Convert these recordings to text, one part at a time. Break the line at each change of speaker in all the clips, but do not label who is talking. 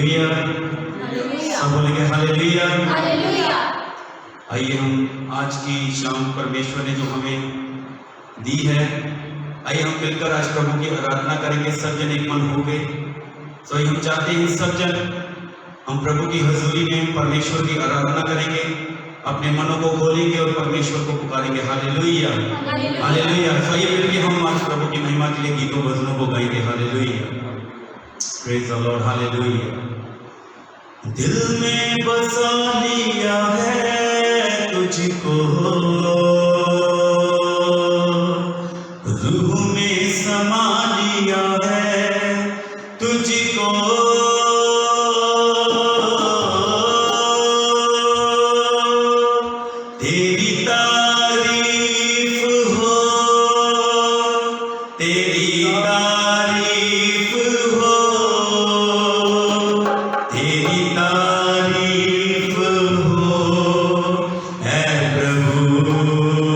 Hallelujah, सब बोलेंगे hallelujah.
Hallelujah.
आइए हम आज की शाम परमेश्वर ने जो हमें दी है, आइए हम मिलकर आज प्रभु की आराधना करेंगे। सब जन एक मन हो गए। तो हम चाहते हैं सब जन हम प्रभु की हजूरी में परमेश्वर की आराधना करेंगे, अपने मनों को खोलेंगे और परमेश्वर को पुकारेंगे। Hallelujah, hallelujah. तो आइए मिलकर हम आज प्रभु की महिमा के लिए गीतों भजनों को गाएंगे। Hallelujah, praise the Lord, hallelujah. दिल में बसा लिया है तुझको, रूह में समा लिया है तुझको, तेरी तारीफ हो, तेरी तारीफ हो, तेरी तारीफ हो, है प्रभु।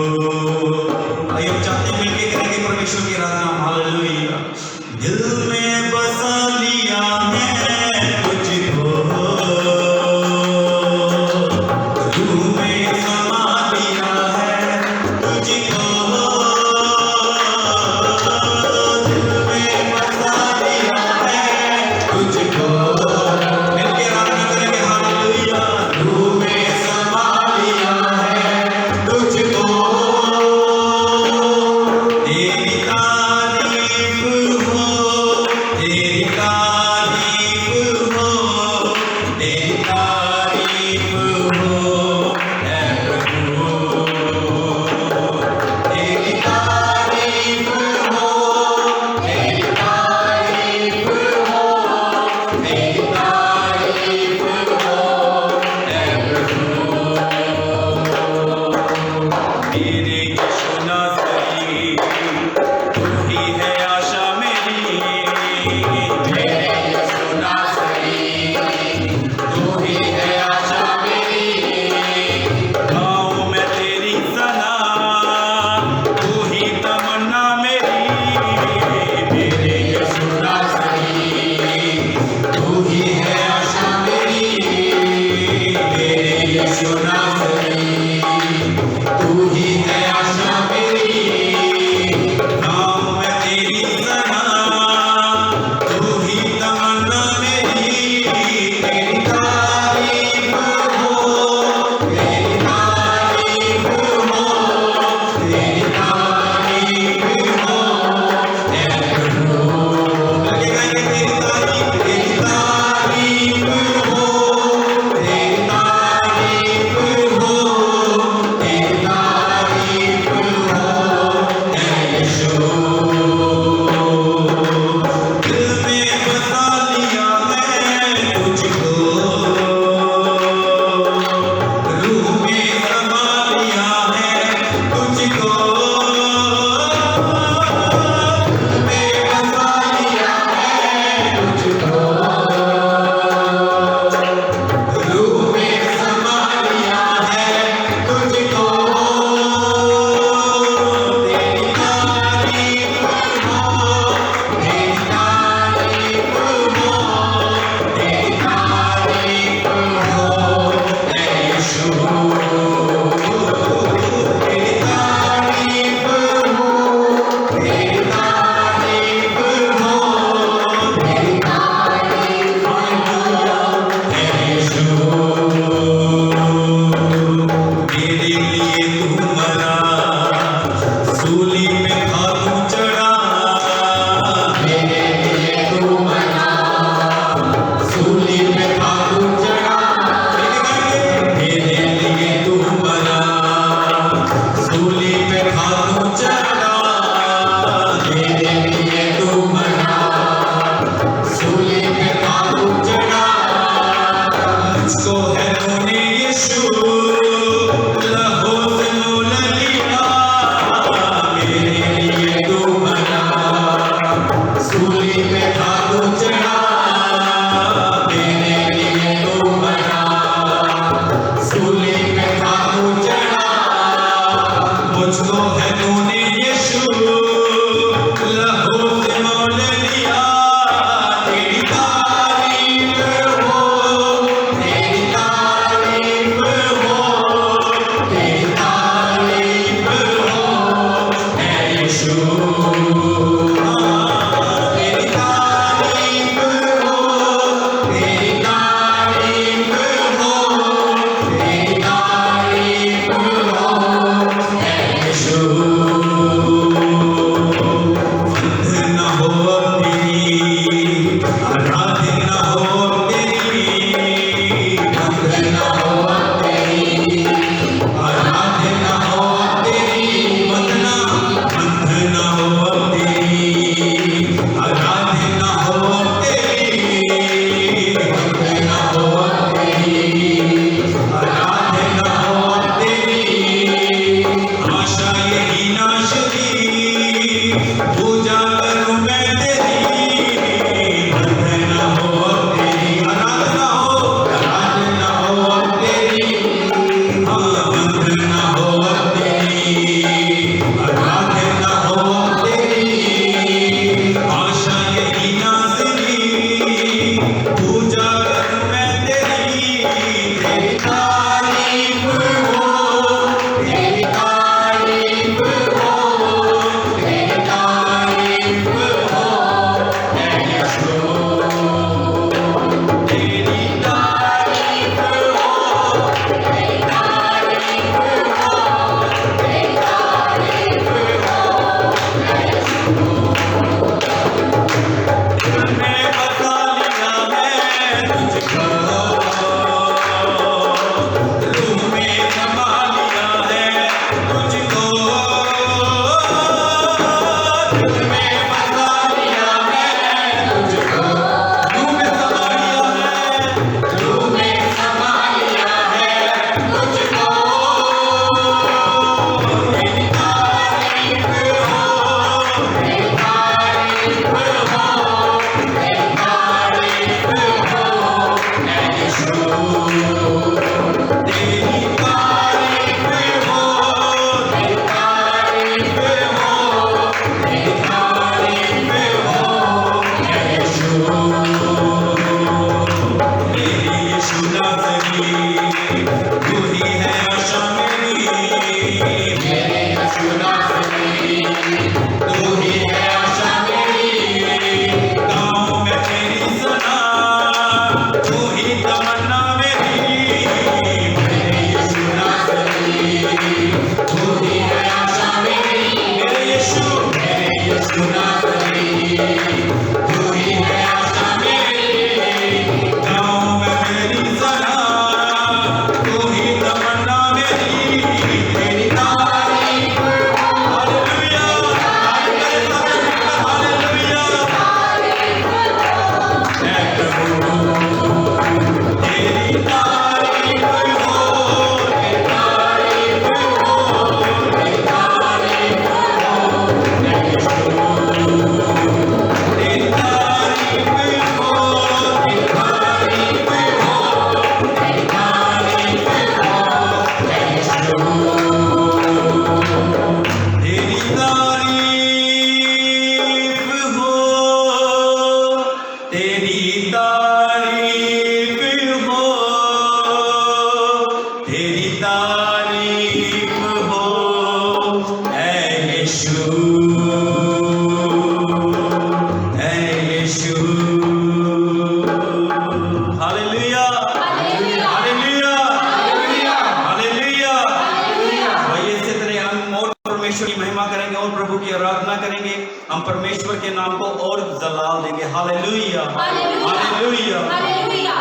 आराधना करेंगे, हम परमेश्वर के नाम को और जलाल देंगे। Hallelujah, hallelujah,
hallelujah.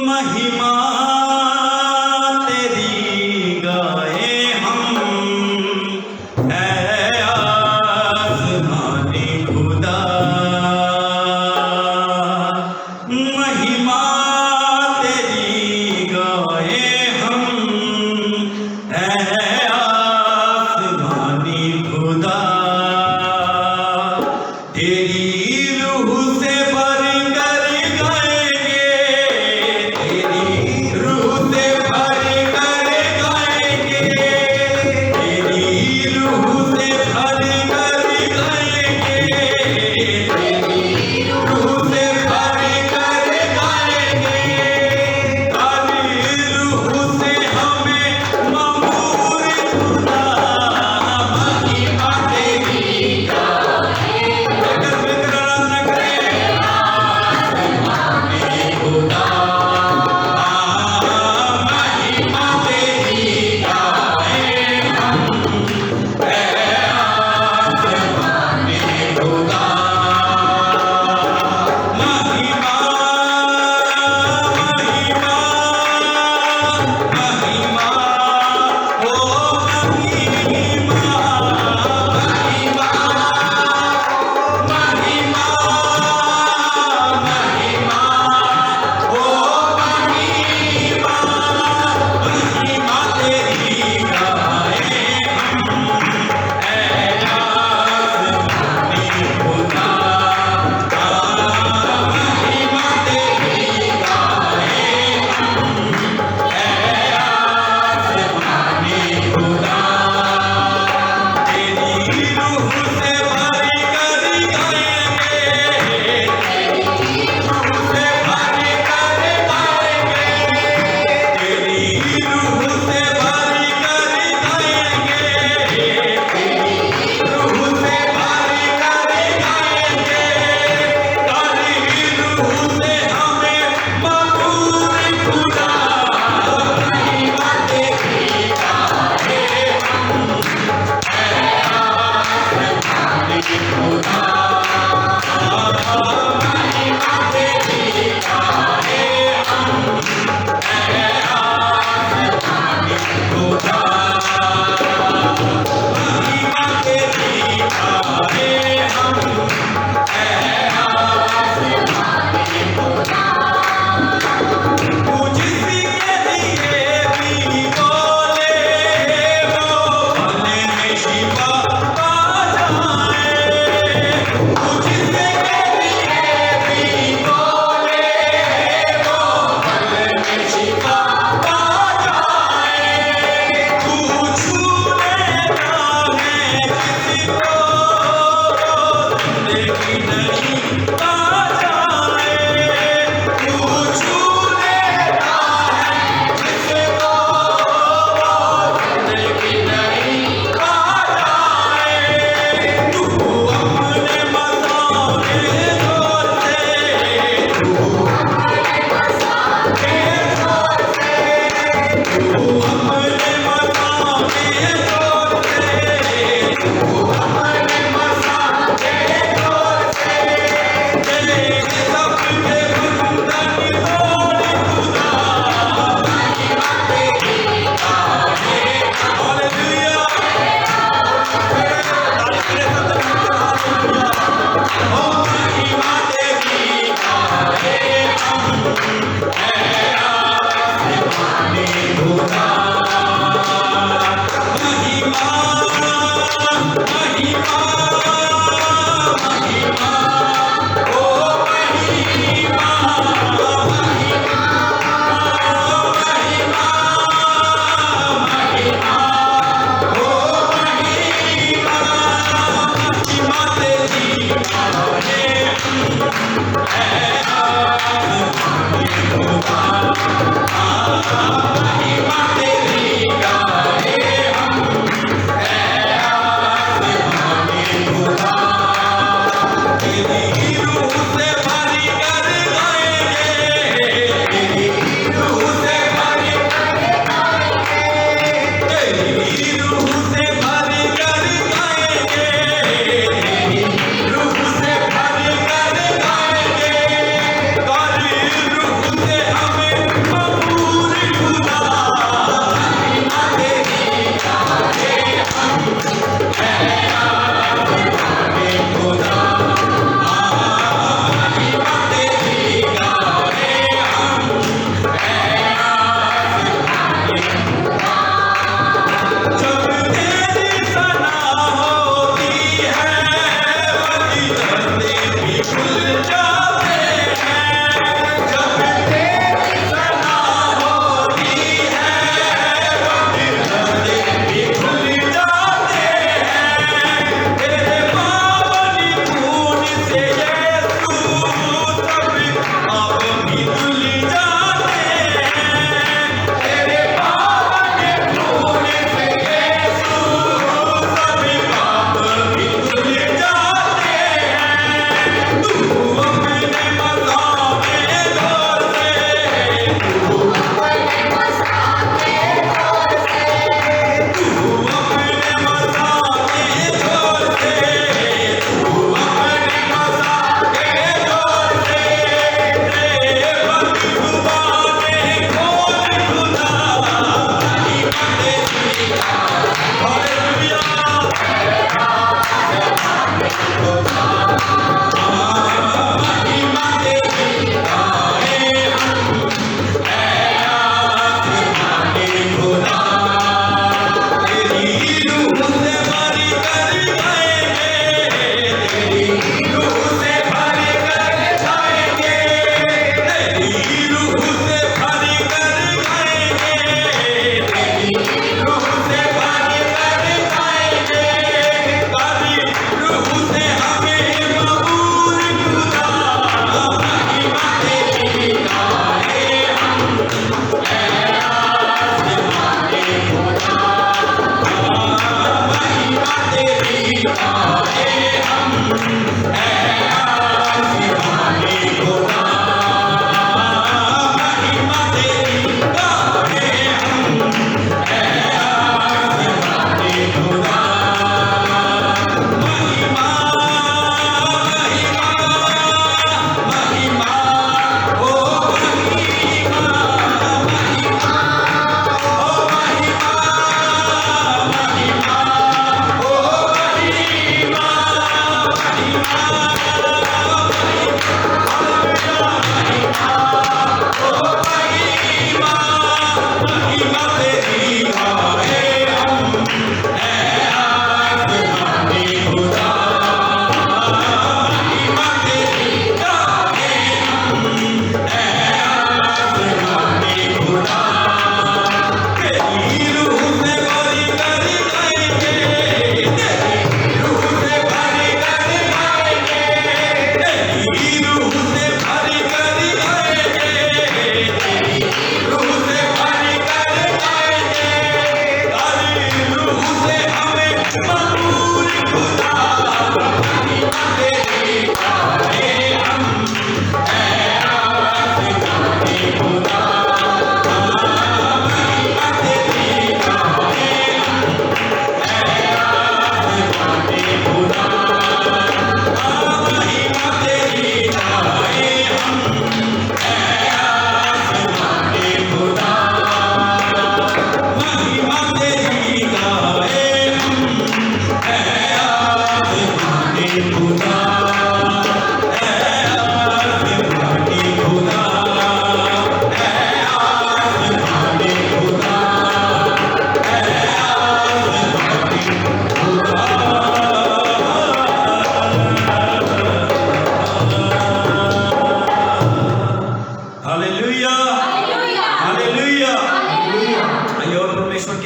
महिमा तेरी गाए हम, ऐ आसमानी खुदा। महिमा तेरी गाए हम, ऐ आसमानी खुदा। तेरी रूह से भर कर गाएंगे, तेरी रूह से भर कर गाएंगे, तेरी रूह से भर कर गाएंगे, तेरी रूह से भर कर गाएंगे,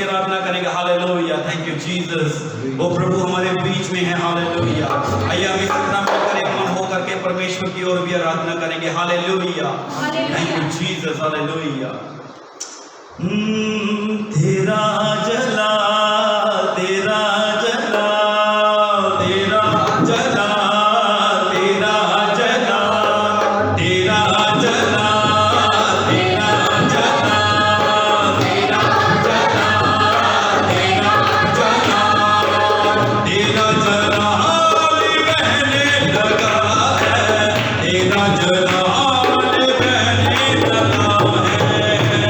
की आराधना करेंगे। Hallelujah, thank you Jesus. वो प्रभु हमारे बीच में है। हालेलुया, आइए हम इस तरह मिलकर एक मन होकर के परमेश्वर की ओर भी आराधना करेंगे। Hallelujah, thank you Jesus. Hallelujah. तेरा जला, तेरा जला, तेरा जला, तेरा जला, तेरा जला, तेरा जला, तेरा जला, तेरा जला, तेरा जला बहने लगा है, तेरा जला बहने लगा है।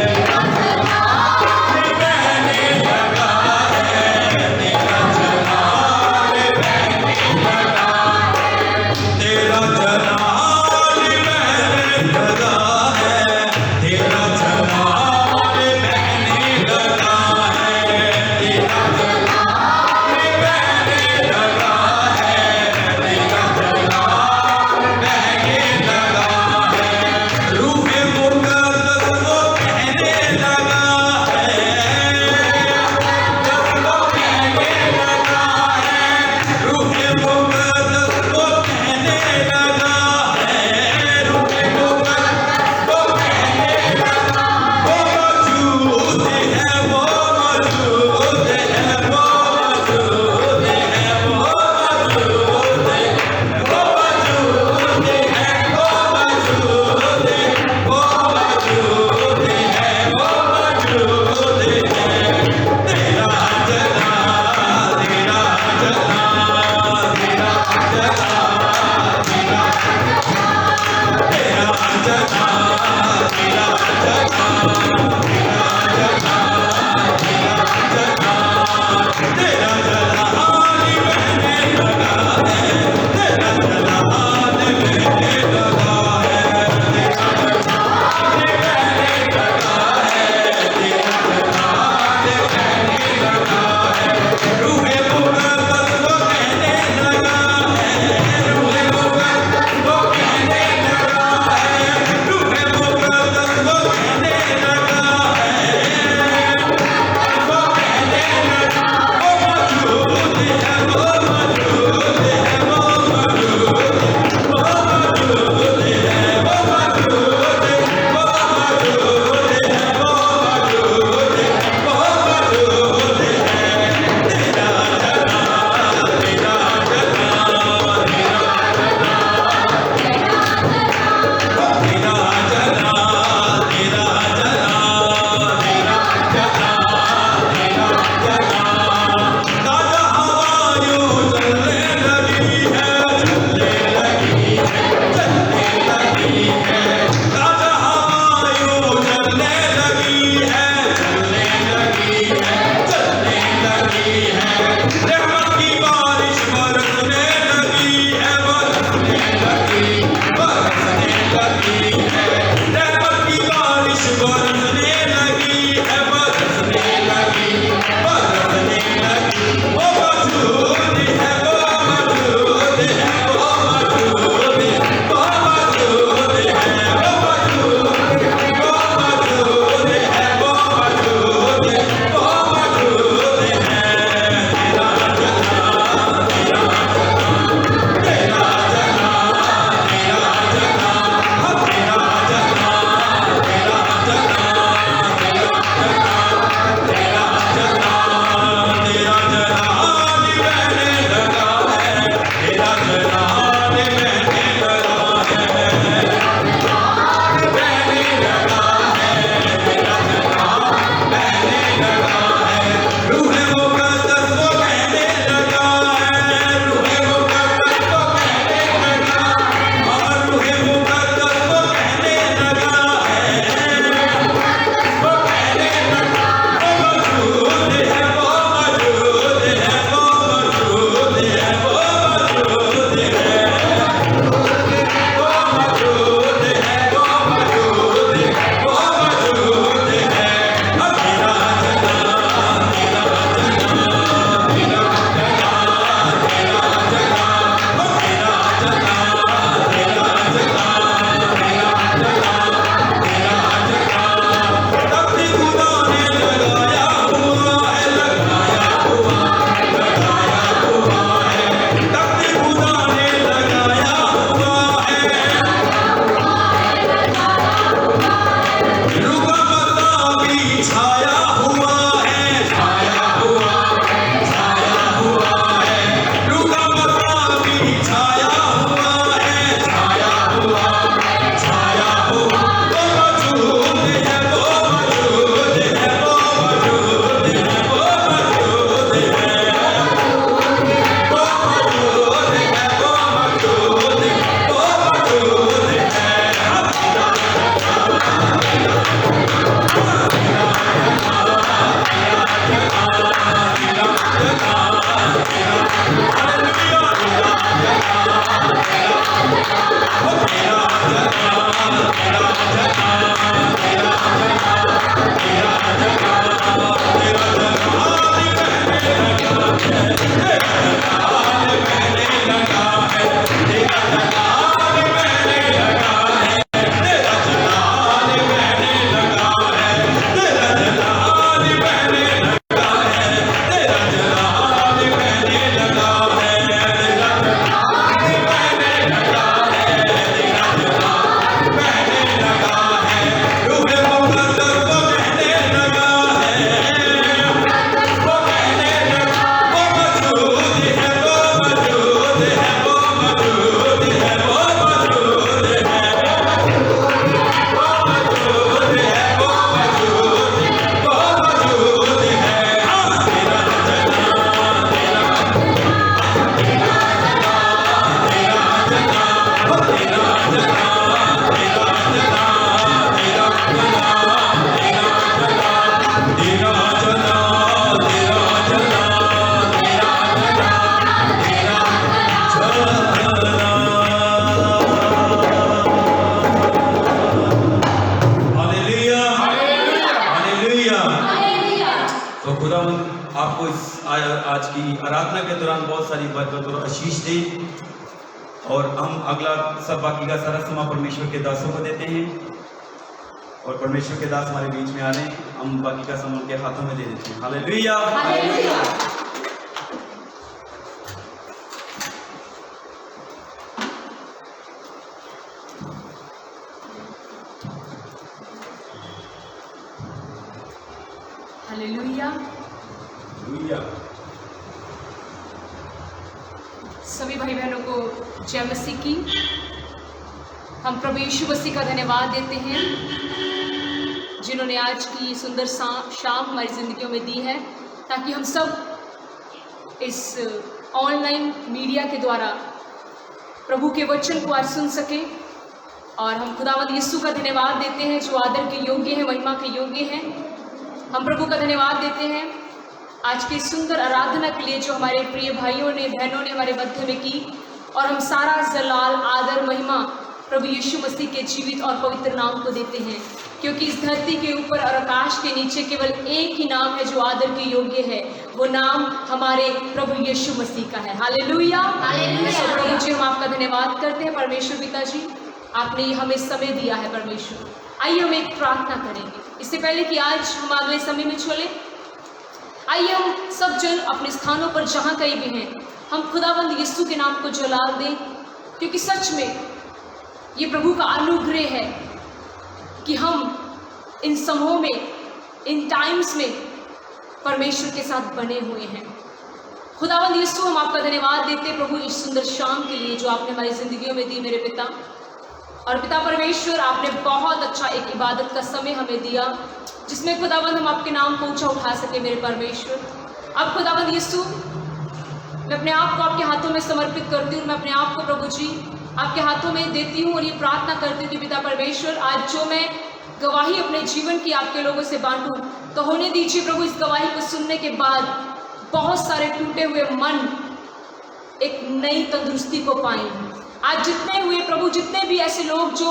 आपको इस आज की आराधना के दौरान बहुत सारी बरकत और आशीष दे। और हम अगला सब बाकी का सारा समय परमेश्वर के दासों को देते हैं और परमेश्वर के दास हमारे बीच में आ रहे हैं, हम बाकी का समय उनके हाथों में दे देते हैं। Hallelujah,
hallelujah. हालेलुया।
हालेलुया।
सभी भाई बहनों को जय मसीह की। हम प्रभु यीशु मसीह का धन्यवाद देते हैं जिन्होंने आज की सुंदर शाम हमारी ज़िंदगियों में दी है, ताकि हम सब इस ऑनलाइन मीडिया के द्वारा प्रभु के वचन को आज सुन सकें। और हम खुदावंद यीशु का धन्यवाद देते हैं जो आदर के योग्य है, महिमा के योग्य है। हम प्रभु का धन्यवाद देते हैं आज की सुंदर आराधना के लिए जो हमारे प्रिय भाइयों ने बहनों ने हमारे मध्य में की। और हम सारा जलाल आदर महिमा प्रभु यीशु मसीह के जीवित और पवित्र नाम को देते हैं, क्योंकि इस धरती के ऊपर और आकाश के नीचे केवल एक ही नाम है जो आदर के योग्य है, वो नाम हमारे प्रभु यीशु मसीह का है। Hallelujah, hallelujah. प्रभु जी हम आपका धन्यवाद करते हैं परमेश्वर पिताजी, आपने हमें समय दिया है परमेश्वर। आइए हम एक प्रार्थना करेंगे इससे पहले कि आज हम अगले समय में चले। आइए हम सब जन अपने स्थानों पर जहाँ कहीं भी हैं, हम खुदावंद यीशु के नाम को जलाल दें, क्योंकि सच में ये प्रभु का अनुग्रह है कि हम इन समूहों में, इन टाइम्स में परमेश्वर के साथ बने हुए हैं। खुदावंद यीशु हम आपका धन्यवाद देते प्रभु इस सुंदर शाम के लिए जो आपने हमारी जिंदगियों में दी मेरे पिता। और पिता परमेश्वर, आपने बहुत अच्छा एक इबादत का समय हमें दिया जिसमें खुदावंद हम आपके नाम को ऊंचा उठा सके मेरे परमेश्वर। अब खुदावंद यीशु, मैं अपने आप को आपके हाथों में समर्पित करती हूँ। मैं अपने आप को प्रभु जी आपके हाथों में देती हूँ और ये प्रार्थना करती हूँ कि पिता परमेश्वर, आज जो मैं गवाही अपने जीवन की आपके लोगों से बांटूं, तो होने दीजिए प्रभु इस गवाही को सुनने के बाद बहुत सारे टूटे हुए मन एक नई तंदुरुस्ती को पाएं। आज जितने हुए प्रभु, जितने भी ऐसे लोग जो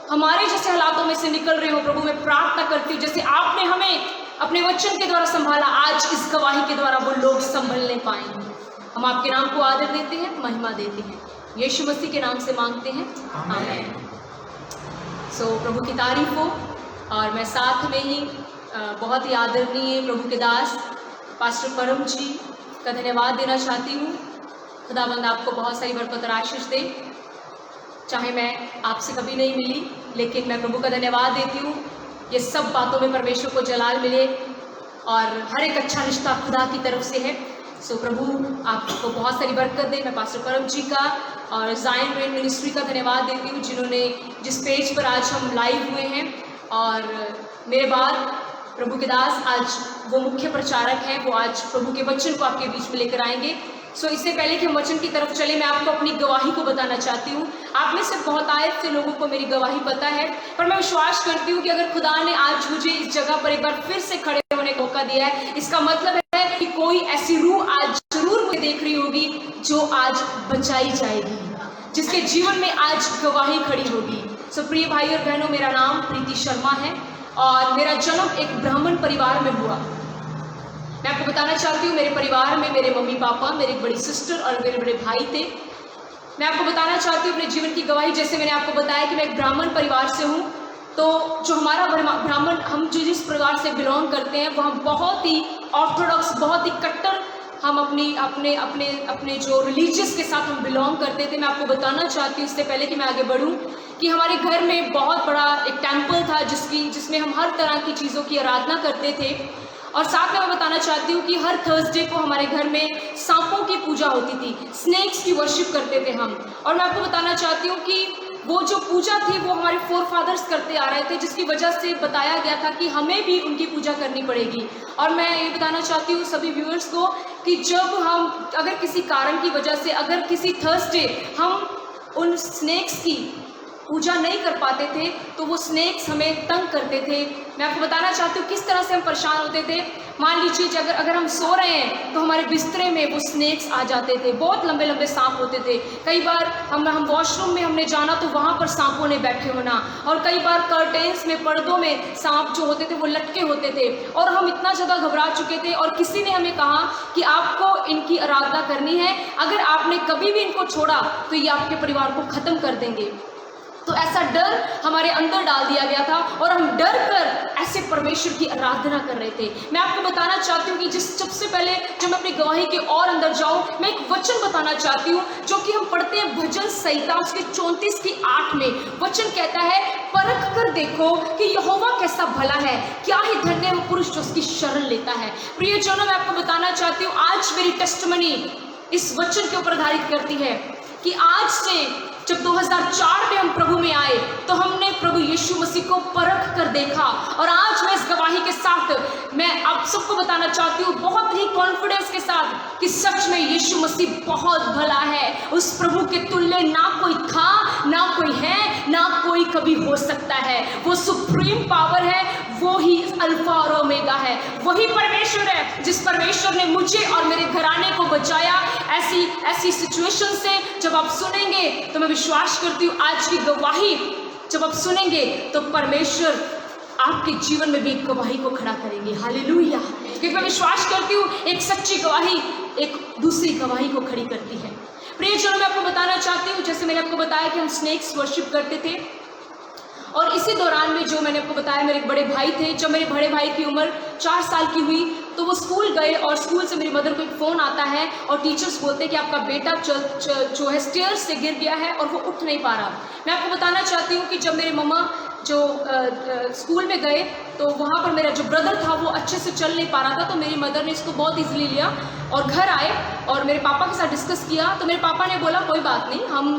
हमारे जैसे हालातों में से निकल रहे हो प्रभु, मैं प्रार्थना करती हूँ जैसे आपने हमें अपने वचन के द्वारा संभाला, आज इस गवाही के द्वारा वो लोग संभलने पाएंगे। हम आपके नाम को आदर देते हैं, महिमा देते हैं, यीशु मसीह के नाम से मांगते हैं, आमीन। प्रभु की तारीफ हो। और मैं साथ में ही बहुत ही आदरणीय प्रभु के दास पास्टर परम जी का धन्यवाद देना चाहती हूँ। खुदावंद आपको बहुत सारी बरकत और आशीष दे। चाहे मैं आपसे कभी नहीं मिली, लेकिन मैं प्रभु का धन्यवाद देती हूँ ये सब बातों में परमेश्वर को जलाल मिले और हर एक अच्छा रिश्ता खुदा की तरफ से है। प्रभु आपको बहुत सारी बरकत दे। मैं पास्टर परम जी का और ज़ायन रेन मिनिस्ट्री का धन्यवाद देती हूँ जिन्होंने जिस पेज पर आज हम लाइव हुए हैं। और मेरे बाद प्रभु के दास आज वो मुख्य प्रचारक हैं, वो आज प्रभु के वचन को आपके बीच में लेकर आएंगे। इससे पहले कि हम वचन की तरफ चले, मैं आपको अपनी गवाही को बताना चाहती हूँ। आप में से बहुत आयत से लोगों को मेरी गवाही पता है, पर मैं विश्वास करती हूँ कि अगर खुदा ने आज मुझे इस जगह पर एक बार फिर से खड़े होने का मौका दिया है, इसका मतलब है कि कोई ऐसी रूह आज जरूर मुझे देख रही होगी जो आज बचाई जाएगी, जिसके जीवन में आज गवाही खड़ी होगी। प्रिय भाई और बहनों, मेरा नाम प्रीति शर्मा है और मेरा जन्म एक ब्राह्मण परिवार में हुआ। मैं आपको बताना चाहती हूँ, मेरे परिवार में मेरे मम्मी पापा, मेरी बड़ी सिस्टर और मेरे बड़े भाई थे। मैं आपको बताना चाहती हूँ अपने जीवन की गवाही। जैसे मैंने आपको बताया कि मैं एक ब्राह्मण परिवार से हूँ, तो जो हमारा ब्राह्मण, हम जो जिस परिवार से बिलोंग करते हैं वो हम बहुत ही ऑर्थोडॉक्स, बहुत ही कट्टर, हम अपने जो रिलीजियस के साथ हम बिलोंग करते थे। मैं आपको बताना चाहती हूँ इससे पहले कि मैं आगे बढ़ूँ कि हमारे घर में बहुत बड़ा एक टेम्पल था जिसमें हम हर तरह की चीज़ों की आराधना करते थे। और साथ में मैं बताना चाहती हूँ कि हर थर्सडे को हमारे घर में सांपों की पूजा होती थी, स्नेक्स की वर्शिप करते थे हम। और मैं आपको बताना चाहती हूँ कि वो जो पूजा थी वो हमारे फोर फादर्स करते आ रहे थे, जिसकी वजह से बताया गया था कि हमें भी उनकी पूजा करनी पड़ेगी। और मैं ये बताना चाहती हूँ सभी व्यूअर्स को कि जब हम अगर किसी कारण की वजह से अगर किसी थर्सडे हम उन स्नेक्स की पूजा नहीं कर पाते थे तो वो स्नेक्स हमें तंग करते थे। मैं आपको बताना चाहती हूँ किस तरह से हम परेशान होते थे। मान लीजिए अगर हम सो रहे हैं तो हमारे बिस्तरे में वो स्नेक्स आ जाते थे, बहुत लंबे लंबे सांप होते थे। कई बार हम वॉशरूम में हमने जाना तो वहाँ पर सांपों ने बैठे होना, और कई बार कर्टेन्स में, पर्दों में सांप जो होते थे वो लटके होते थे, और हम इतना ज़्यादा घबरा चुके थे। और किसी ने हमें कहा कि आपको इनकी आराधना करनी है, अगर आपने कभी भी इनको छोड़ा तो ये आपके परिवार को ख़त्म कर देंगे। तो ऐसा डर हमारे अंदर डाल दिया गया था और हम डर कर ऐसे परमेश्वर की आराधना कर रहे थे। मैं आपको बताना चाहती हूँ कि सबसे पहले जब मैं अपनी गवाही के और अंदर जाऊँ, मैं एक वचन बताना चाहती हूँ जो कि हम पढ़ते हैं भजन संहिता उसके 34:8 में। वचन कहता है, परख कर देखो कि यहोवा कैसा भला है, क्या ही धन्य है वो पुरुष जो उसकी शरण लेता है। प्रियजनों, मैं आपको बताना चाहती हूँ आज मेरी टेस्टिमनी इस वचन के ऊपर आधारित करती है कि आज से जब 2004 में हम प्रभु में आए तो हमने प्रभु यीशु मसीह को परख कर देखा, और आज मैं इस गवाही के साथ मैं आप सबको बताना चाहती हूँ बहुत ही कॉन्फिडेंस के साथ कि सच में यीशु मसीह बहुत भला है। उस प्रभु के तुल्य ना कोई था, ना कोई है, ना कोई कभी हो सकता है। वो सुप्रीम पावर है, वो ही अल्फा और ओमेगा है, वही परमेश्वर है जिस परमेश्वर ने मुझे और मेरे घराने को बचाया ऐसी सिचुएशन से। जब आप सुनेंगे तो मैं विश्वास करती हूँ आज की गवाही जब आप सुनेंगे तो परमेश्वर आपके जीवन में भी एक गवाही को खड़ा करेंगे। हालेलुया। क्योंकि मैं विश्वास करती हूँ एक सच्ची गवाही एक दूसरी गवाही को खड़ी करती है। प्रियजनों, मैं आपको बताना चाहती हूँ, जैसे मैंने आपको बताया कि हम स्नेक्स वर्शिप करते थे, और इसी दौरान में जो मैंने आपको बताया मेरे एक बड़े भाई थे। जब मेरे बड़े भाई की उम्र 4 साल की हुई तो वो स्कूल गए, और स्कूल से मेरी मदर को एक फ़ोन आता है और टीचर्स बोलते हैं कि आपका बेटा जो है स्टेयर्स से गिर गया है और वो उठ नहीं पा रहा। मैं आपको बताना चाहती हूँ कि जब मेरे मम्मा जो स्कूल में गए तो वहाँ पर मेरा जो ब्रदर था वो अच्छे से चल नहीं पा रहा था, तो मेरी मदर ने इसको बहुत ईजिली लिया और घर आए और मेरे पापा के साथ डिस्कस किया। तो मेरे पापा ने बोला कोई बात नहीं, हम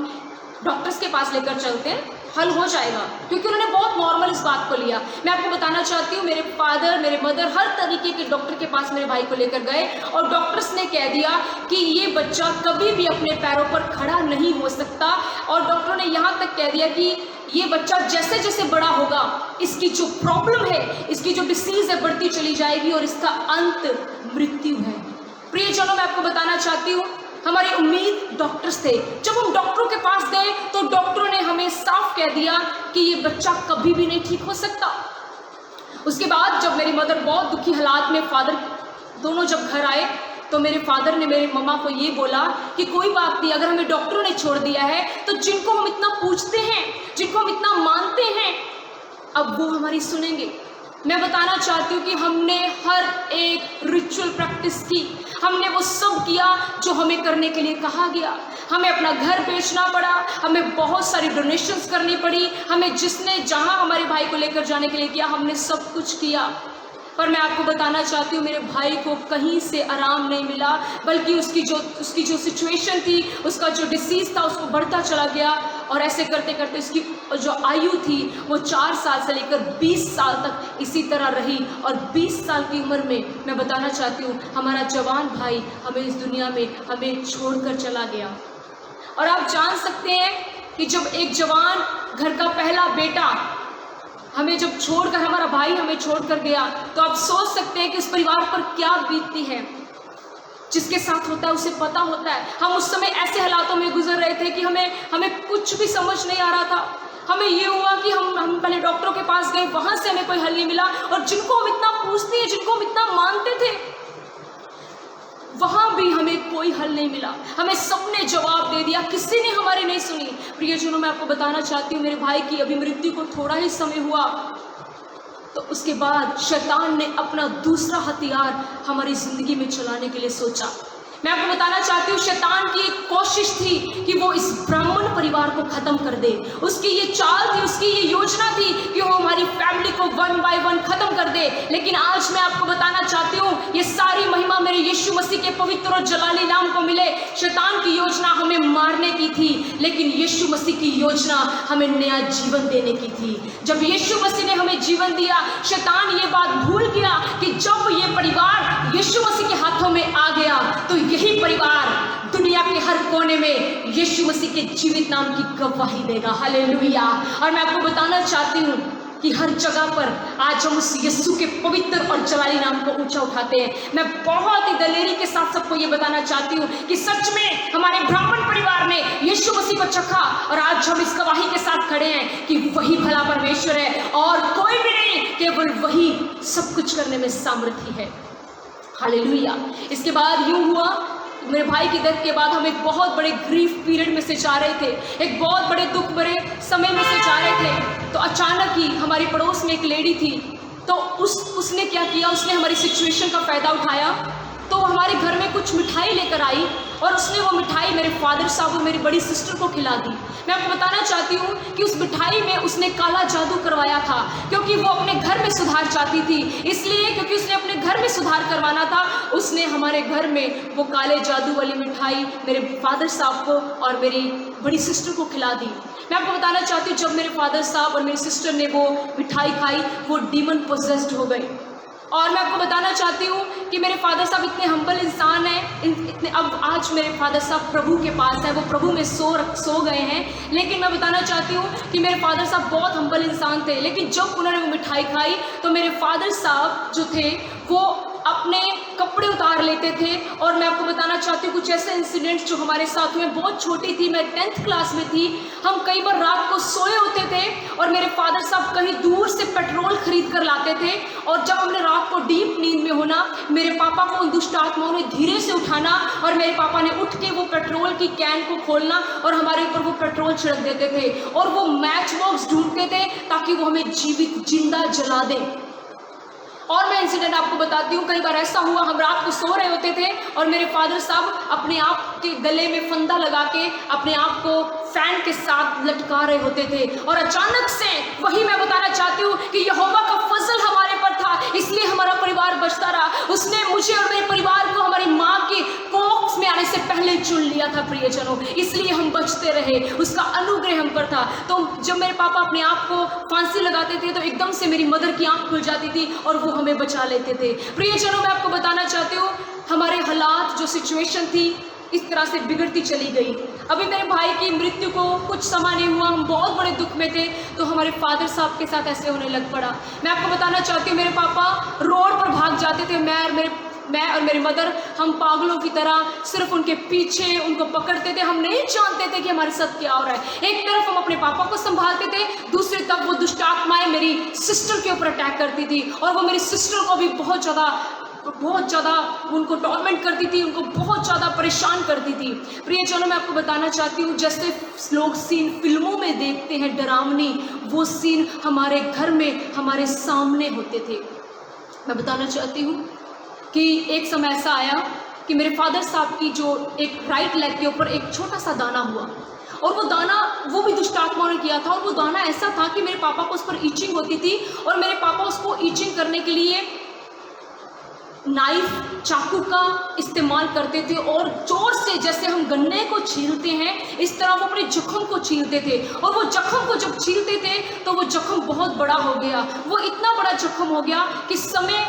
डॉक्टर्स के पास लेकर चलते हैं, हल हो जाएगा, क्योंकि उन्होंने बहुत नॉर्मल इस बात को लिया। मैं आपको बताना चाहती हूँ मेरे फादर, मेरे मदर हर तरीके के डॉक्टर के पास मेरे भाई को लेकर गए, और डॉक्टर्स ने कह दिया कि ये बच्चा कभी भी अपने पैरों पर खड़ा नहीं हो सकता, और डॉक्टरों ने यहाँ तक कह दिया कि ये बच्चा जैसे जैसे बड़ा होगा इसकी जो प्रॉब्लम है, इसकी जो डिसीज़ है बढ़ती चली जाएगी और इसका अंत मृत्यु है। प्रियजनों, मैं आपको बताना चाहती हूँ हमारी उम्मीद डॉक्टर्स थे। जब हम डॉक्टरों के पास गए तो डॉक्टरों ने हमें साफ कह दिया कि ये बच्चा कभी भी नहीं ठीक हो सकता। उसके बाद जब मेरी मदर बहुत दुखी हालात में, फादर दोनों जब घर आए तो मेरे फादर ने मेरे मम्मा को ये बोला कि कोई बात नहीं, अगर हमें डॉक्टरों ने छोड़ दिया है तो जिनको हम इतना पूछते हैं, जिनको हम इतना मानते हैं, अब वो हमारी सुनेंगे। मैं बताना चाहती हूँ कि हमने हर एक रिचुअल प्रैक्टिस की, हमने वो सब किया जो हमें करने के लिए कहा गया। हमें अपना घर बेचना पड़ा, हमें बहुत सारी डोनेशंस करनी पड़ी, हमें जिसने जहाँ हमारे भाई को लेकर जाने के लिए किया हमने सब कुछ किया। पर मैं आपको बताना चाहती हूँ मेरे भाई को कहीं से आराम नहीं मिला, बल्कि उसकी जो सिचुएशन थी, उसका जो डिसीज़ था उसको बढ़ता चला गया, और ऐसे करते करते उसकी जो आयु थी वो 4 साल से लेकर 20 साल तक इसी तरह रही। और 20 साल की उम्र में मैं बताना चाहती हूँ हमारा जवान भाई हमें इस दुनिया में हमें छोड़कर चला गया। और आप जान सकते हैं कि जब एक जवान घर का पहला बेटा हमें जब छोड़कर, हमारा भाई हमें छोड़कर गया, तो आप सोच सकते हैं कि उस परिवार पर क्या बीतती है। जिसके साथ होता है उसे पता होता है। हम उस समय ऐसे हालातों में गुजर रहे थे कि हमें कुछ भी समझ नहीं आ रहा था। हमें ये हुआ कि हम पहले डॉक्टरों के पास गए, वहाँ से हमें कोई हल नहीं मिला, और जिनको हम इतना पूछते हैं, जिनको हम इतना मानते थे, वहाँ भी हमें कोई हल नहीं मिला। हमें सबने जवाब दे दिया, किसी ने हमारी नहीं सुनी। प्रियजनों, मैं आपको बताना चाहती हूँ मेरे भाई की अभी मृत्यु को थोड़ा ही समय हुआ तो उसके बाद शैतान ने अपना दूसरा हथियार हमारी ज़िंदगी में चलाने के लिए सोचा। मैं आपको बताना चाहती हूँ शैतान की एक कोशिश थी कि वो इस ब्राह्मण परिवार को ख़त्म कर दे। उसकी ये चाल थी, उसकी ये योजना थी कि वो हमारी फैमिली को 1 बाय 1 ख़त्म कर दे। लेकिन आज मैं आपको बताना चाहती हूँ ये सारी महिमा मेरे यीशु मसीह के पवित्र और जलाली नाम को मिले। शैतान की योजना हमें मारने की थी, लेकिन यीशु मसीह की योजना हमें नया जीवन देने की थी। जब यीशु मसीह ने हमें जीवन दिया, शैतान ये बात भूल गया कि जब ये परिवार यीशु मसीह के हाथों में आ गया तो यही परिवार दुनिया के हर कोने में यीशु मसीह के जीवित नाम की गवाही देगा। हालेलुया। और मैं आपको बताना चाहती हूँ कि हर जगह पर आज हम उस यीशु के पवित्र और जलाली नाम को ऊंचा उठाते हैं। मैं बहुत ही दलेरी के साथ सबको ये बताना चाहती हूँ कि सच में हमारे ब्राह्मण परिवार ने यीशु मसीह को चखा और आज हम इस गवाही के साथ खड़े हैं कि वही भला परमेश्वर है और कोई भी नहीं, केवल वही सब कुछ करने में सामर्थ्य है। हालेलुया। इसके बाद यूं हुआ, मेरे भाई की डेथ के बाद हम एक बहुत बड़े ग्रीफ पीरियड में से जा रहे थे, एक बहुत बड़े दुख भरे समय में से जा रहे थे। तो अचानक ही हमारी पड़ोस में एक लेडी थी, तो उसने क्या किया, उसने हमारी सिचुएशन का फ़ायदा उठाया। तो हमारे घर में कुछ मिठाई लेकर आई और उसने वो मिठाई मेरे फादर साहब और मेरी बड़ी सिस्टर को खिला दी। मैं आपको बताना चाहती हूँ कि उस मिठाई में उसने काला जादू करवाया था, क्योंकि वो अपने घर में सुधार चाहती थी। इसलिए क्योंकि उसने अपने घर में सुधार करवाना था, उसने हमारे घर में वो काले जादू वाली मिठाई मेरे फादर साहब को और मेरी बड़ी सिस्टर को खिला दी। मैं आपको बताना चाहती हूँ, जब मेरे फादर साहब और मेरी सिस्टर ने वो मिठाई खाई, वो डीमन पोजेस्ड हो गई। और मैं आपको बताना चाहती हूँ कि मेरे फादर साहब इतने हम्बल इंसान हैं, इतने अब आज मेरे फादर साहब प्रभु के पास है, वो प्रभु में सो गए हैं। लेकिन मैं बताना चाहती हूँ कि मेरे फादर साहब बहुत हम्बल इंसान थे, लेकिन जब उन्होंने वो मिठाई खाई तो मेरे फादर साहब जो थे वो अपने कपड़े उतार लेते थे। और मैं आपको बताना चाहती हूँ कुछ ऐसे इंसिडेंट्स जो हमारे साथ हुए। बहुत छोटी थी मैं, 10th क्लास में थी। हम कई बार रात को सोए होते थे और मेरे फादर साहब कहीं दूर से पेट्रोल खरीद कर लाते थे, और जब हमने रात को डीप नींद में होना, मेरे पापा को उन दुष्ट आत्माओं ने धीरे से उठाना और मेरे पापा ने उठ के वो पेट्रोल की कैन को खोलना और हमारे ऊपर वो पेट्रोल छिड़क देते थे, और वो मैच बॉक्स ढूंढते थे ताकि वो हमें जिंदा जला दें। और मैं इंसिडेंट आपको बताती हूँ, कई बार ऐसा हुआ, हम रात को सो रहे होते थे और मेरे फादर साहब अपने आप के गले में फंदा लगा के अपने आप को फैन के साथ लटका रहे होते थे, और अचानक से वही मैं बताना चाहती हूँ कि यहोवा का फजल हमारे पर था, इसलिए हमारा परिवार बचता रहा। उसने मुझे और मेरे परिवार को हमारी माँ की कोख में आने से पहले चुन लिया था प्रियजनों, इसलिए हम बचते रहे, उसका अनुग्रह हम पर था। तो जब मेरे पापा अपने आप को फांसी लगाते थे तो एकदम से मेरी मदर की आंख खुल जाती थी और वो हमें बचा लेते थे। प्रियजनों, मैं आपको बताना चाहती हूँ हमारे हालात, जो सिचुएशन थी, इस तरह से बिगड़ती चली गई। अभी मेरे भाई की मृत्यु को कुछ समय नहीं हुआ, हम बहुत बड़े दुख में थे, तो हमारे फादर साहब के साथ ऐसे होने लग पड़ा। मैं आपको बताना चाहती हूँ मेरे पापा रोड पर भाग जाते थे, मैं और मेरी मदर, हम पागलों की तरह सिर्फ उनके पीछे उनको पकड़ते थे। हम नहीं जानते थे कि हमारे साथ क्या हो रहा है। एक तरफ हम अपने पापा को संभालते थे, दूसरी तरफ वो दुष्ट आत्माएं मेरी सिस्टर के ऊपर अटैक करती थी, और वो मेरी सिस्टर को भी बहुत ज़्यादा उनको टॉर्मेंट करती थी, उनको बहुत ज़्यादा परेशान करती थी। प्रियजनों, मैं आपको बताना चाहती हूँ, जैसे लोग सीन फिल्मों में देखते हैं डरावनी, वो सीन हमारे घर में हमारे सामने होते थे। मैं बताना चाहती हूँ कि एक समय ऐसा आया कि मेरे फादर साहब की जो एक राइट लेग के ऊपर एक छोटा सा दाना हुआ, और वो दाना वो भी दुष्ट आत्माओं ने किया था, और वो दाना ऐसा था कि मेरे पापा को उस पर ईचिंग होती थी, और मेरे पापा उसको ईचिंग करने के लिए नाइफ, चाकू का इस्तेमाल करते थे, और जोर से जैसे हम गन्ने को छीलते हैं इस तरह वो अपने जख्म को छीलते थे। और वो जख्म को जब छीलते थे तो वो जख्म बहुत बड़ा हो गया, वो इतना बड़ा जख्म हो गया कि समय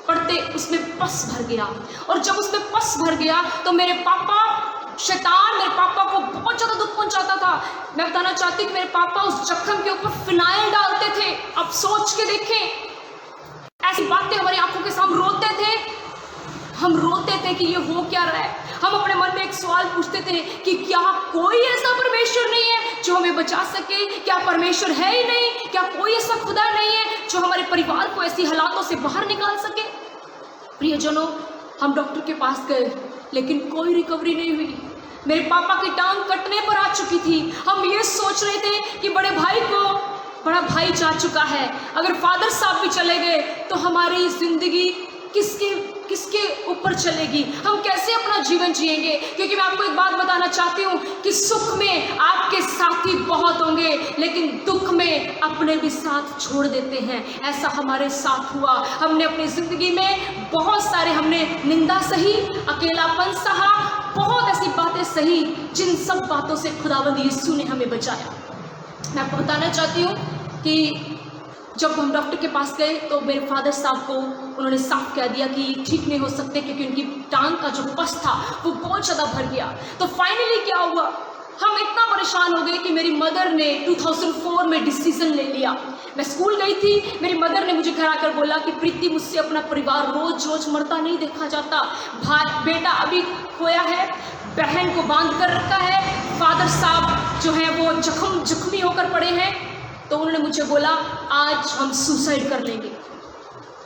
पड़ते उसमें पस भर गया, और जब उसमें पस भर गया तो मेरे पापा, शैतान मेरे पापा को बहुत ज़्यादा दुख पहुंचाता था। मैं बताना चाहती हूँ कि मेरे पापा उस जख्म के ऊपर फिनाइल डालते थे। अब सोच के देखें, ऐसी बातें हमारी आंखों के सामने, हम रोते थे कि ये हो क्या रहा है। हम अपने मन में एक सवाल पूछते थे कि क्या कोई ऐसा परमेश्वर नहीं है जो हमें बचा सके? क्या परमेश्वर है ही नहीं? क्या कोई ऐसा खुदा नहीं है जो हमारे परिवार को ऐसी हालातों से बाहर निकाल सके? प्रियजनों, हम डॉक्टर के पास गए लेकिन कोई रिकवरी नहीं हुई। मेरे पापा की टांग कटने पर आ चुकी थी। हम ये सोच रहे थे कि बड़ा भाई जा चुका है, अगर फादर साहब भी चले गए तो हमारी जिंदगी किसके ऊपर चलेगी, हम कैसे अपना जीवन जिएंगे? क्योंकि मैं आपको एक बात बताना चाहती हूँ कि सुख में आपके साथी बहुत होंगे, लेकिन दुख में अपने भी साथ छोड़ देते हैं। ऐसा हमारे साथ हुआ। हमने अपनी ज़िंदगी में बहुत सारे, हमने निंदा सही, अकेलापन सहा, बहुत ऐसी बातें सही, जिन सब बातों से खुदावंद यीशु ने हमें बचाया। मैं आपको बताना चाहती हूँ कि जब हम डॉक्टर के पास गए तो मेरे फादर साहब को उन्होंने साफ कह दिया कि ठीक नहीं हो सकते, क्योंकि उनकी टांग का जो पस था वो बहुत ज़्यादा भर गया। तो फाइनली क्या हुआ, हम इतना परेशान हो गए कि मेरी मदर ने 2004 में डिसीजन ले लिया। मैं स्कूल गई थी, मेरी मदर ने मुझे घर आकर बोला कि प्रीति, मुझसे अपना परिवार रोज रोज मरता नहीं देखा जाता। भाई बेटा अभी खोया है, बहन को बांध कर रखा है, फादर साहब जो है वो जख्मी होकर पड़े हैं। तो उन्होंने मुझे बोला आज हम सुसाइड कर लेंगे।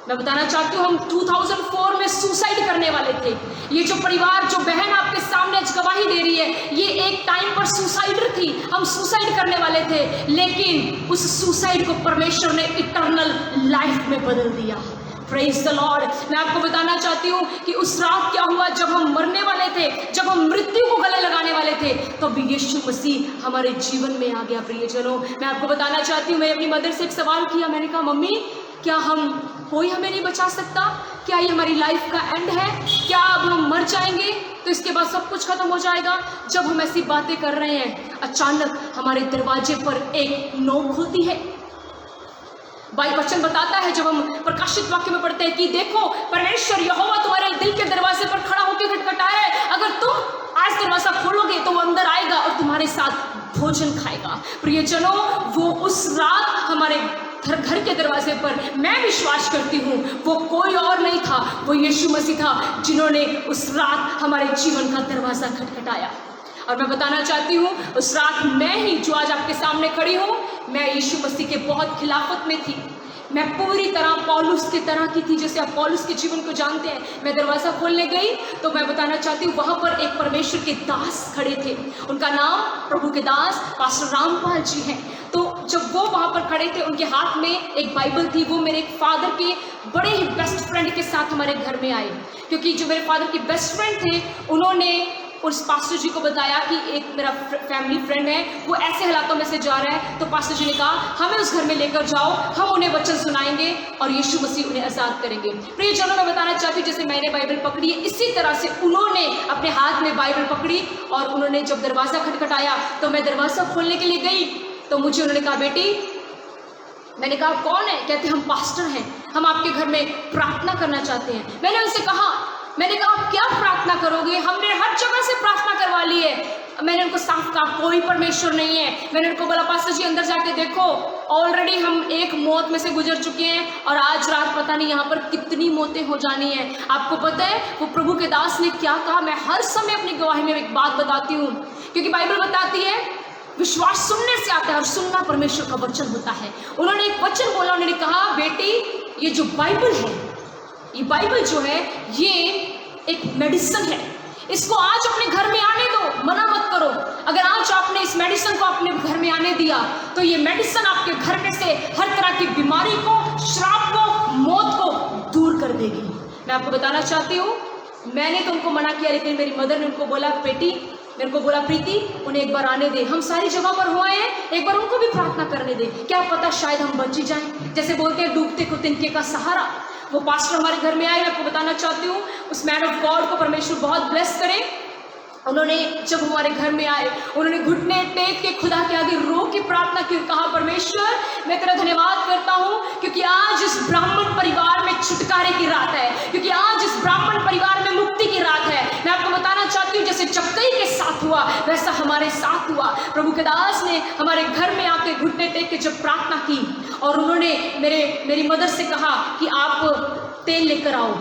मैं बताना चाहती हूँ हम 2004 में सुसाइड करने वाले थे। ये जो परिवार, जो बहन आपके सामने आज गवाही दे रही है, ये एक टाइम पर सुसाइडर थी, हम सुसाइड करने वाले थे, लेकिन उस सुसाइड को परमेश्वर ने इटर्नल लाइफ में बदल दिया। Praise the Lord. मैं आपको बताना चाहती हूँ कि उस रात क्या हुआ, जब हम मरने वाले थे, जब हम मृत्यु को गले लगाने वाले थे, तब यीशु मसीह हमारे जीवन में आ गया। प्रियजनों, मैं आपको बताना चाहती हूँ, मैंने अपनी मदर से एक सवाल किया। मैंने कहा मम्मी, क्या कोई हमें नहीं बचा सकता? क्या ये हमारी लाइफ का एंड है? क्या अब हम मर जाएंगे तो इसके बाद सब कुछ खत्म हो जाएगा? जब हम ऐसी बातें कर रहे हैं, अचानक हमारे दरवाजे पर एक नोक होती है। बाइबल वचन बताता है, जब हम प्रकाशित वाक्य में पढ़ते हैं कि देखो परमेश्वर यहोवा तुम्हारे दिल के दरवाजे पर खड़ा होकर खटखटाया है, अगर तुम आज दरवाजा खोलोगे तो वो अंदर आएगा और तुम्हारे साथ भोजन खाएगा। प्रियजनों, वो उस रात हमारे घर के दरवाजे पर, मैं विश्वास करती हूँ वो कोई और नहीं था, वो यीशु मसीह था, जिन्होंने उस रात हमारे जीवन का दरवाजा खटखटाया। और मैं बताना चाहती हूँ, उस रात मैं ही जो आज आपके सामने खड़ी हूँ, मैं यीशु मसीह के बहुत खिलाफत में थी। मैं पूरी तरह पौलुस की तरह की थी, जैसे आप पौलुस के जीवन को जानते हैं। मैं दरवाज़ा खोलने गई तो मैं बताना चाहती हूँ, वहाँ पर एक परमेश्वर के दास खड़े थे। उनका नाम प्रभु के दास पास्टर रामपाल जी हैं। तो जब वो वहाँ पर खड़े थे, उनके हाथ में एक बाइबल थी। वो मेरे फादर के बड़े ही बेस्ट फ्रेंड के साथ हमारे घर में आए, क्योंकि जो मेरे फादर के बेस्ट फ्रेंड थे, उन्होंने उस पास्टर जी को बताया कि एक मेरा फैमिली फ्रेंड है, वो ऐसे हालातों में से जा रहा है। तो पास्टर जी ने कहा हमें उस घर में लेकर जाओ, हम उन्हें वचन सुनाएंगे और यीशु मसीह उन्हें आज़ाद करेंगे। प्रियजनों, मैं बताना चाहती हूँ, जैसे मैंने बाइबल पकड़ी है, इसी तरह से उन्होंने अपने हाथ में बाइबल पकड़ी और उन्होंने जब दरवाज़ा खटखटाया तो मैं दरवाज़ा खोलने के लिए गई। तो मुझे उन्होंने कहा बेटी, मैंने कहा कौन है? कहते हम पास्टर हैं, हम आपके घर में प्रार्थना करना चाहते हैं। मैंने उनसे कहा, आप क्या प्रार्थना करोगे? हमने हर जगह से प्रार्थना करवा ली है। मैंने उनको साफ कहा कोई परमेश्वर नहीं है। मैंने उनको बोला पास्टर जी अंदर जाके देखो, ऑलरेडी हम एक मौत में से गुजर चुके हैं और आज रात पता नहीं यहाँ पर कितनी मौतें हो जानी है। आपको पता है वो प्रभु के दास ने क्या कहा? मैं हर समय अपनी गवाही में एक बात बताती हूँ, क्योंकि बाइबल बताती है विश्वास सुनने से आता है और सुनना परमेश्वर का वचन होता है। उन्होंने एक वचन बोला, उन्होंने कहा बेटी, ये जो बाइबल है, ये बाइबल जो है ये एक मेडिसिन है, इसको आज अपने घर में आने दो, मना मत करो। अगर आज आपने इस मेडिसिन को अपने घर में आने दिया तो ये मेडिसिन आपके घर में से हर तरह की बीमारी को, श्राप को, मौत को दूर कर देगी। मैं आपको बताना चाहती हूँ, मैंने तो उनको मना किया, लेकिन मेरी मदर ने उनको बोला बेटी, मेरे को बोला प्रीति उन्हें एक बार आने दे, हम सारी जगह पर हुए हैं, एक बार उनको भी प्रार्थना करने दे, क्या पता शायद हम बच ही जाएं। जैसे बोलते हैं डूबते को तिनके का सहारा। वो पास्टर हमारे घर में आए। मैं आपको बताना चाहती हूँ उस मैन ऑफ गॉड को परमेश्वर बहुत ब्लेस करे। उन्होंने जब हमारे घर में आए, उन्होंने घुटने टेक के खुदा के आगे रो के प्रार्थना की, कहा परमेश्वर मैं तेरा धन्यवाद करता हूँ क्योंकि आज इस ब्राह्मण परिवार में छुटकारे की रात है, क्योंकि आज इस ब्राह्मण परिवार में मुक्ति की रात है। मैं आपको बताना चाहती हूँ जैसे चक्कई के साथ हुआ वैसा हमारे साथ हुआ। प्रभु के दास ने हमारे घर में आके घुटने टेक के जब प्रार्थना की और उन्होंने मेरी मदर से कहा कि आप तेल लेकर आओ।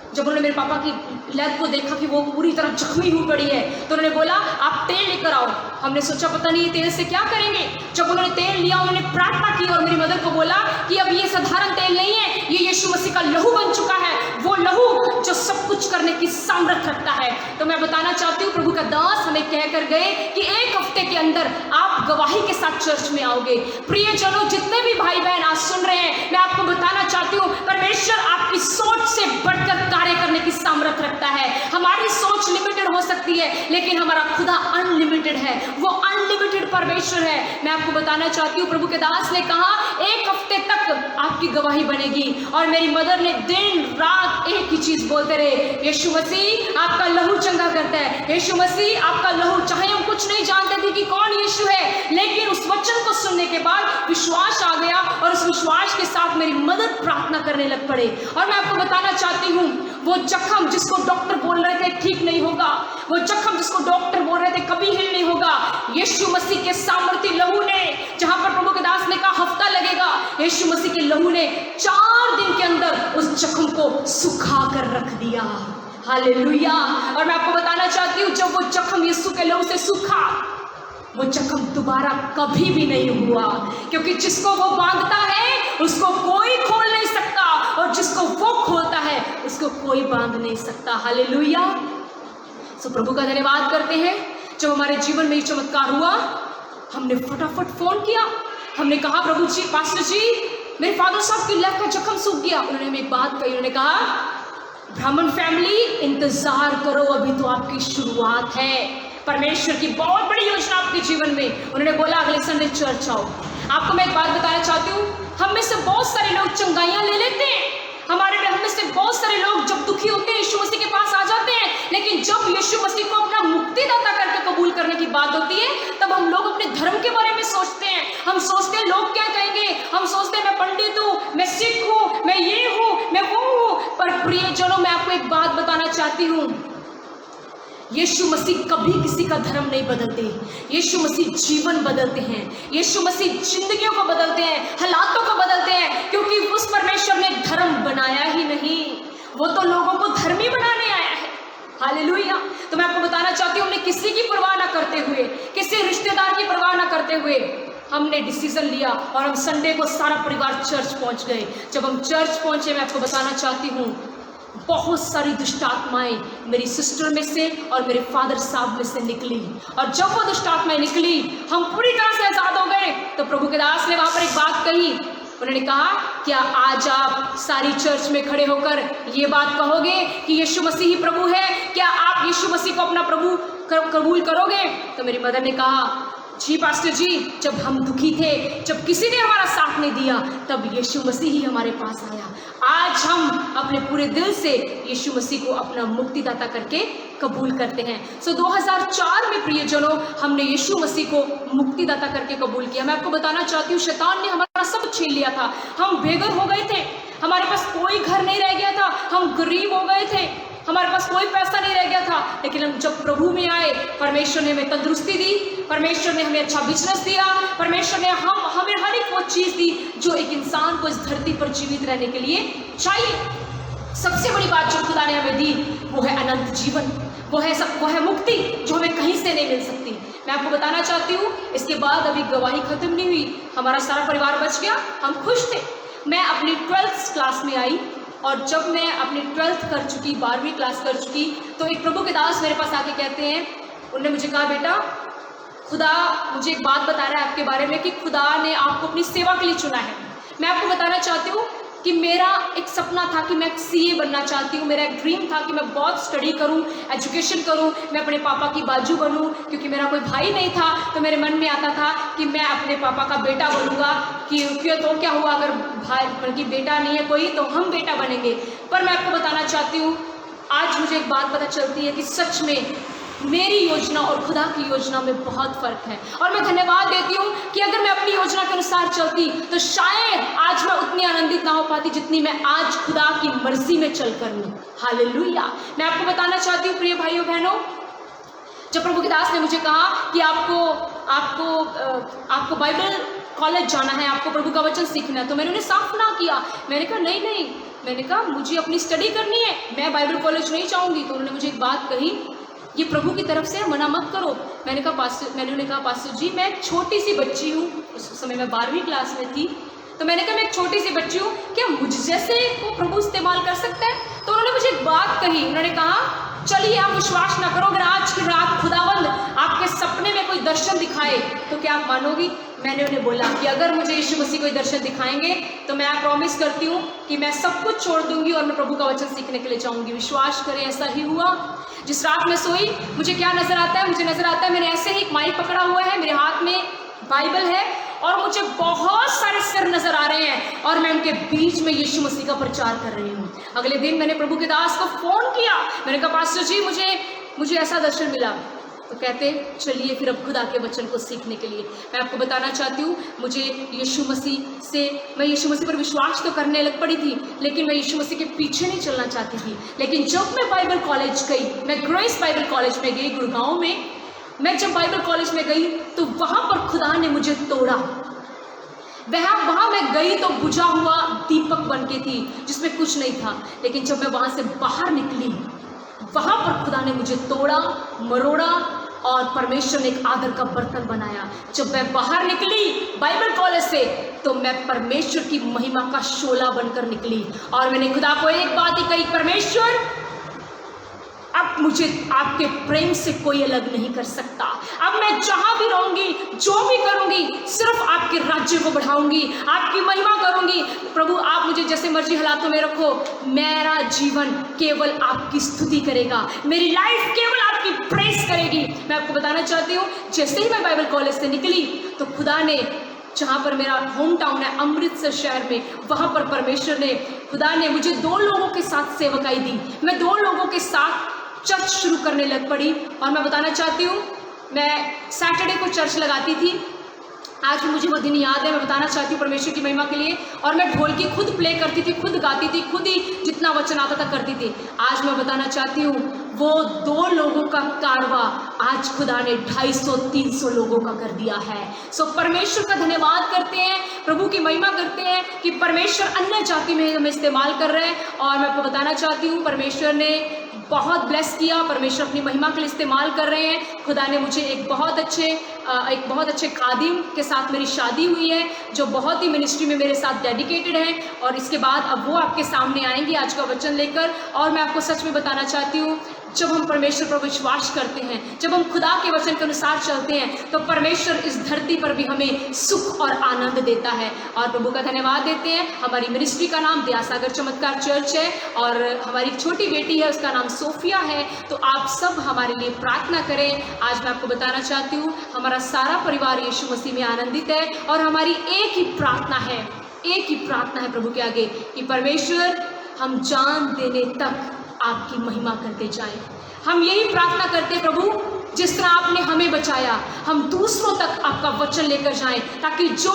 जब उन्होंने मेरे पापा की लेग को देखा कि वो पूरी तरह जख्मी हुई पड़ी है तो उन्होंने बोला आप तेल लेकर आओ। हमने सोचा पता नहीं ये तेल से क्या करेंगे। जब उन्होंने तेल लिया, उन्होंने प्रार्थना की और मेरी मदर को बोला कि अब ये साधारण तेल नहीं है, ये यीशु मसीह का लहू बन चुका है, वो लहू जो सब कुछ करने की सामर्थ रखता है। तो मैं बताना चाहती हूँ प्रभु का दास हमें कह कर गए कि एक हफ्ते के अंदर आप गवाही के साथ चर्च में आओगे। प्रियजनों, जितने भी भाई बहन आज सुन रहे हैं, मैं आपको बताना चाहती हूँ परमेश्वर आपकी सोच से बढ़कर कार्य करने की सामर्थ सामर्थ रखता है। हमारी सोच लिमिटेड हो सकती है, लेकिन हमारा खुदा अनलिमिटेड है, वो अनलिमिटेड परमेश्वर है। मैं आपको बताना चाहती हूँ, प्रभु के दास ने कहा 1 हफ्ते तक आपकी गवाही बनेगी, और मेरी मदर ने दिन रात एक ही चीज बोलते रहे, यीशु मसीह आपका लहू चंगा करता है, यीशु मसीह आपका लहू। चाहे हम कुछ नहीं जानते थे कि कौन यीशु है, लेकिन उस वचन को सुनने के बाद विश्वास आ गया, और उस विश्वास के साथ मेरी मदद प्रार्थना करने लग पड़े। और मैं आपको बताना चाहती हूँ, वो जख्म जिसको डॉक्टर बोल रहे थे ठीक नहीं होगा, वो जख्म जिसको डॉक्टर बोल रहे थे कभी हिल नहीं होगा, यीशु मसीह के सामर्थी लहू ने, जहां पर प्रभु के दास ने कहा हफ्ता लगेगा, यीशु मसीह के लहू ने 4 दिन के अंदर उस जख्म को सुखा कर रख दिया। हालेलुया। और मैं आपको बताना चाहती हूँ, जब वो जख्म यीशु के लहू से सूखा, वो जख्म दोबारा कभी भी नहीं हुआ, क्योंकि जिसको वो बांधता है उसको कोई खोल नहीं सकता, और जिसको वो खोलता है उसको कोई बांध नहीं सकता। हालेलुया। सो प्रभु का धन्यवाद करते हैं। जब हमारे जीवन में ये चमत्कार हुआ, हमने फटाफट फोन किया, हमने कहा प्रभु जी, पास्टर जी, मेरे फादर साहब की लेग का जख्म सूख गया। उन्होंने हमें एक बात कही, उन्होंने कहा ब्राह्मण फैमिली इंतजार करो, अभी तो आपकी शुरुआत है, परमेश्वर की बहुत बड़ी योजना आपके जीवन में। उन्होंने बोला अगले संडे चर्च आओ। आपको मैं एक बात बताना चाहती हूँ, हम में से बहुत सारे लोग चंगाइयाँ ले लेते हैं, हम में से बहुत सारे लोग जब दुखी होते हैं यीशु मसीह के पास आ जाते हैं, लेकिन जब यीशु मसीह को अपना मुक्तिदाता करके कबूल करने की बात होती है, तब हम लोग अपने धर्म के बारे में सोचते हैं। हम सोचते हैं लोग क्या कहेंगे, हम सोचते हैं मैं पंडित हूँ, मैं सिख हूँ, मैं ये हूँ, मैं वो हूँ। पर प्रियजनों, मैं आपको एक बात बताना चाहती हूँ, यीशु मसीह कभी किसी का धर्म नहीं बदलते। यीशु मसीह जीवन बदलते हैं, यीशु मसीह जिंदगियों को बदलते हैं, हालातों को बदलते हैं, क्योंकि उस परमेश्वर ने धर्म बनाया ही नहीं, वो तो लोगों को धर्मी बनाने आया है। हालेलुया। तो मैं आपको बताना चाहती हूँ, हमने किसी की परवाह ना करते हुए, किसी रिश्तेदार की परवाह ना करते हुए, हमने डिसीजन लिया और हम संडे को सारा परिवार चर्च पहुंच गए। जब हम चर्च पहुंचे, मैं आपको बताना चाहती हूँ, बहुत सारी दुष्ट आत्माएं मेरी सिस्टर में से और मेरे फादर साहब में से निकली, और जब वो दुष्ट आत्माएं निकली, हम पूरी तरह से आजाद हो गए। तो प्रभु के दास ने वहां पर एक बात कही, उन्होंने कहा क्या आज आप सारी चर्च में खड़े होकर ये बात कहोगे कि यीशु मसीह ही प्रभु है? क्या आप यीशु मसीह को अपना प्रभु कबूल करोगे? तो मेरी मदर ने कहा जी पास्टर जी, जब हम दुखी थे, जब किसी ने हमारा साथ नहीं दिया, तब यीशु मसीह ही हमारे पास आया। आज हम अपने पूरे दिल से यीशु मसीह को अपना मुक्तिदाता करके कबूल करते हैं। 2004 में प्रियजनों, हमने यीशु मसीह को मुक्तिदाता करके कबूल किया। मैं आपको बताना चाहती हूँ, शैतान ने हमारा सब छीन लिया था। हम बेघर हो गए थे, हमारे पास कोई घर नहीं रह गया था, हम गरीब हो गए थे, हमारे पास कोई पैसा नहीं रह गया था। लेकिन हम जब प्रभु में आए, परमेश्वर ने हमें तंदुरुस्ती दी, परमेश्वर ने हमें अच्छा बिजनेस दिया, परमेश्वर ने हमें हर एक वो चीज़ दी जो एक इंसान को इस धरती पर जीवित रहने के लिए चाहिए। सबसे बड़ी बात जो खुदा ने हमें दी वो है अनंत जीवन, वो है मुक्ति, जो हमें कहीं से नहीं मिल सकती। मैं आपको बताना चाहती हूँ, इसके बाद अभी गवाही खत्म नहीं हुई, हमारा सारा परिवार बच गया, हम खुश थे। मैं अपनी 12th क्लास में आई, और जब मैं अपनी 12th कर चुकी, 12वीं क्लास कर चुकी, तो एक प्रभु के दास मेरे पास आके कहते हैं, उन्होंने मुझे कहा बेटा, खुदा मुझे एक बात बता रहा है आपके बारे में कि खुदा ने आपको अपनी सेवा के लिए चुना है। मैं आपको बताना चाहती हूँ कि मेरा एक सपना था कि मैं CA बनना चाहती हूँ, मेरा एक ड्रीम था कि मैं बहुत स्टडी करूँ, एजुकेशन करूँ, मैं अपने पापा की बाजू बनूँ, क्योंकि मेरा कोई भाई नहीं था। तो मेरे मन में आता था कि मैं अपने पापा का बेटा बनूँगा, कि तो क्या हुआ अगर भाई बल्कि बेटा नहीं है कोई, तो हम बेटा बनेंगे। पर मैं आपको बताना चाहती हूँ, आज मुझे एक बात पता चलती है कि सच में मेरी योजना और खुदा की योजना में बहुत फर्क है। और मैं धन्यवाद देती हूँ कि अगर मैं अपनी योजना के अनुसार चलती तो शायद आज मैं उतनी आनंदित ना हो पाती जितनी मैं आज खुदा की मर्जी में चलकर हूँ। हालेलुया। मैं आपको बताना चाहती हूँ प्रिय भाइयों बहनों, जब प्रभु के दास ने मुझे कहा कि आपको बाइबल कॉलेज जाना है, आपको प्रभु का वचन सीखना है, तो मैंने उन्हें साफ ना किया। मैंने कहा नहीं, मैंने कहा मुझे अपनी स्टडी करनी है, मैं बाइबल कॉलेज नहीं जाऊँगी। तो उन्होंने मुझे एक बात कही, ये प्रभु की तरफ से मना मत करो। मैंने उन्हें कहा पास्टर जी, मैं एक छोटी सी बच्ची हूँ, उस समय मैं 12वीं क्लास में थी। तो मैंने कहा मैं एक छोटी सी बच्ची हूँ, क्या मुझ जैसे को प्रभु इस्तेमाल कर सकता है? तो उन्होंने मुझे एक बात कही, उन्होंने कहा चलिए आप विश्वास ना करो, अगर आज की रात खुदावंद आपके सपने में कोई दर्शन दिखाए तो क्या आप मानोगी? मैंने उन्हें बोला कि अगर मुझे यीशु मसीह कोई दर्शन दिखाएंगे तो मैं प्रॉमिस करती हूँ कि मैं सब कुछ छोड़ दूंगी और मैं प्रभु का वचन सीखने के लिए जाऊंगी। विश्वास करें, ऐसा ही हुआ। जिस रात में सोई, मुझे क्या नजर आता है? मुझे नजर आता है मैंने ऐसे ही एक माइक पकड़ा हुआ है, मेरे हाथ में बाइबल है और मुझे बहुत सारे सिर नजर आ रहे हैं और मैं उनके बीच में यीशु मसीह का प्रचार कर रही हूँ। अगले दिन मैंने प्रभु के दास को फोन किया, मैंने कहा पास्टर जी मुझे ऐसा दर्शन मिला। तो कहते चलिए फिर अब खुदा के वचन को सीखने के लिए। मैं आपको बताना चाहती हूँ, मैं यीशु मसीह पर विश्वास तो करने लग पड़ी थी, लेकिन मैं यीशु मसीह के पीछे नहीं चलना चाहती थी। लेकिन जब मैं बाइबल कॉलेज गई, मैं ग्रेस बाइबल कॉलेज में गई गुड़गांव में, मैं जब बाइबल कॉलेज में गई तो वहाँ पर खुदा ने मुझे तोड़ा। वहाँ मैं गई तो बुझा हुआ दीपक बन के थी जिसमें कुछ नहीं था, लेकिन जब मैं वहाँ से बाहर निकली, वहाँ पर खुदा ने मुझे तोड़ा, मरोड़ा और परमेश्वर ने एक आदर का बर्तन बनाया। जब मैं बाहर निकली बाइबल कॉलेज से तो मैं परमेश्वर की महिमा का शोला बनकर निकली और मैंने खुदा को एक बात ही कही, परमेश्वर अब मुझे आपके प्रेम से कोई अलग नहीं कर सकता। अब मैं जहां भी रहूंगी, जो भी करूंगी, सिर्फ आपके राज्य को बढ़ाऊंगी, आपकी महिमा करूंगी। प्रभु आप मुझे जैसे मर्जी हालातों में रखो, मेरा जीवन केवल आपकी स्तुति करेगा, मेरी लाइफ केवल आपकी प्रेस करेगी। मैं आपको बताना चाहती हूँ, जैसे ही मैं बाइबल कॉलेज से निकली तो खुदा ने, जहाँ पर मेरा होम टाउन है अमृतसर शहर में, वहाँ पर परमेश्वर ने, खुदा ने मुझे 2 लोगों के साथ सेवकाई दी। मैं 2 लोगों के साथ चर्च शुरू करने लग पड़ी और मैं बताना चाहती हूँ, मैं सैटरडे को चर्च लगाती थी। आज भी मुझे वो दिन याद है। मैं बताना चाहती हूँ परमेश्वर की महिमा के लिए, और मैं ढोलकी खुद प्ले करती थी, खुद गाती थी, खुद ही जितना वचन आता था करती थी। आज मैं बताना चाहती हूँ, वो 2 लोगों का कारवा आज खुदा ने 250-300 लोगों का कर दिया है। सो परमेश्वर का धन्यवाद करते हैं, प्रभु की महिमा करते हैं कि परमेश्वर अन्य जाति में हमें इस्तेमाल कर रहे हैं। और मैं आपको बताना चाहती हूँ, परमेश्वर ने बहुत ब्लेस किया, परमेश्वर अपनी महिमा के लिए इस्तेमाल कर रहे हैं। खुदा ने मुझे एक बहुत अच्छे खादिम के साथ मेरी शादी हुई है, जो बहुत ही मिनिस्ट्री में मेरे साथ डेडिकेटेड हैं, और इसके बाद अब वो आपके सामने आएंगे आज का वचन लेकर। और मैं आपको सच में बताना चाहती हूँ, जब हम परमेश्वर पर विश्वास करते हैं, जब हम खुदा के वचन के अनुसार चलते हैं, तो परमेश्वर इस धरती पर भी हमें सुख और आनंद देता है। और प्रभु का धन्यवाद देते हैं। हमारी मिनिस्ट्री का नाम दयासागर चमत्कार चर्च है और हमारी एक छोटी बेटी है, उसका नाम सोफिया है। तो आप सब हमारे लिए प्रार्थना करें। आज मैं आपको बताना चाहती हूँ, हमारा सारा परिवार यीशु मसीह में आनंदित है और हमारी एक ही प्रार्थना है प्रभु के आगे कि परमेश्वर हम जान देने तक आपकी महिमा करते जाएं। हम यही प्रार्थना करते हैं प्रभु, जिस तरह आपने हमें बचाया, हम दूसरों तक आपका वचन लेकर जाएं, ताकि जो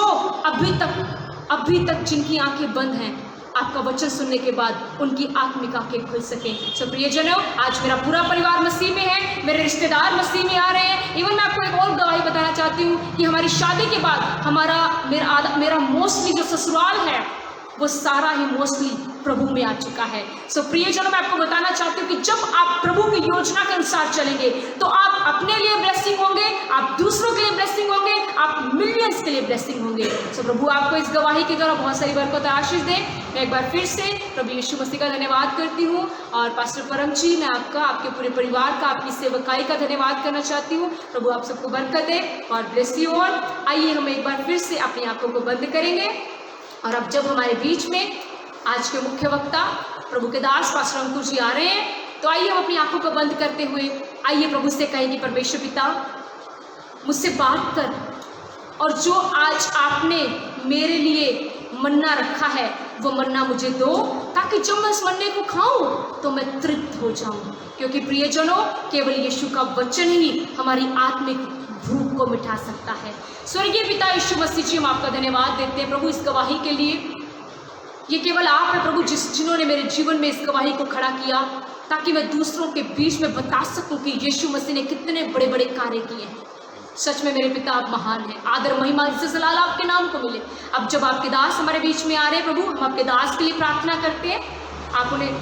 अभी तक जिनकी आंखें बंद हैं, आपका वचन सुनने के बाद उनकी आत्मिक आंखें खुल सकें। सो प्रियजनों, आज मेरा पूरा परिवार मसीह में है, मेरे रिश्तेदार मसीह में आ रहे हैं। इवन मैं आपको एक और गवाही बताना चाहती हूँ कि हमारी शादी के बाद मेरा मोस्टली जो ससुराल है वो सारा ही मोस्टली प्रभु में आ चुका है। सो प्रियजनों, मैं आपको बताना चाहती हूँ कि जब आप प्रभु की योजना के अनुसार चलेंगे तो आप अपने लिए ब्लेसिंग होंगे, आप दूसरों के लिए ब्लेसिंग होंगे, आप मिलियंस के लिए ब्लेसिंग होंगे। सो प्रभु आपको इस गवाही के द्वारा बहुत सारी बरकत आशीष दे। मैं एक बार फिर से प्रभु यीशु मसीह का धन्यवाद करती हूँ, और पास्टर परम जी, मैं आपका, आपके पूरे परिवार का, आपकी सेवकाई का धन्यवाद करना चाहती हूँ। प्रभु आप सबको बरकत दे और ब्लेस यू ऑल। आइए हम एक बार फिर से अपनी आंखों को बंद करेंगे, और अब जब हमारे बीच में आज के मुख्य वक्ता प्रभु के दास पास्टर अंकुर जी आ रहे हैं, तो आइए हम अपनी आंखों को बंद करते हुए आइए प्रभु से कहेंगे, परमेश्वर पिता मुझसे बात कर, और जो आज आपने मेरे लिए मन्ना रखा है वो मन्ना मुझे दो, ताकि जब मैं इस मन्ने को खाऊं तो मैं तृप्त हो जाऊं। क्योंकि प्रियजनों, केवल यीशु का वचन ही हमारी आत्मिक भूख को मिटा सकता है। स्वर्गीय पिता यीशु मसीह जी, हम आपका धन्यवाद देते हैं प्रभु इस गवाही के लिए। ये केवल आप है प्रभु जिन्होंने मेरे जीवन में इस गवाही को खड़ा किया, ताकि मैं दूसरों के बीच में बता सकूं कि यीशु मसीह ने कितने बड़े बड़े कार्य किए हैं। सच में मेरे पिता आप महान हैं। आदर महिमा इज्जत जलाल आपके नाम को मिले। अब जब आपके दास हमारे बीच में आ रहे हैं प्रभु, हम आपके दास के लिए प्रार्थना करते हैं, आप उन्हें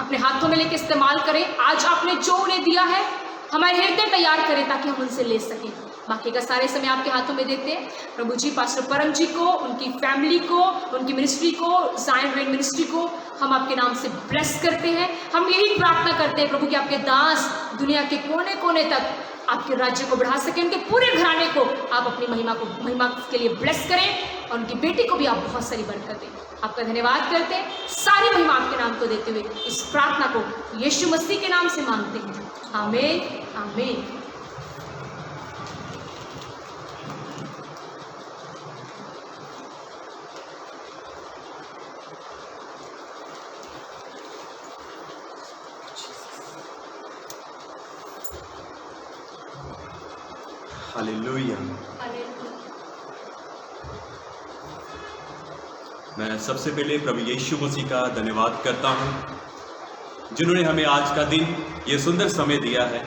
अपने हाथों में लेकर इस्तेमाल करें। आज आपने जो उन्हें दिया है, हमारे हृदय तैयार करें ताकि हम उनसे ले सकें। बाकी का सारे समय आपके हाथों में देते हैं प्रभु जी। पास्टर परम जी को, उनकी फैमिली को, उनकी मिनिस्ट्री को, ज़ायन रेन मिनिस्ट्री को हम आपके नाम से ब्लेस करते हैं। हम यही प्रार्थना करते हैं प्रभु कि आपके दास दुनिया के कोने कोने तक आपके राज्य को बढ़ा सकें, उनके पूरे घराने को आप अपनी महिमा के लिए ब्लेस करें और उनकी बेटी को भी आप बहुत सारी बरकत दें। आपका धन्यवाद करते हैं, सारी महिमा आपके नाम को देते हुए इस प्रार्थना को यीशु मसीह के नाम से मांगते हैं, आमीन आमीन।
हालेलुया। मैं सबसे पहले प्रभु यीशु मसीह का धन्यवाद करता हूं जिन्होंने हमें आज का दिन ये सुंदर समय दिया है,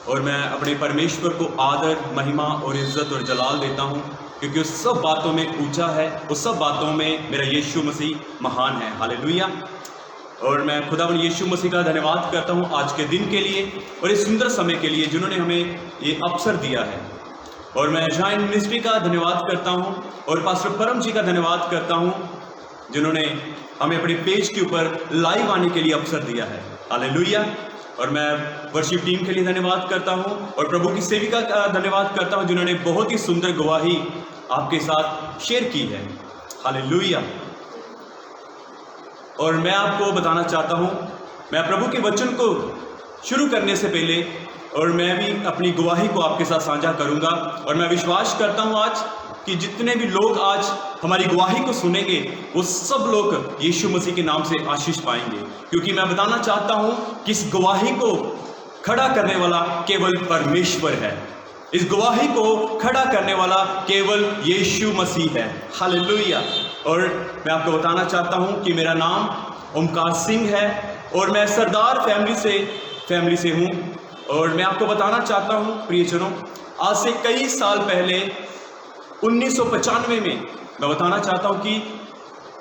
और मैं अपने परमेश्वर को आदर, महिमा और इज्जत और जलाल देता हूं क्योंकि उस सब बातों में ऊंचा है, उस सब बातों में मेरा यीशु मसीह महान है। हालेलुया। और मैं खुदावंद यीशु मसीह का धन्यवाद करता हूं आज के दिन के लिए और इस सुंदर समय के लिए जिन्होंने हमें ये अवसर दिया है। और मैं ज़ायन मिनिस्ट्री का धन्यवाद करता हूं और पास्टर परम जी का धन्यवाद करता हूं जिन्होंने हमें अपने पेज के ऊपर लाइव आने के लिए अवसर दिया है। हालेलुया। और मैं वर्शिप टीम के लिए धन्यवाद करता हूं और प्रभु की सेविका का धन्यवाद करता हूं जिन्होंने बहुत ही सुंदर गवाही आपके साथ शेयर की है। हालेलुया। और मैं आपको बताना चाहता हूं, मैं प्रभु के वचन को शुरू करने से पहले और मैं भी अपनी गवाही को आपके साथ साझा करूंगा, और मैं विश्वास करता हूं आज कि जितने भी लोग आज हमारी गवाही को सुनेंगे वो सब लोग यीशु मसीह के नाम से आशीष पाएंगे, क्योंकि मैं बताना चाहता हूं कि इस गवाही को खड़ा करने वाला केवल परमेश्वर है। इस गवाही को खड़ा करने वाला केवल यीशु मसीह है। हालेलुया। और मैं आपको बताना चाहता हूं कि मेरा नाम ओमकार सिंह है और मैं सरदार फैमिली से हूं। और मैं आपको बताना चाहता हूं प्रियजनों, आज से कई साल पहले 1995 में मैं बताना चाहता हूं कि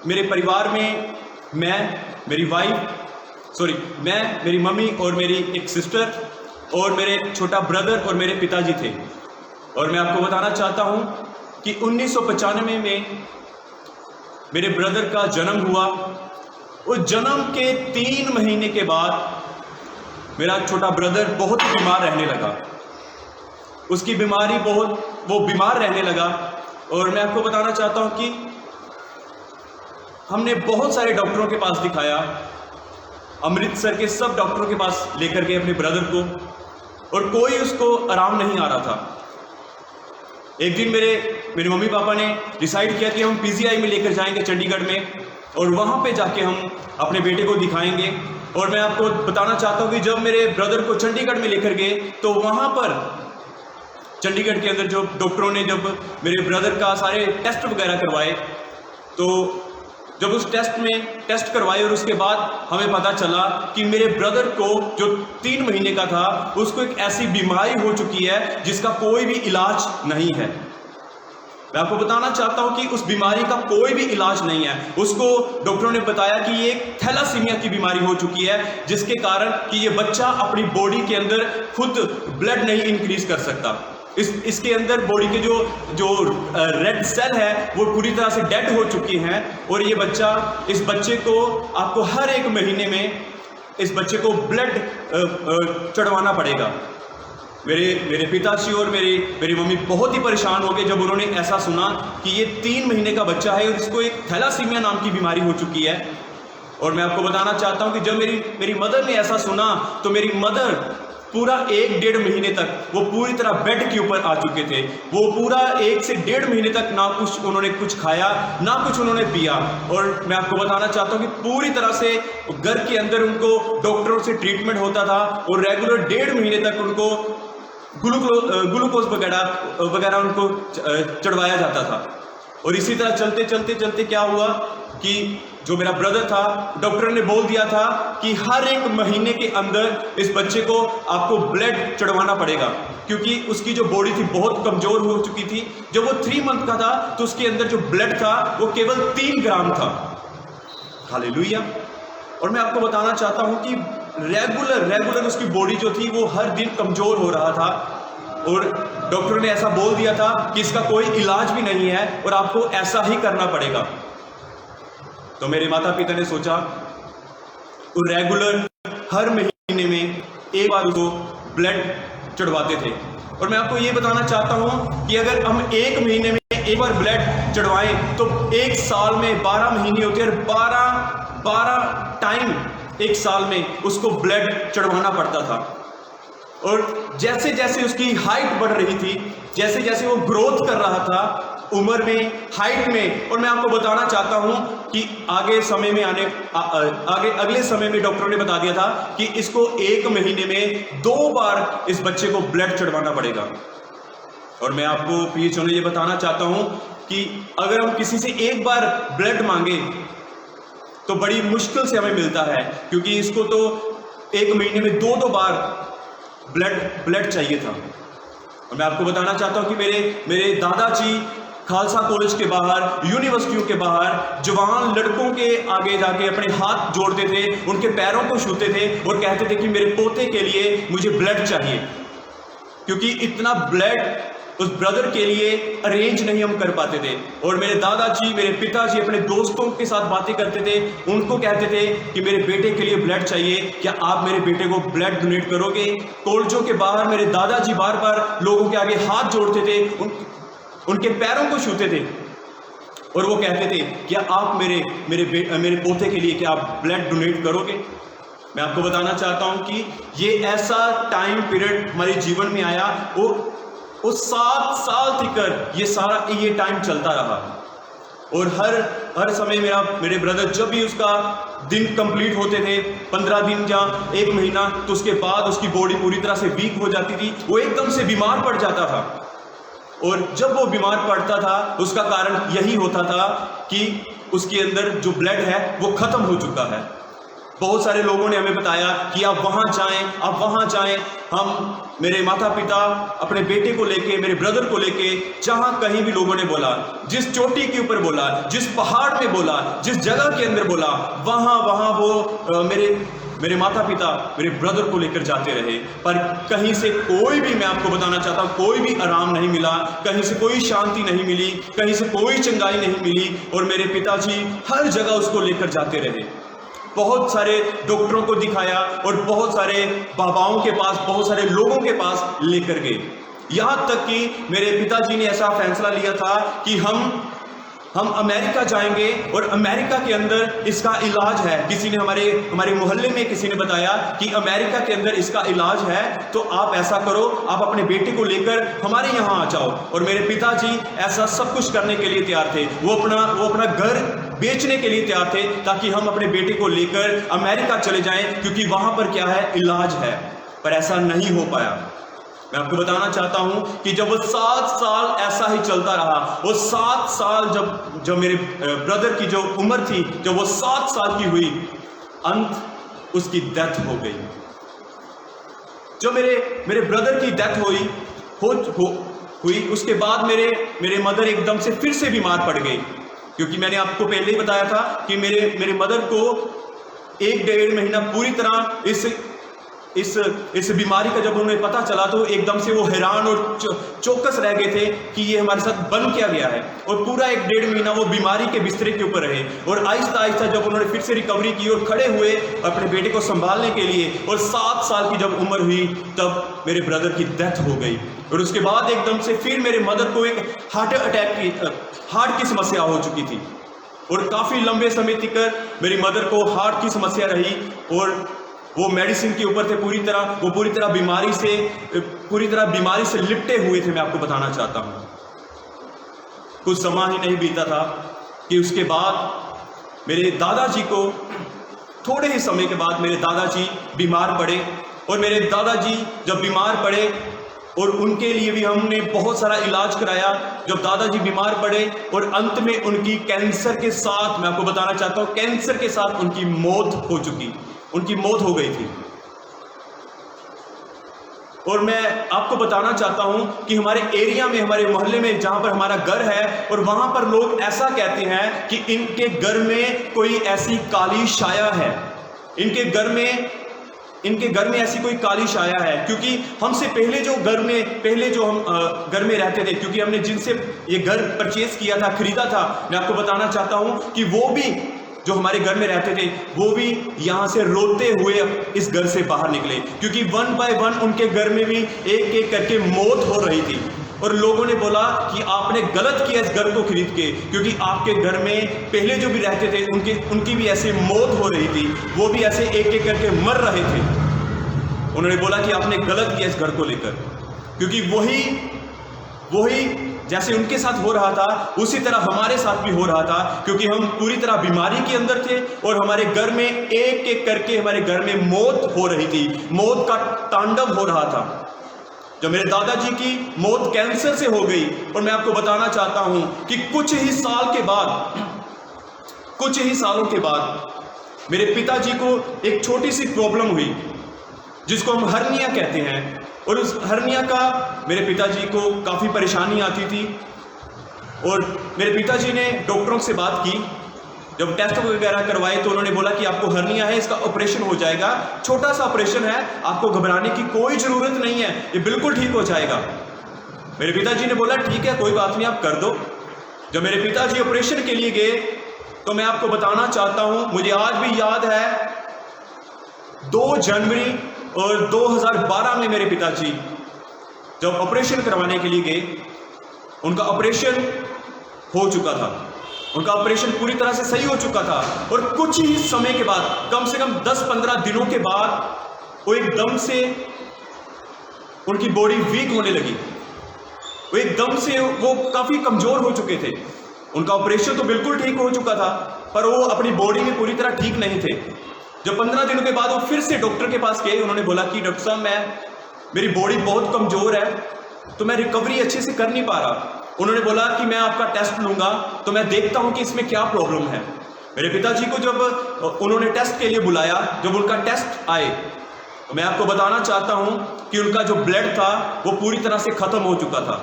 मेरे परिवार में मेरी मम्मी और मेरी एक सिस्टर और मेरे छोटा ब्रदर और मेरे पिताजी थे। और मैं आपको बताना चाहता हूं कि 1995 में मेरे ब्रदर का जन्म हुआ। उस जन्म के 3 महीने के बाद मेरा छोटा ब्रदर बहुत ही बीमार रहने लगा। उसकी बीमारी वो बीमार रहने लगा। और मैं आपको बताना चाहता हूं कि हमने बहुत सारे डॉक्टरों के पास दिखाया, अमृतसर के सब डॉक्टरों के पास लेकर गए अपने ब्रदर को, और कोई उसको आराम नहीं आ रहा था। एक दिन मेरे मम्मी पापा ने डिसाइड किया कि हम पीजीआई में लेकर जाएंगे चंडीगढ़ में, और वहाँ पे जाके हम अपने बेटे को दिखाएंगे। और मैं आपको बताना चाहता हूँ कि जब मेरे ब्रदर को चंडीगढ़ में लेकर गए तो वहाँ पर चंडीगढ़ के अंदर जो डॉक्टरों ने जब मेरे ब्रदर का सारे टेस्ट वगैरह करवाए, तो जब उस टेस्ट करवाए और उसके बाद हमें पता चला कि मेरे ब्रदर को जो 3 महीने का था उसको एक ऐसी बीमारी हो चुकी है जिसका कोई भी इलाज नहीं है। मैं आपको बताना चाहता हूं कि उस बीमारी का कोई भी इलाज नहीं है। उसको डॉक्टरों ने बताया कि ये थैलासीमिया की बीमारी हो चुकी है, जिसके कारण कि ये बच्चा अपनी बॉडी के अंदर खुद ब्लड नहीं इंक्रीज कर सकता। इसके अंदर बॉडी के जो रेड सेल है वो पूरी तरह से डेड हो चुकी हैं, और इस बच्चे को आपको हर 1 महीने में इस बच्चे को ब्लड चढ़वाना पड़ेगा। मेरे पिताजी और मेरी मम्मी बहुत ही परेशान हो गए जब उन्होंने ऐसा सुना कि ये 3 महीने का बच्चा है और इसको एक थैलासीमिया नाम की बीमारी हो चुकी है। और मैं आपको बताना चाहता हूं कि जब मेरी मदर ने ऐसा सुना तो मेरी मदर पूरा 1-1.5 महीने तक वो पूरी तरह बेड के ऊपर आ चुके थे। वो पूरा 1 से 1.5 महीने तक ना उन्होंने कुछ खाया ना कुछ उन्होंने पिया। और मैं आपको बताना चाहता हूँ कि पूरी तरह से घर के अंदर उनको डॉक्टरों से ट्रीटमेंट होता था और रेगुलर 1.5 महीने तक उनको ग्लूकोज वगैरह उनको चढ़वाया जाता था। और इसी तरह चलते क्या हुआ कि जो मेरा ब्रदर था, डॉक्टर ने बोल दिया था कि हर 1 महीने के अंदर इस बच्चे को आपको ब्लड चढ़वाना पड़ेगा, क्योंकि उसकी जो बॉडी थी बहुत कमजोर हो चुकी थी। जब वो 3 मंथ का था तो उसके अंदर जो ब्लड था वो केवल 3 ग्राम था। हालेलुया। और मैं आपको बताना चाहता हूं कि रेगुलर उसकी बॉडी जो थी वो हर दिन कमजोर हो रहा था।
और डॉक्टर ने ऐसा बोल दिया था कि इसका कोई इलाज भी नहीं है और आपको ऐसा ही करना पड़ेगा। तो मेरे माता पिता ने सोचा, वो रेगुलर हर महीने में एक बार उसको ब्लड चढ़वाते थे। और मैं आपको ये बताना चाहता हूं कि अगर हम एक महीने में एक बार ब्लड चढ़वाएं तो एक साल में 12 महीने होते हैं और 12 टाइम एक साल में उसको ब्लड चढ़वाना पड़ता था। और जैसे जैसे उसकी हाइट बढ़ रही थी, जैसे जैसे वो ग्रोथ कर रहा था उम्र में, हाइट में, और मैं आपको बताना चाहता हूं कि आगे समय में अगले समय में डॉक्टर ने बता दिया था कि इसको एक महीने में 2 बार इस बच्चे को ब्लड चढ़वाना पड़ेगा। और मैं आपको पीएचओ ने ये बताना चाहता हूं कि अगर हम किसी से एक बार ब्लड मांगे तो बड़ी मुश्किल से हमें मिलता है, क्योंकि इसको तो एक महीने में 2 बार ब्लड चाहिए था। और मैं आपको बताना चाहता हूं कि मेरे दादाजी खालसा कॉलेज के बाहर, यूनिवर्सिटियों के बाहर जवान लड़कों के आगे जाके अपने हाथ जोड़ते थे, उनके पैरों को छूते थे और कहते थे कि मेरे पोते के लिए मुझे ब्लड चाहिए, क्योंकि इतना ब्लड उस ब्रदर के लिए अरेंज नहीं हम कर पाते थे। और मेरे दादाजी, मेरे पिताजी अपने दोस्तों के साथ बातें करते थे, उनको कहते थे कि मेरे बेटे के लिए ब्लड चाहिए, क्या आप मेरे बेटे को ब्लड डोनेट करोगे। कॉलेजों के बाहर मेरे दादाजी बार बार लोगों के आगे हाथ जोड़ते थे, उनके पैरों को छूते थे और वो कहते थे क्या आप मेरे पोते के लिए क्या आप ब्लड डोनेट करोगे। मैं आपको बताना चाहता हूं कि ये ऐसा टाइम पीरियड हमारे जीवन में आया, वो 7 साल तक ये टाइम चलता रहा। और हर समय मेरे ब्रदर जब भी उसका दिन कंप्लीट होते थे, 15 दिन या 1 महीना, तो उसके बाद उसकी बॉडी पूरी तरह से वीक हो जाती थी, वो एकदम से बीमार पड़ जाता था। और जब वो बीमार पड़ता था उसका कारण यही होता था कि उसके अंदर जो ब्लड है वो खत्म हो चुका है। बहुत सारे लोगों ने हमें बताया कि आप वहां जाएं, आप वहां जाएं। मेरे माता पिता अपने बेटे को लेके, मेरे ब्रदर को लेके, जहां कहीं भी लोगों ने बोला, जिस चोटी के ऊपर बोला, जिस पहाड़ पे बोला, जिस जगह के अंदर बोला, वहां वो मेरे माता पिता मेरे ब्रदर को लेकर जाते रहे। पर कहीं से कोई भी, मैं आपको बताना चाहता हूं, कोई भी आराम नहीं मिला, कहीं से कोई शांति नहीं मिली, कहीं से कोई चंगाई नहीं मिली। और मेरे पिताजी हर जगह उसको लेकर जाते रहे, बहुत सारे डॉक्टरों को दिखाया और बहुत सारे बाबाओं के पास, बहुत सारे लोगों के पास लेकर गए। यहां तक कि मेरे पिताजी ने ऐसा फैसला लिया था कि हम अमेरिका जाएंगे और अमेरिका के अंदर इसका इलाज है। किसी ने हमारे मोहल्ले में किसी ने बताया कि अमेरिका के अंदर इसका इलाज है, तो आप ऐसा करो, आप अपने बेटे को लेकर हमारे यहाँ आ जाओ। और मेरे पिताजी ऐसा सब कुछ करने के लिए तैयार थे, वो अपना घर बेचने के लिए तैयार थे ताकि हम अपने बेटे को लेकर अमेरिका चले जाएं, क्योंकि वहां पर क्या है, इलाज है। पर ऐसा नहीं हो पाया। मैं आपको बताना चाहता हूं कि जब वो 7 साल ऐसा ही चलता रहा, वो 7 साल जब मेरे ब्रदर की जो उम्र थी, जब वो 7 साल की हुई, अंत उसकी डेथ हो गई। जो मेरे ब्रदर की डेथ हुई उसके बाद मेरे मदर एकदम से फिर से बीमार पड़ गई, क्योंकि मैंने आपको पहले ही बताया था कि मेरे मदर को 1-1.5 महीना पूरी तरह इस बीमारी का जब उन्हें पता चला तो एकदम से वो हैरान और चौकस रह गए थे कि ये हमारे साथ बन क्या गया है। और पूरा 1-1.5 महीना वो बीमारी के बिस्तरे के ऊपर रहे। और आहिस्ता आहिस्ता जब उन्होंने फिर से रिकवरी की और खड़े हुए अपने बेटे को संभालने के लिए, और 7 साल की जब उम्र हुई तब मेरे ब्रदर की डेथ हो गई। और उसके बाद एकदम से फिर मेरे मदर को एक हार्ट की समस्या हो चुकी थी, और काफ़ी लंबे समय तक मेरी मदर को हार्ट की समस्या रही, और वो मेडिसिन के ऊपर थे पूरी तरह बीमारी से लिपटे हुए थे। मैं आपको बताना चाहता हूँ, कुछ समय ही नहीं बीता था कि उसके बाद मेरे दादाजी को, थोड़े ही समय के बाद मेरे दादाजी बीमार पड़े। और मेरे दादाजी जब बीमार पड़े, और उनके लिए भी हमने बहुत सारा इलाज कराया, जब दादाजी बीमार पड़े और अंत में उनकी कैंसर के साथ, मैं आपको बताना चाहता हूँ, कैंसर के साथ उनकी मौत हो गई थी। और मैं आपको बताना चाहता हूं कि हमारे एरिया में, हमारे मोहल्ले में जहां पर हमारा घर है, और वहां पर लोग ऐसा कहते हैं कि इनके घर में कोई ऐसी काली छाया है, इनके घर में इनके घर में ऐसी कोई कालिश आया है, क्योंकि हमसे पहले जो हम घर में रहते थे, क्योंकि हमने जिनसे ये घर परचेज किया था, खरीदा था, मैं आपको बताना चाहता हूं कि वो भी जो हमारे घर में रहते थे वो भी यहां से रोते हुए इस घर से बाहर निकले, क्योंकि 1 बाय 1 उनके घर में भी एक एक करके मौत हो रही थी। और लोगों ने बोला कि आपने गलत किया इस घर को खरीद के, क्योंकि आपके घर में पहले जो भी रहते थे उनकी भी ऐसे मौत हो रही थी, वो भी ऐसे एक एक करके मर रहे थे। उन्होंने बोला कि आपने गलत किया इस घर को लेकर, क्योंकि वही जैसे उनके साथ हो रहा था उसी तरह हमारे साथ भी हो रहा था, क्योंकि हम पूरी तरह बीमारी के अंदर थे और हमारे घर में एक एक करके हमारे घर में मौत हो रही थी, मौत का तांडव हो रहा था। जब मेरे दादाजी की मौत कैंसर से हो गई, और मैं आपको बताना चाहता हूं कि कुछ ही सालों के बाद मेरे पिताजी को एक छोटी सी प्रॉब्लम हुई जिसको हम हर्निया कहते हैं, और उस हर्निया का मेरे पिताजी को काफ़ी परेशानी आती थी। और मेरे पिताजी ने डॉक्टरों से बात की, जब टेस्ट वगैरह करवाए तो उन्होंने बोला कि आपको हर्निया है, इसका ऑपरेशन हो जाएगा, छोटा सा ऑपरेशन है, आपको घबराने की कोई ज़रूरत नहीं है, ये बिल्कुल ठीक हो जाएगा। मेरे पिताजी ने बोला ठीक है, कोई बात नहीं, आप कर दो। जब मेरे पिताजी ऑपरेशन के लिए गए तो मैं आपको बताना चाहता हूँ, मुझे आज भी याद है 2 जनवरी और 2012 में मेरे पिताजी जब ऑपरेशन करवाने के लिए गए, उनका ऑपरेशन हो चुका था, उनका ऑपरेशन पूरी तरह से सही हो चुका था। और कुछ ही समय के बाद, कम से कम 10-15 दिनों के बाद, वो एकदम से उनकी बॉडी वीक होने लगी, वो एकदम से वो काफ़ी कमज़ोर हो चुके थे। उनका ऑपरेशन तो बिल्कुल ठीक हो चुका था, पर वो अपनी बॉडी में पूरी तरह ठीक नहीं थे। जब 15 दिनों के बाद वो फिर से डॉक्टर के पास गए, उन्होंने बोला कि डॉक्टर साहब मेरी बॉडी बहुत कमज़ोर है, तो मैं रिकवरी अच्छे से कर नहीं पा रहा। उन्होंने बोला कि मैं आपका टेस्ट लूँगा तो मैं देखता हूँ कि इसमें क्या प्रॉब्लम है। मेरे पिताजी को जब उन्होंने टेस्ट के लिए बुलाया, जब उनका टेस्ट आए, तो मैं आपको बताना चाहता हूँ कि उनका जो ब्लड था वो पूरी तरह से ख़त्म हो चुका था।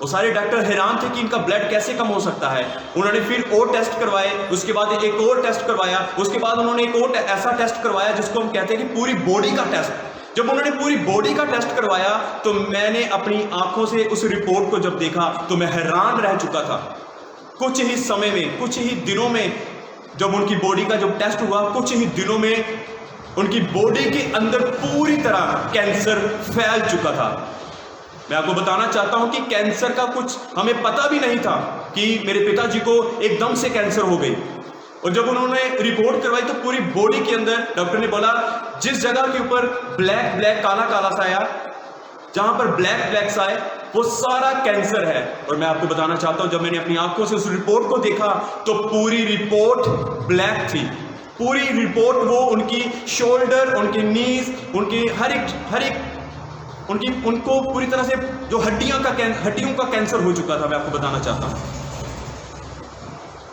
वो सारे डॉक्टर हैरान थे कि इनका ब्लड कैसे कम हो सकता है। उन्होंने फिर और टेस्ट करवाए, उसके बाद एक और टेस्ट करवाया, उसके बाद उन्होंने एक और ऐसा टेस्ट करवाया जिसको हम कहते हैं कि पूरी बॉडी का टेस्ट। जब उन्होंने पूरी बॉडी का टेस्ट करवाया तो मैंने अपनी आंखों से उस रिपोर्ट को जब देखा तो मैं हैरान रह चुका था। कुछ ही समय में, कुछ ही दिनों में जब उनकी बॉडी का जब टेस्ट हुआ, कुछ ही दिनों में उनकी बॉडी के अंदर पूरी तरह कैंसर फैल चुका था। मैं आपको बताना चाहता हूं कि कैंसर का कुछ हमें पता भी नहीं था कि मेरे पिताजी को एकदम से कैंसर हो गई। और जब उन्होंने रिपोर्ट करवाई तो पूरी बॉडी के अंदर डॉक्टर ने बोला जिस जगह के ऊपर ब्लैक ब्लैक काला काला सा आया, जहां पर ब्लैक ब्लैक सा है, वो सारा कैंसर है। और मैं आपको बताना चाहता हूं, जब मैंने अपनी आंखों से उस रिपोर्ट को देखा तो पूरी रिपोर्ट ब्लैक थी। पूरी रिपोर्ट, वो उनकी शोल्डर, उनके नीज, उनकी हर एक उनको पूरी तरह से जो हड्डियों का कैंसर हो चुका था, मैं आपको बताना चाहता हूं।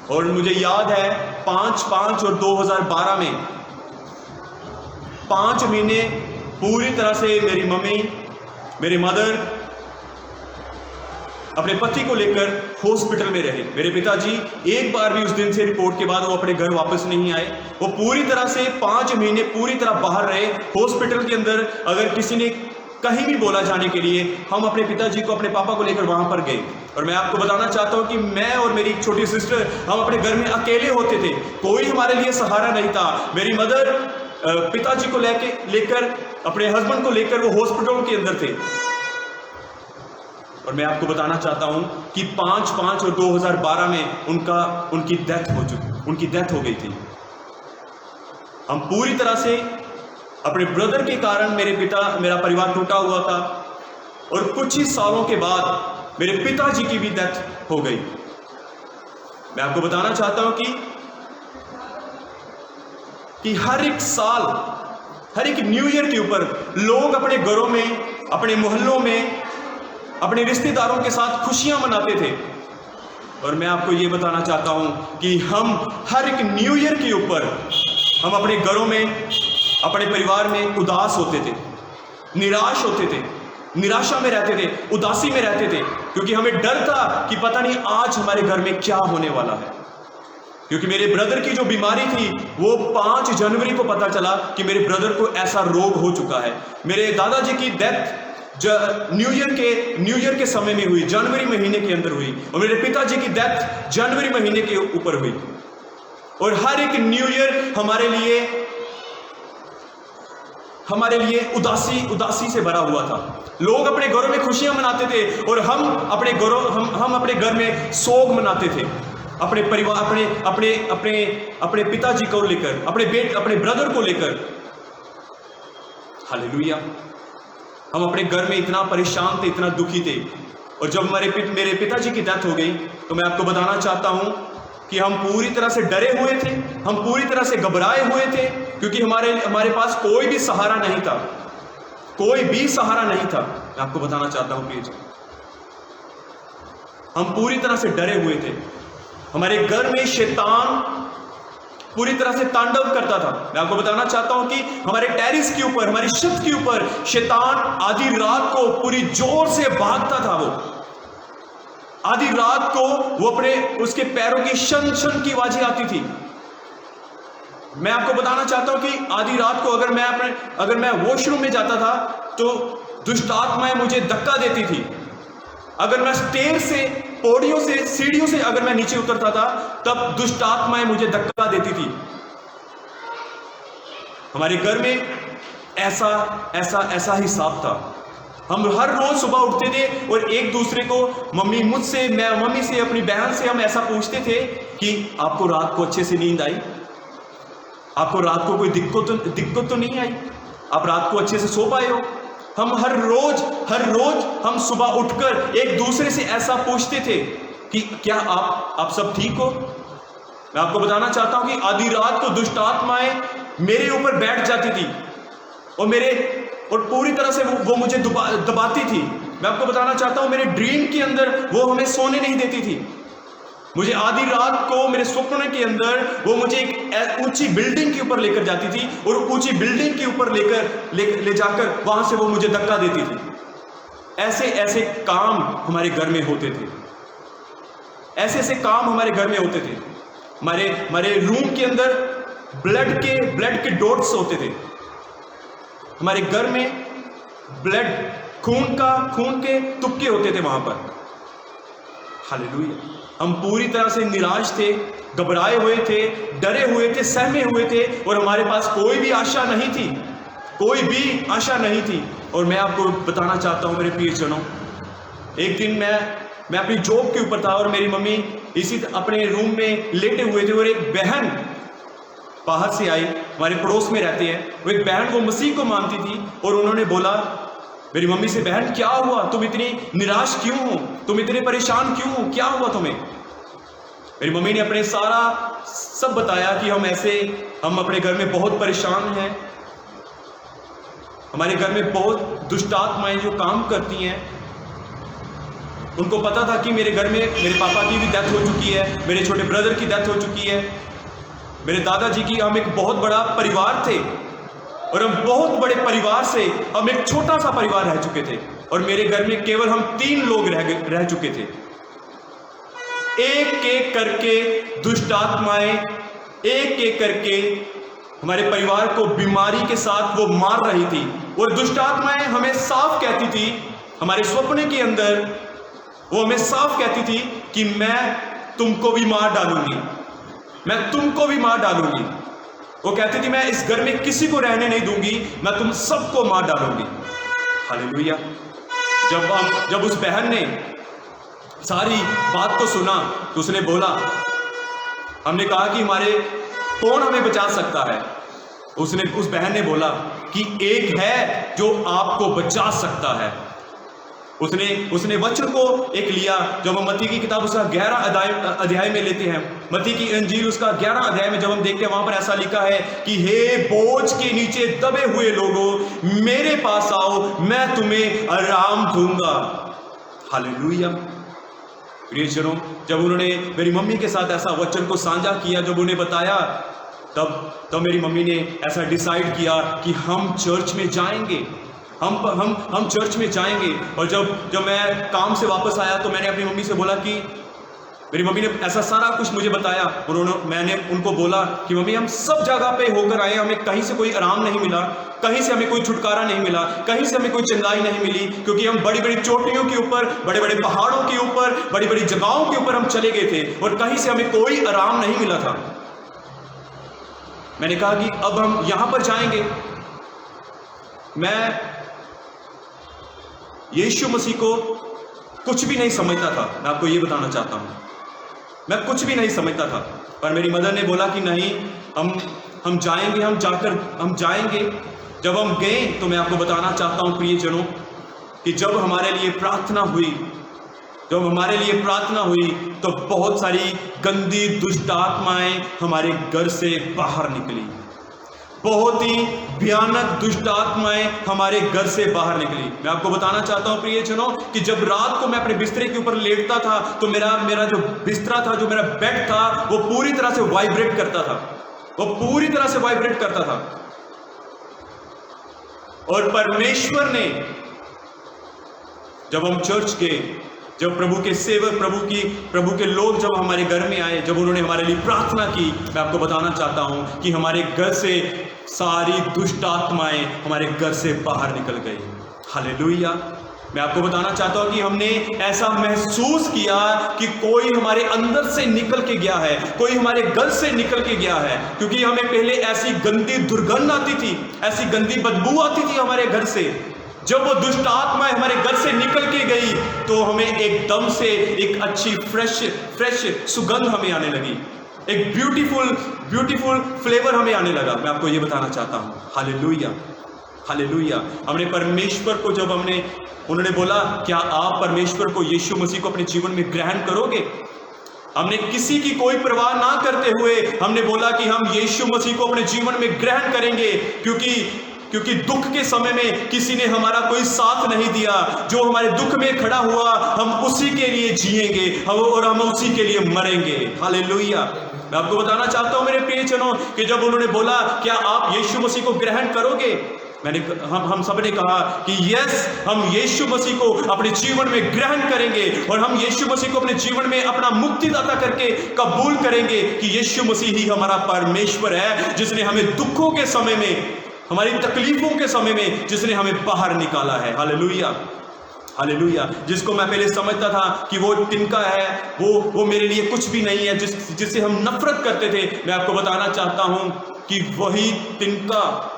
और मुझे याद है 5/5 और 2012 में 5 महीने पूरी तरह से मेरी मम्मी, मेरी मदर अपने पति को लेकर हॉस्पिटल में रहे। मेरे पिताजी एक बार भी उस दिन से रिपोर्ट के बाद वो अपने घर वापस नहीं आए। वो पूरी तरह से 5 महीने पूरी तरह बाहर रहे हॉस्पिटल के अंदर। अगर किसी ने कहीं भी बोला जाने के लिए, हम अपने पिताजी को, अपने पापा को लेकर वहां पर गए। और मैं आपको बताना चाहता हूं कि मैं और मेरी एक छोटी सिस्टर, हम अपने घर में अकेले होते थे, कोई हमारे लिए सहारा नहीं था। मेरी मदर पिताजी को लेकर अपने हस्बैंड को लेकर वो हॉस्पिटल के अंदर थे। और मैं आपको बताना चाहता हूं कि 5/5 और 2012 में उनकी डेथ हो गई थी। हम पूरी तरह से अपने ब्रदर के कारण मेरा परिवार टूटा हुआ था। और कुछ ही सालों के बाद मेरे पिताजी की भी डेथ हो गई। मैं आपको बताना चाहता हूं कि हर एक साल, हर एक न्यू ईयर के ऊपर लोग अपने घरों में, अपने मोहल्लों में, अपने रिश्तेदारों के साथ खुशियां मनाते थे। और मैं आपको ये बताना चाहता हूं कि हम हर एक न्यू ईयर के ऊपर हम अपने घरों में, अपने परिवार में उदास होते थे, निराश होते थे, निराशा में रहते थे, उदासी में रहते थे, क्योंकि हमें डर था कि पता नहीं आज हमारे घर में क्या होने वाला है। क्योंकि मेरे ब्रदर की जो बीमारी थी वो 5 जनवरी को पता चला कि मेरे ब्रदर को ऐसा रोग हो चुका है। मेरे दादाजी की डेथ न्यू ईयर के समय में हुई, जनवरी महीने के अंदर हुई, और मेरे पिताजी की डेथ जनवरी महीने के ऊपर हुई। और हर एक न्यू ईयर हमारे लिए उदासी से भरा हुआ था। लोग अपने घरों में खुशियां मनाते थे और हम अपने घर में सोग मनाते थे, अपने परिवार, अपने पिताजी को लेकर, अपने ब्रदर को लेकर। हालेलुया। हम अपने घर में इतना परेशान थे, इतना दुखी थे। और जब मेरे पिताजी की डेथ हो गई तो मैं आपको बताना चाहता हूं कि हम पूरी तरह से डरे हुए थे, हम पूरी तरह से घबराए हुए थे, क्योंकि हमारे पास कोई भी सहारा नहीं था, कोई भी सहारा नहीं था। मैं आपको बताना चाहता हूं प्लीज, हम पूरी तरह से डरे हुए थे। हमारे घर में शैतान पूरी तरह से तांडव करता था। मैं आपको बताना चाहता हूं कि हमारे टेरिस के ऊपर, हमारी छत के ऊपर शैतान आधी रात को पूरी जोर से भागता था। वो आधी रात को उसके पैरों की शन शन की आवाजें आती थी। मैं आपको बताना चाहता हूं कि आधी रात को अगर मैं वॉशरूम में जाता था तो दुष्ट आत्माएं मुझे धक्का देती थी। अगर मैं स्टेयर से, पौड़ियों से, सीढ़ियों से अगर मैं नीचे उतरता था तब दुष्ट आत्माएं मुझे धक्का देती थी। हमारे घर में ऐसा हिसाब था। हम हर रोज सुबह उठते थे और एक दूसरे को, मम्मी से, अपनी बहन से हम ऐसा पूछते थे कि आपको रात को अच्छे से नींद आई? आपको रात को कोई दिक्कत तो नहीं आई? आप रात को अच्छे से सो पाए हो? हम हर रोज हम सुबह उठकर एक दूसरे से ऐसा पूछते थे कि क्या आप सब ठीक हो? मैं आपको बताना चाहता हूं कि आधी रात को दुष्ट आत्माएं मेरे ऊपर बैठ जाती थी और पूरी तरह से वो मुझे दबाती थी। मैं आपको बताना चाहता हूं, मेरे ड्रीम के अंदर वो हमें सोने नहीं देती थी। मुझे आधी रात को मेरे स्वप्न के अंदर वो मुझे एक ऊंची बिल्डिंग के ऊपर लेकर जाती थी और ऊंची बिल्डिंग के ऊपर ले जाकर वहां से वो मुझे धक्का देती थी। ऐसे काम हमारे घर में होते थे। ऐसे काम हमारे घर में होते थे। हमारे रूम के अंदर ब्लड के डॉट्स होते थे। हमारे घर में खून के तुक्के होते थे वहां पर। हालेलुया। हम पूरी तरह से निराश थे, घबराए हुए थे, डरे हुए थे, सहमे हुए थे और हमारे पास कोई भी आशा नहीं थी, कोई भी आशा नहीं थी। और मैं आपको बताना चाहता हूं मेरे प्रियजनों, एक दिन मैं अपनी जॉब के ऊपर था और मेरी मम्मी इसी अपने रूम में लेटे हुए थे और एक बहन बाहर से आई, हमारे पड़ोस में रहती है वो एक बहन, वो मसीह को मानती थी। और उन्होंने बोला मेरी मम्मी से, बहन क्या हुआ? तुम इतनी निराश क्यों हो? तुम इतने परेशान क्यों हो? क्या हुआ तुम्हें? मेरी मम्मी ने अपने सब बताया कि हम अपने घर में बहुत परेशान हैं। हमारे घर में बहुत दुष्ट आत्माएं जो काम करती हैं। उनको पता था कि मेरे घर में मेरे पापा की भी डेथ हो चुकी है, मेरे छोटे ब्रदर की डेथ हो चुकी है, मेरे दादाजी की। हम एक बहुत बड़ा परिवार थे और हम बहुत बड़े परिवार से हम एक छोटा सा परिवार रह चुके थे और मेरे घर में केवल हम 3 लोग रह चुके थे। एक एक करके दुष्ट आत्माएं एक करके हमारे परिवार को बीमारी के साथ वो मार रही थी। और दुष्ट आत्माएं हमें साफ कहती थी, हमारे स्वप्न के अंदर वो हमें साफ कहती थी कि मैं तुमको भी मार डालूंगी, मैं तुमको भी मार डालूंगी। वो कहती थी मैं इस घर में किसी को रहने नहीं दूंगी, मैं तुम सबको मार डालूंगी। हालेलुया। जब उस बहन ने सारी बात को सुना तो उसने बोला, हमने कहा कि कौन हमें बचा सकता है? उस बहन ने बोला कि एक है जो आपको बचा सकता है। उसने वचन को एक लिया। जब हम मत्ती की किताब उसका 11 अध्याय में लेते हैं, मत्ती की इंजील उसका 11 अध्याय में जब हम देखते हैं, वहां पर ऐसा लिखा है कि हे बोझ के नीचे दबे हुए लोगों, मेरे पास आओ, मैं तुम्हें आराम दूंगा। हालेलुया। प्रियजनों, जब उन्होंने मेरी मम्मी के साथ ऐसा वचन को साझा किया, जब उन्हें बताया, तब मेरी मम्मी ने ऐसा डिसाइड किया कि हम चर्च में जाएंगे, हम चर्च में जाएंगे। और जब मैं काम से वापस आया तो मैंने अपनी मम्मी से बोला कि मेरी मम्मी ने ऐसा सारा कुछ मुझे बताया। मैंने उनको बोला कि मम्मी हम सब जगह पे होकर आए, हमें कहीं से कोई आराम नहीं मिला, कहीं से हमें कोई छुटकारा नहीं मिला, कहीं से हमें कोई चंगाई नहीं मिली, क्योंकि हम बड़ी बड़ी चोटियों के ऊपर, बड़े बड़े पहाड़ों के ऊपर, बड़ी बड़ी जगहों के ऊपर हम चले गए थे और कहीं से हमें कोई आराम नहीं मिला था। मैंने कहा कि अब हम यहां पर जाएंगे। मैं यीशु मसीह को कुछ भी नहीं समझता था, मैं आपको ये बताना चाहता हूं, मैं कुछ भी नहीं समझता था। पर मेरी मदर ने बोला कि नहीं, हम जाएंगे, हम जाएंगे। जब हम गए तो मैं आपको बताना चाहता हूं प्रियजनों कि जब हमारे लिए प्रार्थना हुई तो बहुत सारी गंदी दुष्ट आत्माएं हमारे घर से बाहर निकली। बहुत ही भयानक दुष्ट आत्माएं हमारे घर से बाहर निकली। मैं आपको बताना चाहता हूं प्रियजनों कि जब रात को मैं अपने बिस्तरे के ऊपर लेटता था तो मेरा जो बिस्तरा था, जो मेरा बेड था, वो पूरी तरह से वाइब्रेट करता था। और परमेश्वर ने, जब हम चर्च गए, जब प्रभु के सेवक, प्रभु के लोग जब हमारे घर में आए, जब उन्होंने हमारे लिए प्रार्थना की, मैं आपको बताना चाहता हूं कि हमारे घर से सारी दुष्ट आत्माएं हमारे घर से बाहर निकल गई। हालेलुया। मैं आपको बताना चाहता हूं कि हमने ऐसा महसूस किया कि कोई हमारे अंदर से निकल के गया है, कोई हमारे घर से निकल के गया है, क्योंकि हमें पहले ऐसी गंदी दुर्गंध आती थी, ऐसी गंदी बदबू आती थी हमारे घर से। जब वो दुष्ट आत्माएं हमारे घर से निकल के गई तो हमें एकदम से एक अच्छी फ्रेश सुगंध हमें आने लगी, एक ब्यूटीफुल फ्लेवर हमें आने लगा। मैं आपको ये बताना चाहता हूँ। हालेलुया। हमने परमेश्वर को, जब उन्होंने बोला क्या आप परमेश्वर को, यीशु मसीह को अपने जीवन में ग्रहण करोगे, हमने किसी की कोई परवाह ना करते हुए हमने बोला कि हम यीशु मसीह को अपने जीवन में ग्रहण करेंगे, क्योंकि दुख के समय में किसी ने हमारा कोई साथ नहीं दिया। जो हमारे दुख में खड़ा हुआ, हम उसी के लिए जिएंगे और हम उसी के लिए मरेंगे। हालेलुया। मैं आपको बताना चाहता हूं मेरे प्रियजनों कि जब उन्होंने बोला क्या आप यीशु मसीह को ग्रहण करोगे, हम सब ने कहा कि यस, हम यीशु मसीह को अपने जीवन में ग्रहण करेंगे और हम यीशु मसीह को अपने जीवन में अपना मुक्तिदाता करके कबूल करेंगे कि यीशु मसीह ही हमारा परमेश्वर है, जिसने हमें दुखों के समय में, हमारी तकलीफों के समय में, जिसने हमें बाहर निकाला है। हालेलुया। जिसको मैं पहले समझता था कि वो तिनका है, वो मेरे लिए कुछ भी नहीं है, जिससे हम नफरत करते थे, मैं आपको बताना चाहता हूं कि वही तिनका,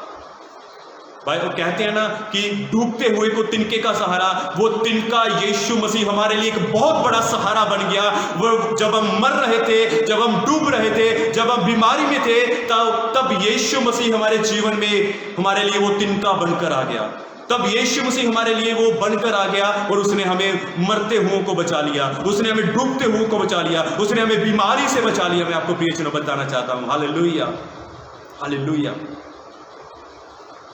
भाई वो कहते हैं ना कि डूबते हुए को तिनके का सहारा, वो तिनका यीशु मसीह हमारे लिए एक बहुत बड़ा सहारा बन गया। वो जब हम मर रहे थे, जब हम डूब रहे थे, जब हम बीमारी में थे, तब यीशु मसीह हमारे जीवन में हमारे लिए वो तिनका बनकर आ गया। तब यीशु मसीह हमारे लिए वो बनकर आ गया और उसने हमें मरते हुओं को बचा लिया, उसने हमें डूबते हुओं को बचा लिया, उसने हमें बीमारी से बचा लिया। मैं आपको प्रियजनों बताना चाहता हूं। हालेलुया।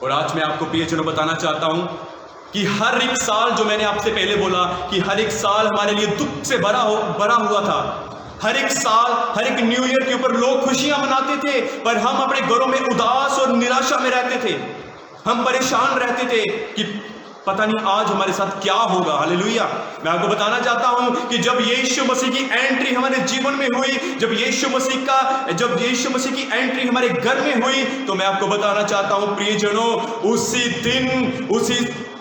और आज मैं आपको प्रियजनों बताना चाहता हूं कि हर एक साल, जो मैंने आपसे पहले बोला कि हर एक साल हमारे लिए दुख से भरा हुआ था। हर एक साल, हर एक न्यू ईयर के ऊपर लोग खुशियां मनाते थे, पर हम अपने घरों में उदास और निराशा में रहते थे। हम परेशान रहते थे कि पता नहीं आज हमारे साथ क्या होगा। हालेलुया। मैं आपको बताना चाहता हूं कि जब यीशु मसीह की एंट्री हमारे जीवन में हुई, जब यीशु मसीह की एंट्री हमारे घर में हुई, तो मैं आपको बताना चाहता हूं प्रियजनों,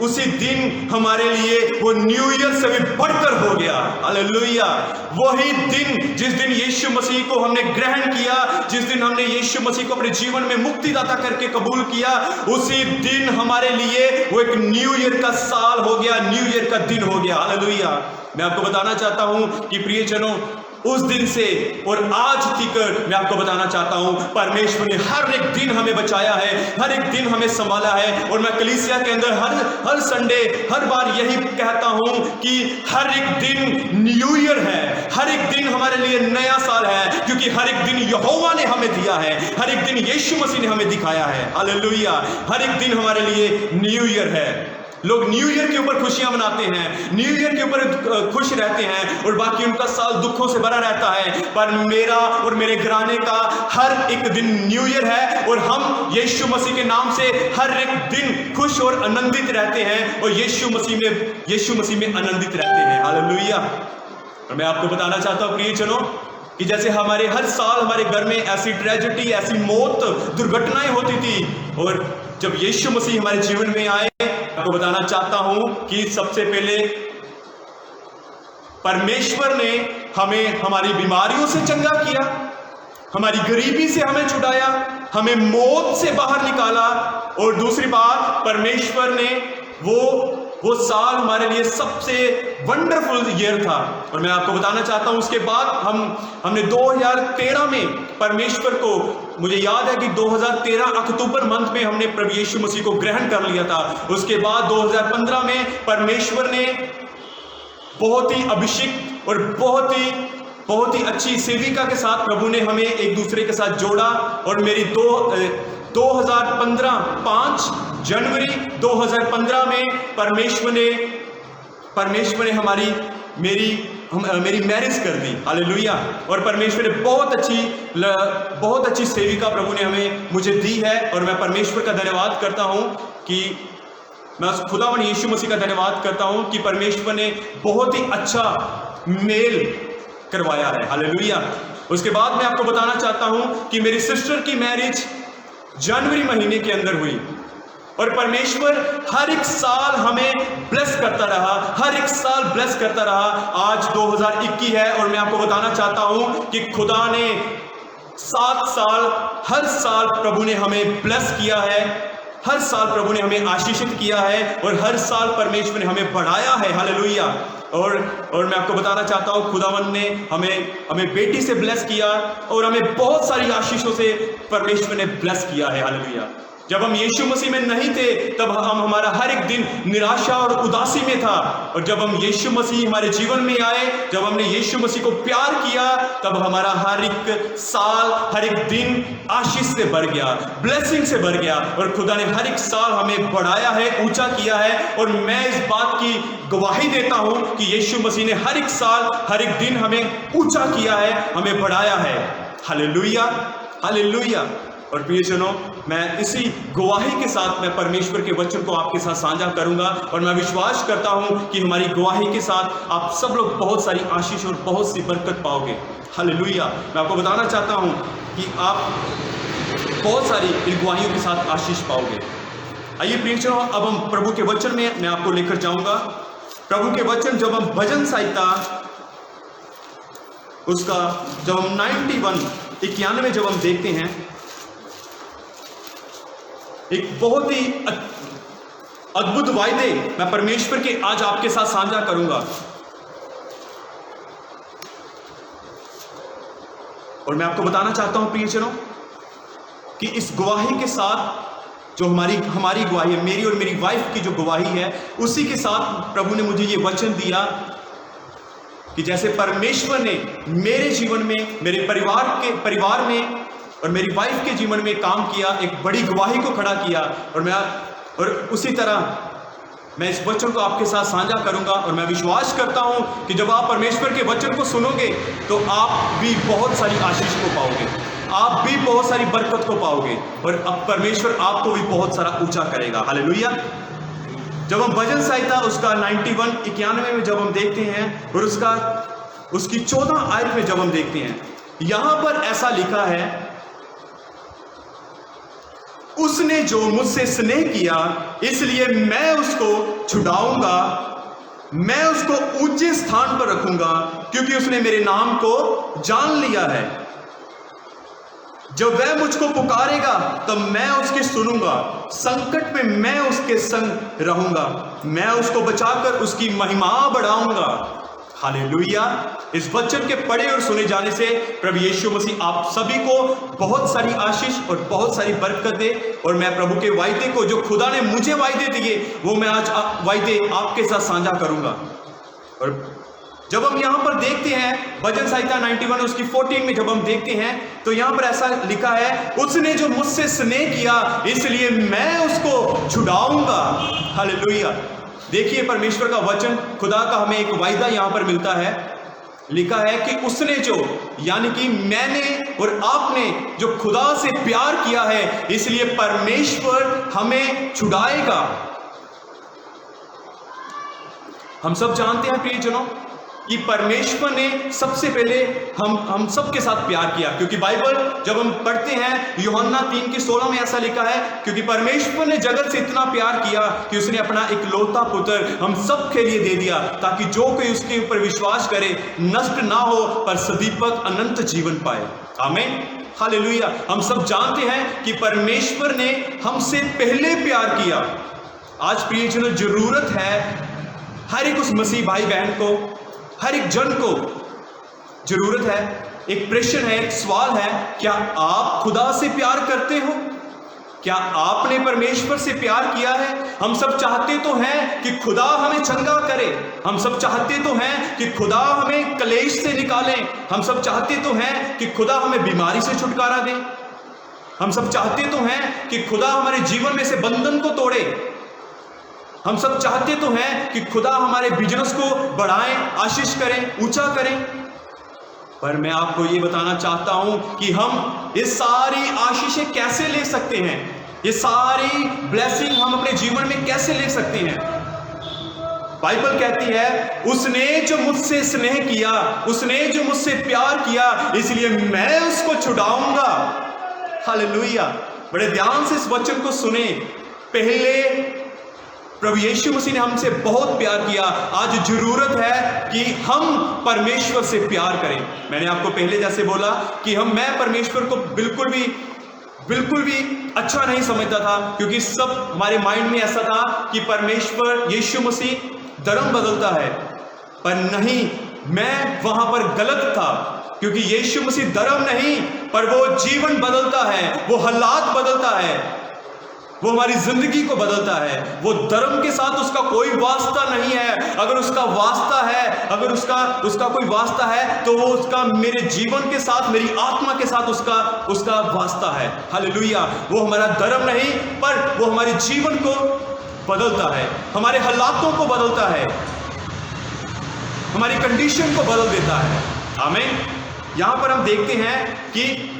उसी दिन हमारे लिए वो न्यू ईयर से भी बढ़कर हो गया। हालेलुया। वही दिन, जिस दिन यीशु मसीह को हमने ग्रहण किया, जिस दिन हमने यीशु मसीह को अपने जीवन में मुक्तिदाता करके कबूल किया, उसी दिन हमारे लिए वो एक न्यू ईयर का साल हो गया, न्यू ईयर का दिन हो गया। हालेलुया। मैं आपको बताना चाहता हूं कि प्रियजनों, उस दिन से और आज तक मैं आपको बताना चाहता हूं, परमेश्वर ने हर एक दिन हमें बचाया है, हर एक दिन हमें संभाला है। और मैं कलीसिया के अंदर हर संडे, हर बार यही कहता हूं कि हर एक दिन न्यू ईयर है, हर एक दिन हमारे लिए नया साल है, क्योंकि हर एक दिन यहोवा ने हमें दिया है, हर एक दिन यीशु मसीह ने हमें दिखाया है। हालेलुया। हर एक दिन हमारे लिए न्यू ईयर है। लोग न्यू ईयर के ऊपर खुशियां मनाते हैं, न्यू ईयर के ऊपर खुश रहते हैं, और बाकी उनका साल दुखों से भरा रहता है। पर मेरा और मेरे घराने का हर एक दिन न्यू ईयर है, और हम यीशु मसीह के नाम से हर एक दिन खुश और आनंदित रहते हैं, और यीशु मसीह में आनंदित रहते हैं। हालेलुया। और मैं आपको बताना चाहता हूं प्रियजनों कि जैसे हमारे हर साल हमारे घर में ऐसी ट्रेजेडी, ऐसी मौत, दुर्घटनाएं होती थी, और जब यीशु मसीह हमारे जीवन में आए, आपको बताना चाहता हूं कि सबसे पहले परमेश्वर ने हमें हमारी बीमारियों से चंगा किया, हमारी गरीबी से हमें छुड़ाया, हमें मौत से बाहर निकाला, और दूसरी बात परमेश्वर ने वो साल हमारे लिए सबसे वंडरफुल ईयर था। और मैं आपको बताना चाहता हूं उसके बाद हमने 2013 में परमेश्वर को, मुझे याद है कि 2013 अक्टूबर मंथ में हमने प्रभु यीशु मसीह को ग्रहण कर लिया था। उसके बाद 2015 में परमेश्वर ने बहुत ही अभिषेक और बहुत ही अच्छी सेविका के साथ प्रभु ने हमें एक दूसरे के साथ जोड़ा, और मेरी 5 जनवरी 2015 में परमेश्वर ने मेरी मैरिज कर दी। हालेलुया। और परमेश्वर ने बहुत अच्छी सेविका प्रभु ने मुझे दी है, और मैं परमेश्वर का धन्यवाद करता हूं कि मैं उस खुदावन यीशु मसीह का धन्यवाद करता हूं कि परमेश्वर ने बहुत ही अच्छा मेल करवाया है। हालेलुया। उसके बाद मैं आपको बताना चाहता हूं कि मेरी सिस्टर की मैरिज जनवरी महीने के अंदर हुई, और परमेश्वर हर एक साल हमें ब्लेस करता रहा, हर एक साल ब्लेस करता रहा। आज 2021 है, और मैं आपको बताना चाहता हूं कि खुदा ने 7 साल, हर साल प्रभु ने हमें ब्लेस किया है, हर साल प्रभु ने हमें आशीषित किया है, और हर साल परमेश्वर ने हमें बढ़ाया है। हालेलुया। और मैं आपको बताना चाहता हूं खुदावन ने हमें बेटी से ब्लेस किया, और हमें बहुत सारी आशीषों से परमेश्वर ने ब्लेस किया है। हालेलुया। जब हम यीशु मसीह में नहीं थे तब हमारा हर एक दिन निराशा और उदासी में था, और जब हम यीशु मसीह हमारे जीवन में आए, जब हमने यीशु मसीह को प्यार किया, तब हमारा हर एक साल, हर एक दिन आशीष से भर गया, ब्लेसिंग से भर गया, और खुदा ने हर एक साल हमें बढ़ाया है, ऊंचा किया है। और मैं इस बात की गवाही देता हूं कि यीशु मसीह ने हर एक साल, हर एक दिन हमें ऊंचा किया है, हमें बढ़ाया है। Hallelujah, hallelujah. और प्रियजनों, मैं इसी गवाही के साथ मैं परमेश्वर के वचन को आपके साथ साझा करूंगा, और मैं विश्वास करता हूं कि हमारी गवाही के साथ आप सब लोग बहुत सारी आशीष और बहुत सी बरकत पाओगे। हालेलुया। मैं आपको बताना चाहता हूं कि आप बहुत सारी इन गवाहियों के साथ आशीष पाओगे। आइए प्रियजनों, अब हम प्रभु के वचन में मैं आपको लेकर जाऊंगा। प्रभु के वचन जब हम भजन संहिता उसका जब हम 91 जब हम देखते हैं, एक बहुत ही अद्भुत वायदे मैं परमेश्वर के आज आपके साथ साझा करूंगा, और मैं आपको बताना चाहता हूं प्रियजनों कि इस गवाही के साथ जो हमारी गवाही है, मेरी और मेरी वाइफ की जो गवाही है, उसी के साथ प्रभु ने मुझे ये वचन दिया कि जैसे परमेश्वर ने मेरे जीवन में, मेरे परिवार में और मेरी वाइफ के जीवन में काम किया, एक बड़ी गवाही को खड़ा किया, और उसी तरह मैं इस वचन को आपके साथ साझा करूंगा। और मैं विश्वास करता हूं कि जब आप परमेश्वर के वचन को सुनोगे तो आप भी बहुत सारी आशीष को पाओगे, आप भी बहुत सारी बरकत को पाओगे, और अब परमेश्वर आपको भी बहुत सारा ऊंचा करेगा। हालेलुया। जब हम भजन संहिता उसका 91 में जब हम देखते हैं, और उसकी 14 आयत में जब हम देखते हैं, यहां पर ऐसा लिखा है, उसने जो मुझसे स्नेह किया इसलिए मैं उसको छुड़ाऊंगा, मैं उसको ऊंचे स्थान पर रखूंगा, क्योंकि उसने मेरे नाम को जान लिया है। जब वह मुझको पुकारेगा तब मैं उसके सुनूंगा, संकट में मैं उसके संग रहूंगा, मैं उसको बचाकर उसकी महिमा बढ़ाऊंगा। हालेलुया। इस वचन के पढ़े और सुने जाने से प्रभु यीशु मसीह आप सभी को बहुत सारी आशीष और बहुत सारी बरकत दे, और मैं प्रभु के वायदे को, जो खुदा ने मुझे वायदे दिए, वो मैं आज वायदे आपके साथ साझा करूंगा। और जब हम यहां पर देखते हैं भजन संहिता 91 उसकी 14 में जब हम देखते हैं, तो यहां पर ऐसा लिखा है, उसने जो मुझसे स्नेह किया इसलिए मैं उसको छुड़ाऊंगा। हालेलुया। देखिए परमेश्वर का वचन, खुदा का हमें एक वायदा यहां पर मिलता है, लिखा है कि उसने जो, यानी कि मैंने और आपने जो खुदा से प्यार किया है, इसलिए परमेश्वर हमें छुड़ाएगा। हम सब जानते हैं प्रियजनों, कि परमेश्वर ने सबसे पहले हम सबके साथ प्यार किया। क्योंकि बाइबल जब हम पढ़ते हैं यूहन्ना 3:16 में ऐसा लिखा है, क्योंकि परमेश्वर ने जगत से इतना प्यार किया कि उसने अपना इकलौता पुत्र हम सब के लिए दे दिया, ताकि जो कोई उसके ऊपर विश्वास करे नष्ट ना हो पर सदीपक अनंत जीवन पाए। आमीन, हालेलुया। हम सब जानते हैं कि परमेश्वर ने हमसे पहले प्यार किया। आज प्रियजनों, जरूरत है हर एक उस मसीह भाई बहन को, हर एक जन को जरूरत है। एक प्रश्न है, एक सवाल है, क्या आप खुदा से प्यार करते हो? क्या आपने परमेश्वर से प्यार किया है? हम सब चाहते तो हैं कि खुदा हमें चंगा करे, हम सब चाहते तो हैं कि खुदा हमें कलेश से निकाले, हम सब चाहते तो हैं कि खुदा हमें बीमारी से छुटकारा दे, हम सब चाहते तो हैं कि खुदा हमारे जीवन में से बंधन को तोड़े, हम सब चाहते तो हैं कि खुदा हमारे बिजनेस को बढ़ाएं, आशीष करें, ऊंचा करें। पर मैं आपको ये बताना चाहता हूं कि हम ये सारी आशीषें कैसे ले सकते हैं, ये सारी ब्लेसिंग हम अपने जीवन में कैसे ले सकते हैं। बाइबल कहती है, उसने जो मुझसे स्नेह किया, उसने जो मुझसे प्यार किया, इसलिए मैं उसको छुड़ाऊंगा। हालेलुया। बड़े ध्यान से इस वचन को सुने। पहले प्रभु यीशु मसीह ने हमसे बहुत प्यार किया, आज जरूरत है कि हम परमेश्वर से प्यार करें। मैंने आपको पहले जैसे बोला कि मैं परमेश्वर को बिल्कुल भी अच्छा नहीं समझता था, क्योंकि सब हमारे माइंड में ऐसा था कि परमेश्वर यीशु मसीह धर्म बदलता है। पर नहीं, मैं वहां पर गलत था, क्योंकि यीशु मसीह धर्म नहीं पर वो जीवन बदलता है, वो हालात बदलता है, वो हमारी जिंदगी को बदलता है। वो धर्म के साथ उसका कोई वास्ता नहीं है। अगर उसका वास्ता है, अगर उसका कोई वास्ता है तो वो उसका मेरे जीवन के साथ, मेरी आत्मा के साथ उसका वास्ता है। हालेलुया। वो हमारा धर्म नहीं पर वो हमारे जीवन को बदलता है, हमारे हालातों को बदलता है, हमारी कंडीशन को बदल देता है। आमीन। यहां पर हम देखते हैं कि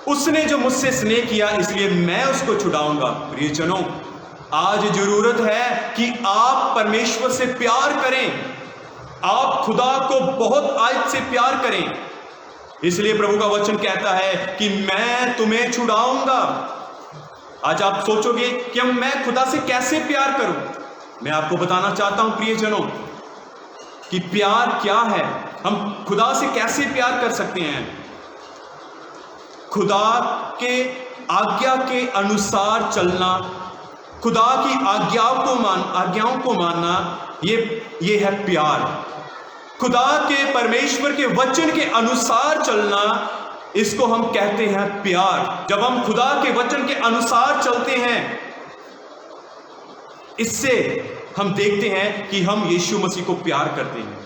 उसने जो मुझसे स्नेह किया, इसलिए मैं उसको छुड़ाऊंगा। प्रियजनों, आज जरूरत है कि आप परमेश्वर से प्यार करें, आप खुदा को बहुत आयत से प्यार करें। इसलिए प्रभु का वचन कहता है कि मैं तुम्हें छुड़ाऊंगा। आज आप सोचोगे कि मैं खुदा से कैसे प्यार करूं। मैं आपको बताना चाहता हूं प्रियजनों कि प्यार क्या है, हम खुदा से कैसे प्यार कर सकते हैं। खुदा के आज्ञा के अनुसार चलना, खुदा की आज्ञाओं को मानना, ये है प्यार। खुदा के परमेश्वर के वचन के अनुसार चलना, इसको हम कहते हैं प्यार। जब हम खुदा के वचन के अनुसार चलते हैं, इससे हम देखते हैं कि हम यीशु मसीह को प्यार करते हैं।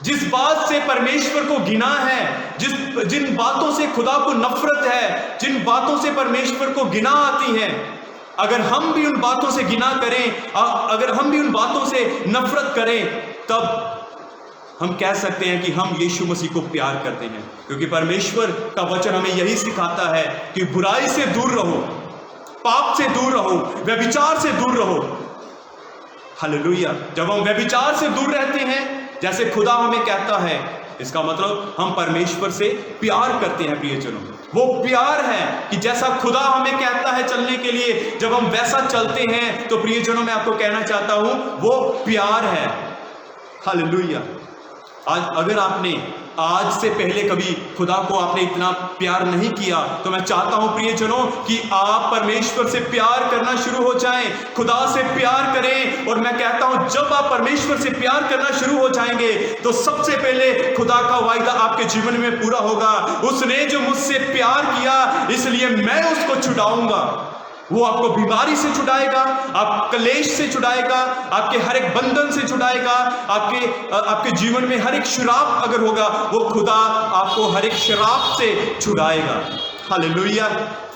जिस बात से परमेश्वर को घिना है, जिन बातों से खुदा को नफरत है, जिन बातों से परमेश्वर को घिना आती है, अगर हम भी उन बातों से घिना करें, अगर हम भी उन बातों से नफरत करें, तब हम कह सकते हैं कि हम यीशु मसीह को प्यार करते हैं। क्योंकि परमेश्वर का वचन हमें यही सिखाता है कि बुराई से दूर रहो, पाप से दूर रहो, व्यभिचार से दूर रहो। हालेलुया। जब हम व्यभिचार से दूर रहते हैं, जैसे खुदा हमें कहता है, इसका मतलब हम परमेश्वर से प्यार करते हैं। प्रियजनों, वो प्यार है कि जैसा खुदा हमें कहता है चलने के लिए, जब हम वैसा चलते हैं तो प्रियजनों, मैं आपको कहना चाहता हूं वो प्यार है। हालेलुया। आज अगर आपने आज से पहले कभी खुदा को आपने इतना प्यार नहीं किया, तो मैं चाहता हूं प्रियजनों कि आप परमेश्वर से प्यार करना शुरू हो जाएं, खुदा से प्यार करें। और मैं कहता हूं, जब आप परमेश्वर से प्यार करना शुरू हो जाएंगे तो सबसे पहले खुदा का वायदा आपके जीवन में पूरा होगा। उसने जो मुझसे प्यार किया, इसलिए मैं उसको छुड़ाऊंगा। वो आपको बीमारी से छुड़ाएगा, आप कलेश से छुड़ाएगा, आपके हर एक बंधन से छुड़ाएगा, आपके जीवन में हर एक श्राप अगर होगा, वो खुदा आपको हर एक श्राप से छुड़ाएगा। Hallelujah,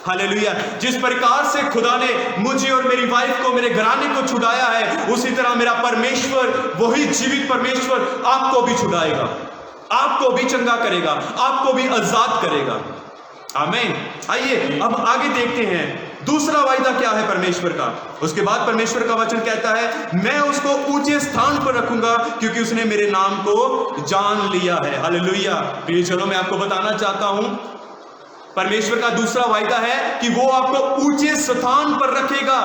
hallelujah. जिस प्रकार से खुदा ने मुझे और मेरी वाइफ को, मेरे घराने को छुड़ाया है, उसी तरह मेरा परमेश्वर, वही जीवित परमेश्वर आपको भी छुड़ाएगा, आपको भी चंगा करेगा, आपको भी आजाद करेगा। आमीन। आइए अब आगे देखते हैं दूसरा वायदा क्या है परमेश्वर का। उसके बाद परमेश्वर का वचन कहता है, मैं उसको ऊंचे स्थान पर रखूंगा क्योंकि उसने मेरे नाम को जान लिया है। हालेलुया। प्रिय चलो, मैं आपको बताना चाहता हूं, परमेश्वर का दूसरा वायदा है कि वो आपको ऊंचे स्थान पर रखेगा।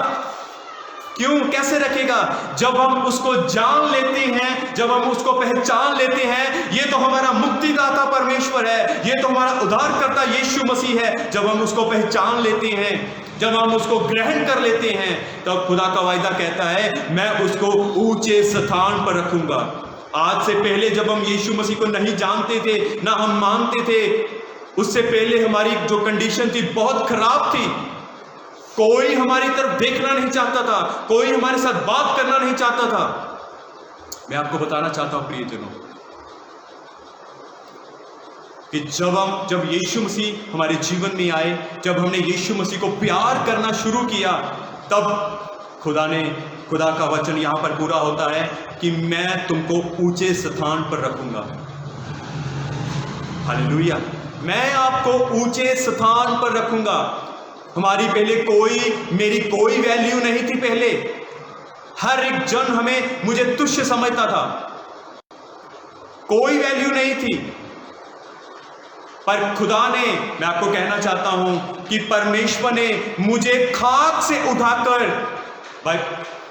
क्यों, कैसे रखेगा? जब हम उसको जान लेते हैं, जब हम उसको पहचान लेते हैं, ये तो हमारा मुक्तिदाता परमेश्वर है, ये तो हमारा उद्धारकर्ता यीशु मसीह है। जब हम उसको पहचान लेते हैं, जब हम उसको ग्रहण कर लेते हैं, तो खुदा का वायदा कहता है, मैं उसको ऊंचे स्थान पर रखूंगा। आज से पहले जब हम यीशु मसीह को नहीं जानते थे, ना हम मानते थे, उससे पहले हमारी जो कंडीशन थी बहुत खराब थी। कोई हमारी तरफ देखना नहीं चाहता था, कोई हमारे साथ बात करना नहीं चाहता था। मैं आपको बताना चाहता हूं प्रियजनों कि जब यीशु मसीह हमारे जीवन में आए, जब हमने यीशु मसीह को प्यार करना शुरू किया, तब खुदा का वचन यहां पर पूरा होता है कि मैं तुमको ऊंचे स्थान पर रखूंगा। हालेलुया। मैं आपको ऊंचे स्थान पर रखूंगा। हमारी पहले मेरी कोई वैल्यू नहीं थी। पहले हर एक जन मुझे तुच्छ समझता था, कोई वैल्यू नहीं थी। पर खुदा ने, मैं आपको कहना चाहता हूं कि परमेश्वर ने मुझे खाक से उठाकर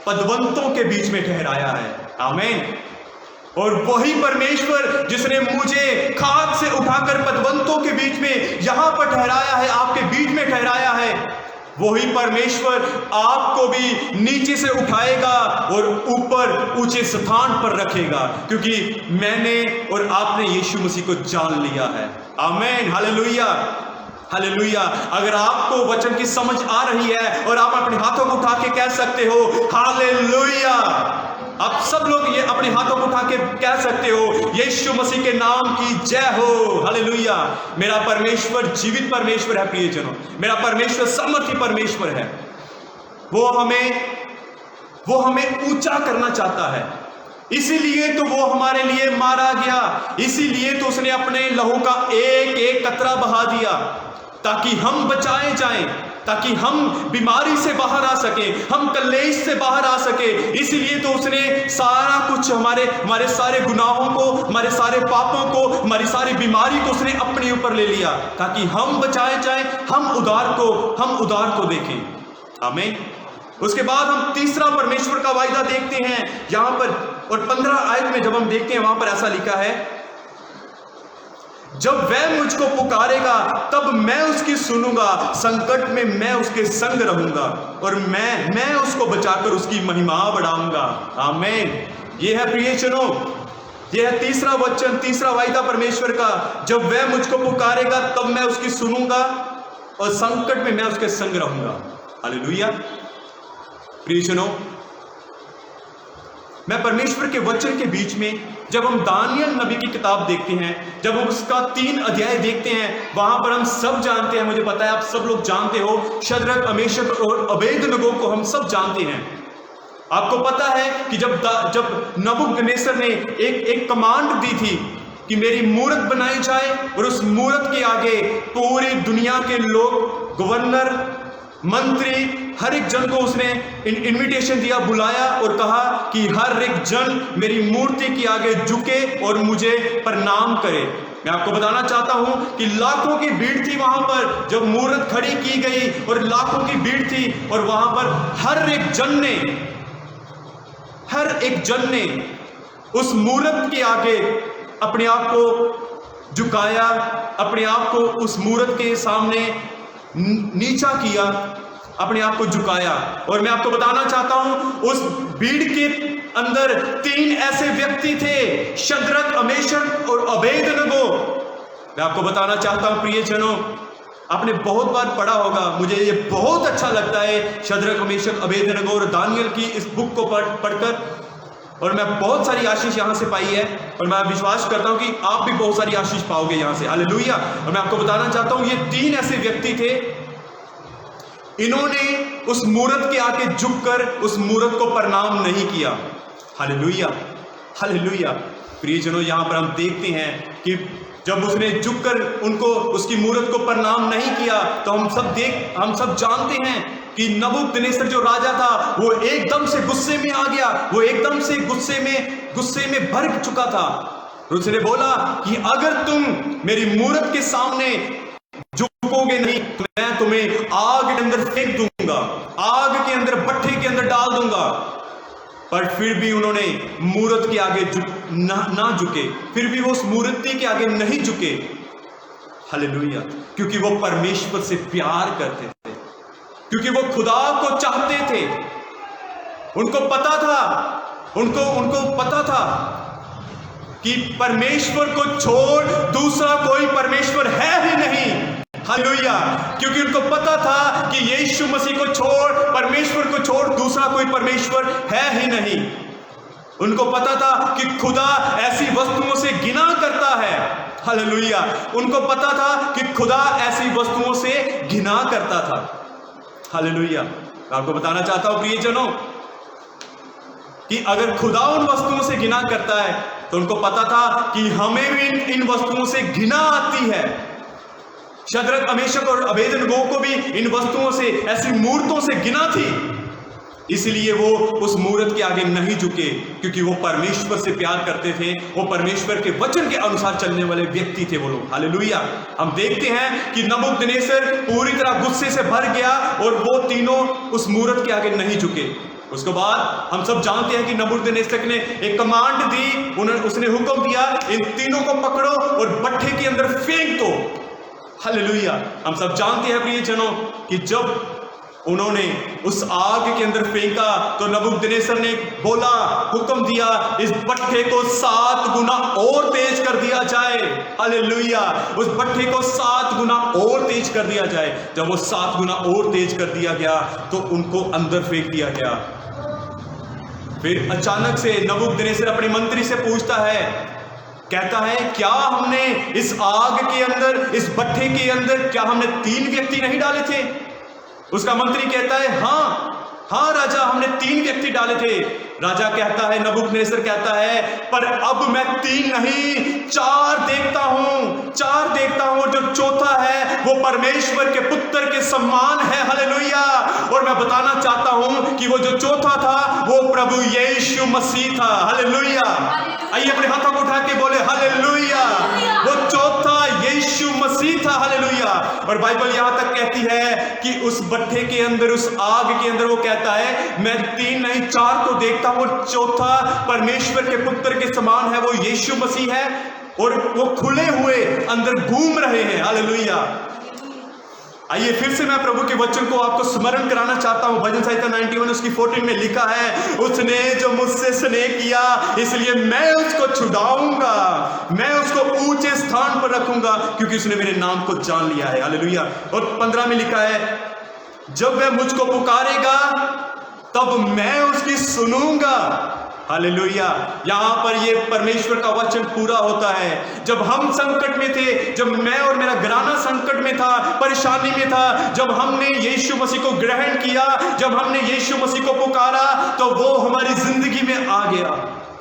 पदवंतों के बीच में ठहराया है। आमीन। और वही परमेश्वर जिसने मुझे खाक से उठाकर पदवंतों के बीच में यहां पर ठहराया है, आपके बीच में ठहराया है, वही परमेश्वर आपको भी नीचे से उठाएगा और ऊपर ऊंचे स्थान पर रखेगा, क्योंकि मैंने और आपने यीशु मसीह को जान लिया है। आमीन। हालेलुया। हालेलुया। अगर आपको वचन की समझ आ रही है और आप अपने हाथों को उठा के कह सकते हो हालेलुया, आप सब लोग ये अपने हाथों को उठा के कह सकते हो, यीशु मसीह के नाम की जय हो। हालेलुया। मेरा परमेश्वर जीवित परमेश्वर है प्रियजनों, मेरा परमेश्वर सामर्थी परमेश्वर है। वो हमें ऊंचा करना चाहता है, इसीलिए तो वो हमारे लिए मारा गया, इसीलिए तो उसने अपने लहू का एक एक कतरा बहा दिया ताकि हम बचाए जाएं, ताकि हम बीमारी से बाहर आ सके, हम कलेश से बाहर आ सके। इसीलिए तो उसने सारा कुछ हमारे सारे गुनाहों को, हमारे सारे पापों को, हमारी सारी बीमारी को उसने अपने ऊपर ले लिया ताकि हम बचाए जाएं, हम उद्धार को देखें। आमीन। उसके बाद हम तीसरा परमेश्वर का वायदा देखते हैं यहां पर, और 15 आयत में जब हम देखते हैं वहां पर ऐसा लिखा है, जब वह मुझको पुकारेगा तब मैं उसकी सुनूंगा, संकट में मैं उसके संग रहूंगा और मैं उसको बचाकर उसकी महिमा बढ़ाऊंगा। आमीन। यह है प्रियजनों, यह है तीसरा वचन, तीसरा वायदा परमेश्वर का, जब वह मुझको पुकारेगा तब मैं उसकी सुनूंगा और संकट में मैं उसके संग रहूंगा। हालेलुया। प्रियजनों, मैं परमेश्वर के वचन के बीच में जब हम दानियल नबी की किताब देखते हैं, जब हम उसका 3 अध्याय देखते हैं, वहां पर हम सब जानते हैं, मुझे पता है आप सब लोग जानते हो, शद्रक, मेशक और अबेदनगो को हम सब जानते हैं। आपको पता है कि जब नबूकदनेस्सर ने एक कमांड दी थी कि मेरी मूरत बनाई जाए, और उस मूरत के आगे पूरी दुनिया के लोग, गवर्नर, मंत्री, हर एक जन को उसने इनविटेशन दिया, बुलाया और कहा कि हर एक जन मेरी मूर्ति के आगे झुके और मुझे प्रणाम करे। मैं आपको बताना चाहता हूं कि लाखों की भीड़ थी वहां पर जब मूर्त खड़ी की गई, और लाखों की भीड़ थी, और वहां पर हर एक जन ने उस मूर्त के आगे अपने आप को झुकाया, अपने आप को उस मूर्त के सामने नीचा किया, अपने आप को झुकाया। और मैं आपको बताना चाहता हूं, उस भीड़ के अंदर 3 ऐसे व्यक्ति थे, शद्रक, मेशक और अबेदनगो। मैं आपको बताना चाहता हूं प्रियजनों, आपने बहुत बार पढ़ा होगा, मुझे ये बहुत अच्छा लगता है शद्रक, मेशक, अबेदनगो और दानियल की इस बुक को पढ़कर, और मैं बहुत सारी आशीष यहां से पाई है, और मैं विश्वास करता हूं कि आप भी बहुत सारी आशीष पाओगे यहां से। हालेलुया। और मैं आपको बताना चाहता हूं, ये 3 ऐसे व्यक्ति थे, इन्होंने उस मूरत के आगे झुककर उस मूरत को प्रणाम नहीं किया। हालेलुया। हालेलुया। प्रियजनों, यहां पर हम देखते हैं कि जब उसने झुककर उनको उसकी मूरत को प्रणाम नहीं किया, तो हम सब जानते हैं कि नबूकदनेस्सर जो राजा था वो एकदम से गुस्से में आ गया, वो एकदम से गुस्से में भर चुका था। उसने बोला कि अगर तुम मेरी मूरत के सामने झुकोगे नहीं तो मैं तुम्हें आग के अंदर फेंक दूंगा, आग के अंदर, भट्ठे के अंदर डाल दूंगा। पर फिर भी उन्होंने मूरत के आगे ना झुके, फिर भी वो उस मूर्ति के आगे नहीं झुके। हालेलुया। क्योंकि वो परमेश्वर से प्यार करते थे, क्योंकि वो खुदा को चाहते थे। उनको पता था कि परमेश्वर को छोड़ दूसरा कोई परमेश्वर है ही नहीं। हालेलुया। क्योंकि उनको पता था कि यीशु मसीह को छोड़, परमेश्वर को छोड़ दूसरा कोई परमेश्वर है ही नहीं। उनको पता था कि खुदा ऐसी वस्तुओं से घिना करता है। हालेलुया। उनको पता था कि खुदा ऐसी वस्तुओं से घिना करता था। हालेलुया। आपको बताना चाहता हूं प्रियजनों कि अगर खुदा उन वस्तुओं से घिना करता है तो उनको पता था कि हमें भी इन वस्तुओं से घिना आती है। शद्रक, मेशक और अबेदनगो को भी इन वस्तुओं से, ऐसी मूर्तों से घिना थी। इसलिए वो उस मूर्त के आगे नहीं झुके, क्योंकि वो परमेश्वर से प्यार करते थे, वो परमेश्वर के वचन के अनुसार चलने वाले व्यक्ति थे वो लोग। हालेलुया। हम देखते हैं कि नबूकदनेस्सर पूरी तरह गुस्से से भर गया और वो तीनों उस मूर्त के आगे नहीं झुके। उसके बाद हम सब जानते हैं कि नबूकदनेस्सर ने एक कमांड दी, उसने हुक्म दिया, इन तीनों को पकड़ो और भट्ठे के अंदर फेंक दो। हालेलुया। हम सब जानते हैं प्रियजनों कि जब उन्होंने उस आग के अंदर फेंका तो नबूकदनेस्सर ने बोला, हुक्म दिया, इस भट्ठे को 7 गुना और तेज कर दिया जाए। हालेलुया। उस भट्ठे को 7 गुना और तेज कर दिया जाए। जब वो 7 गुना और तेज कर दिया गया तो उनको अंदर फेंक दिया गया। फिर अचानक से नबूकदनेस्सर अपने मंत्री से पूछता है, कहता है, क्या हमने इस आग के अंदर, इस भट्ठे के अंदर, क्या हमने 3 व्यक्ति नहीं डाले थे? उसका मंत्री कहता है, हाँ राजा, हमने 3 व्यक्ति डाले थे। राजा कहता है, नबूकदनेस्सर कहता है, पर अब मैं 3 नहीं 4 देखता हूं, और जो चौथा है वो परमेश्वर के पुत्र के समान है। हालेलुया। और मैं बताना चाहता हूं कि वो जो चौथा था वो प्रभु यीशु मसीह था। हालेलुया। आइए अपने हाथों को उठा के बोले हालेलुया। वो चौथा यीशु मसीह था। हालेलुया। और बाइबल यहां तक कहती है कि उस भट्ठे के अंदर, उस आग के अंदर, वो कहता है, मैं 3 नहीं 4 को देखता हूं, चौथा परमेश्वर के पुत्र के समान है, वो यीशु मसीह है, और वो खुले हुए अंदर घूम रहे हैं। हालेलुया। आइए फिर से मैं प्रभु के वचन को आपको स्मरण कराना चाहता हूं। भजन संहिता 91 उसकी 14 में लिखा है, उसने जो मुझसे स्नेह किया इसलिए मैं उसको छुड़ाऊंगा, मैं उसको ऊंचे स्थान पर रखूंगा, क्योंकि उसने मेरे नाम को जान लिया है। हालेलुया। और 15 में लिखा है, जब वह मुझको पुकारेगा तब मैं उसकी सुनूंगा। हालेलुया। यहां पर ये परमेश्वर का वचन पूरा होता है। जब हम संकट में थे, जब मैं और मेरा घराना संकट में था, परेशानी में था, जब हमने यीशु मसीह को ग्रहण किया, जब हमने यीशु मसीह को पुकारा, तो वो हमारी जिंदगी में आ गया।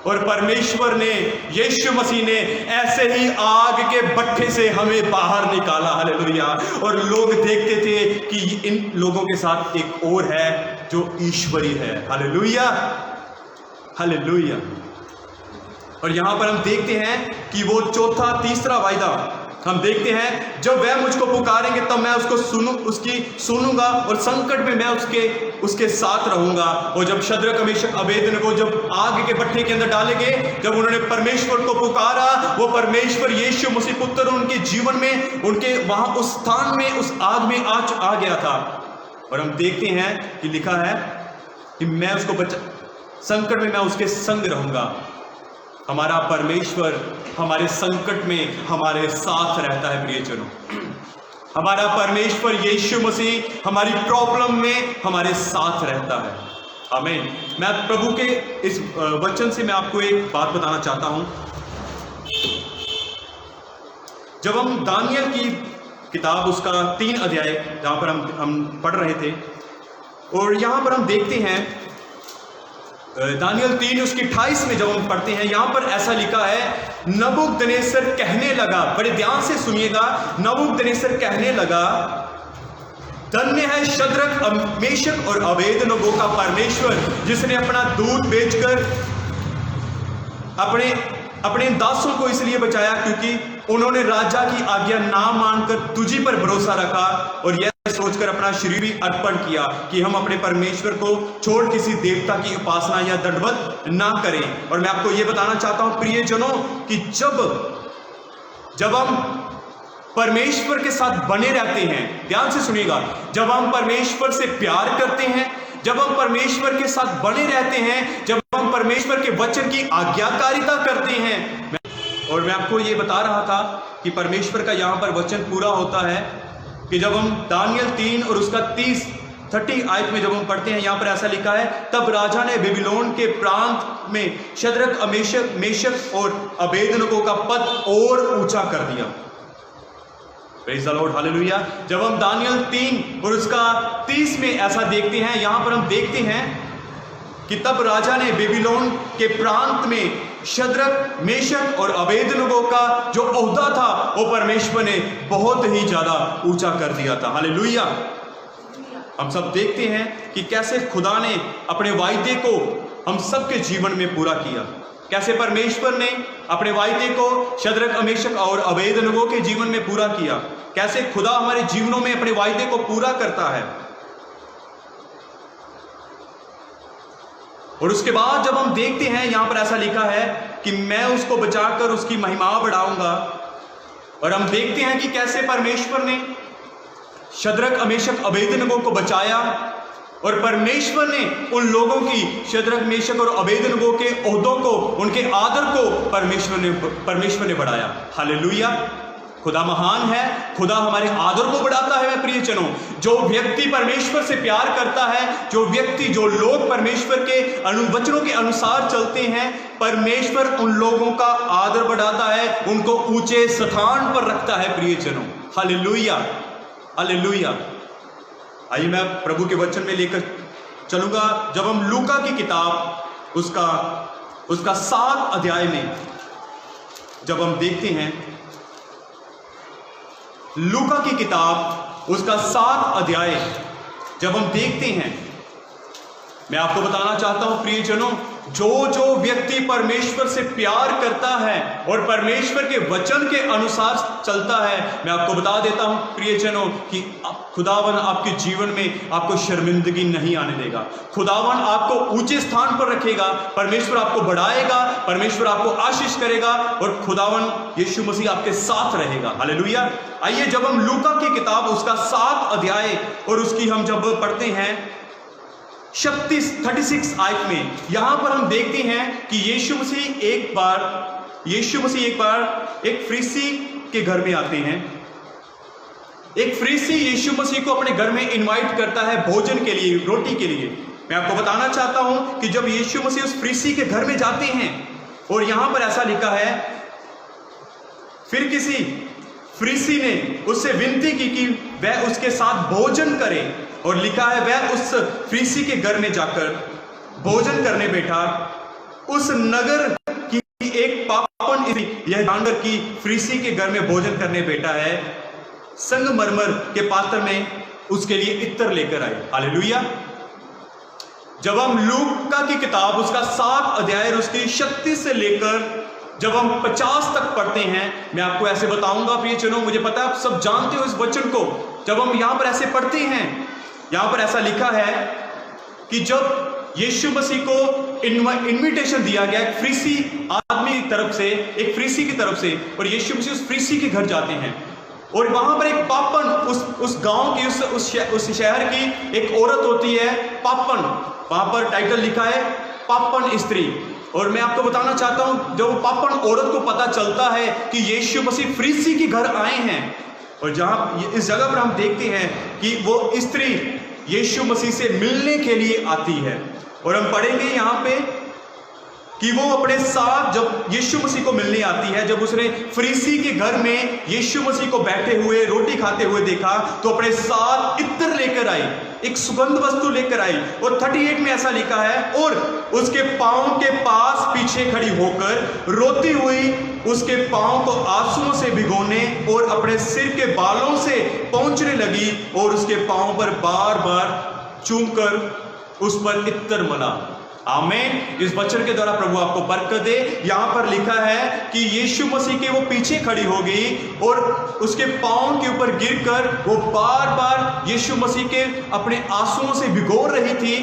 और परमेश्वर ने, यीशु मसीह ने ऐसे ही आग के भट्ठे से हमें बाहर निकाला। हालेलुया। और लोग देखते थे कि इन लोगों के साथ एक और है जो ईश्वरी है। हालेलुया। हालेलुया। और यहां पर हम देखते हैं कि वो चौथा, तीसरा वायदा हम देखते हैं, जब वह मुझको पुकारेंगे तब मैं उसको सुनूंगा और संकट में मैं उसके साथ रहूंगा। और जब शद्रक, मेशक, अबेदनगो जब आग के भट्ठे के अंदर डाले गए, जब उन्होंने परमेश्वर को पुकारा, वो परमेश्वर यीशु मसीह पुत्र उनके जीवन में, उनके वहां उस स्थान में, उस आग में आ गया था। और हम देखते हैं कि लिखा है कि मैं उसको संकट में मैं उसके संग रहूंगा। हमारा परमेश्वर हमारे संकट में हमारे साथ रहता है प्रियजनों। हमारा परमेश्वर यीशु मसीह हमारी प्रॉब्लम में हमारे साथ रहता है। आमीन। मैं प्रभु के इस वचन से मैं आपको एक बात बताना चाहता हूं। जब हम दानियल की किताब, उसका 3 अध्याय जहां पर हम पढ़ रहे थे, और यहां पर हम देखते हैं दानियल 3 उसकी 28 में जब हम पढ़ते हैं, यहां पर ऐसा लिखा है, नबूकदनेस्सर कहने लगा, बड़े ध्यान से सुनिएगा, नबूकदनेस्सर कहने लगा, धन्य है शद्रक, मेशक और अबेदनगो का परमेश्वर, जिसने अपना दूध बेचकर अपने दासों को इसलिए बचाया क्योंकि उन्होंने राजा की आज्ञा ना मानकर तुझी पर भरोसा रखा और यह सोचकर अपना शरीर भी अर्पण किया कि हम अपने परमेश्वर को छोड़ किसी देवता की उपासना या दंडवत ना करें। और मैं आपको यह बताना चाहता हूं प्रियजनों कि जब हम परमेश्वर के साथ बने रहते हैं, ध्यान से सुनिएगा, जब हम परमेश्वर से प्यार करते हैं, जब हम परमेश्वर के साथ बने रहते हैं, जब हम परमेश्वर के वचन की आज्ञाकारिता करते हैं, और मैं आपको ये बता रहा था कि परमेश्वर का यहां पर वचन पूरा होता है कि जब हम दानियल 3 और उसका 30 आयत में जब हम पढ़ते हैं, यहां पर ऐसा लिखा है, तब राजा ने बेबीलोन के प्रांत में शद्रक, मेशक और अबेदनगो का पद और ऊंचा कर दिया। Praise the Lord, hallelujah. जब हम दानियल 3 और उसका 30 में ऐसा देखते हैं, यहां पर हम देखते हैं कि तब राजा ने बेबीलोन के प्रांत में शद्रक, मेशक और अबेदनगो का जो ओहदा था वो परमेश्वर ने बहुत ही ज्यादा ऊंचा कर दिया था। हालेलुया। हम सब देखते हैं कि कैसे खुदा ने अपने वायदे को हम सबके जीवन में पूरा किया, कैसे परमेश्वर ने अपने वायदे को शद्रक, मेशक और अबेदनगो के जीवन में पूरा किया, कैसे खुदा हमारे जीवनों में अपने वायदे को पूरा करता है। और उसके बाद जब हम देखते हैं, यहां पर ऐसा लिखा है कि मैं उसको बचाकर उसकी महिमा बढ़ाऊंगा। और हम देखते हैं कि कैसे परमेश्वर ने शद्रक, मेशक, अबेदनगो को बचाया और परमेश्वर ने उन लोगों की, शद्रक, मेशक और अबेदनगो के ओहदों को, उनके आदर को परमेश्वर ने बढ़ाया। हालेलुया। खुदा महान है, खुदा हमारे आदर को बढ़ाता है। मैं प्रियजनों, जो व्यक्ति परमेश्वर से प्यार करता है, जो लोग परमेश्वर के वचनों के अनुसार चलते हैं, परमेश्वर उन लोगों का आदर बढ़ाता है, उनको ऊंचे स्थान पर रखता है। प्रियजनों, हालेलुया, हालेलुया। आइए मैं प्रभु के वचन में लेकर चलूंगा। जब हम लूका की किताब उसका 7 अध्याय में जब हम देखते हैं, लूका की किताब उसका 7 अध्याय जब हम देखते हैं, मैं आपको बताना चाहता हूं प्रियजनों, जो व्यक्ति परमेश्वर से प्यार करता है और परमेश्वर के वचन के अनुसार चलता है, मैं आपको बता देता हूं प्रियजनों कि खुदावन आपके जीवन में आपको शर्मिंदगी नहीं आने देगा। खुदावन आपको ऊंचे स्थान पर रखेगा, परमेश्वर आपको बढ़ाएगा, परमेश्वर आपको आशीष करेगा और खुदावन यीशु मसीह आपके साथ रहेगा। हालेलुया। आइए जब हम लूका की किताब उसका 7 अध्याय और उसकी हम जब पढ़ते हैं 36 आयत में, यहां पर हम देखते हैं कि यीशु मसीह एक बार एक फरीसी के घर में आते हैं। एक फरीसी यीशु मसीह को अपने घर में इनवाइट करता है भोजन के लिए, रोटी के लिए। मैं आपको बताना चाहता हूं कि जब यीशु मसीह उस फरीसी के घर में जाते हैं और यहां पर ऐसा लिखा है, फिर किसी फरीसी ने उससे विनती की कि वह उसके साथ भोजन करे, और लिखा है वह उस फरीसी के घर में जाकर भोजन करने बैठा। उस नगर की एक पापन यह जानकर कि फरीसी के घर में भोजन करने बैठा है, संगमरमर के पात्र में उसके लिए इत्र लेकर आए। हालेलुया। जब हम लूका की किताब उसका 7 अध्याय उसकी 36 से लेकर जब हम 50 तक पढ़ते हैं, मैं आपको ऐसे बताऊंगा प्रियजनों, मुझे पता है आप सब जानते हो इस वचन को। जब हम यहां पर ऐसे पढ़ते हैं, यहां पर ऐसा लिखा है कि जब यीशु मसीह को इनविटेशन दिया गया एक फरीसी आदमी की तरफ से, एक फरीसी की तरफ से, और यीशु मसीह उस फरीसी के घर जाते हैं और वहां पर एक पापन, उस गांव की, उस शहर की एक औरत होती है पापन। वहां पर टाइटल लिखा है पापन स्त्री। और मैं आपको बताना चाहता हूं, जब पापन औरत को पता चलता है कि यीशु मसीह फरीसी के घर आए हैं, और जहां इस जगह पर हम देखते हैं कि वो स्त्री यीशु मसीह से मिलने के लिए आती है। और हम पढ़ेंगे यहां पे कि वो अपने साथ जब यीशु मसीह को मिलने आती है, जब उसने फरीसी के घर में यीशु मसीह को बैठे हुए रोटी खाते हुए देखा तो अपने साथ इत्र लेकर आई, एक सुगंध वस्तु लेकर आई। और 38 में ऐसा लिखा है, और उसके पांव के पास पीछे खड़ी होकर रोती हुई उसके पांव को आंसुओं से भिगोने और अपने सिर के बालों से पोंछने लगी और उसके पांव पर बार बार चूमकर उस पर इत्र मला। आमीन। इस वचन के द्वारा प्रभु आपको बरकत दे। यहां पर लिखा है कि यीशु मसीह के वो पीछे खड़ी हो गई और उसके पांव के ऊपर गिरकर वो बार बार यीशु मसीह के अपने आंसुओं से भिगो रही थी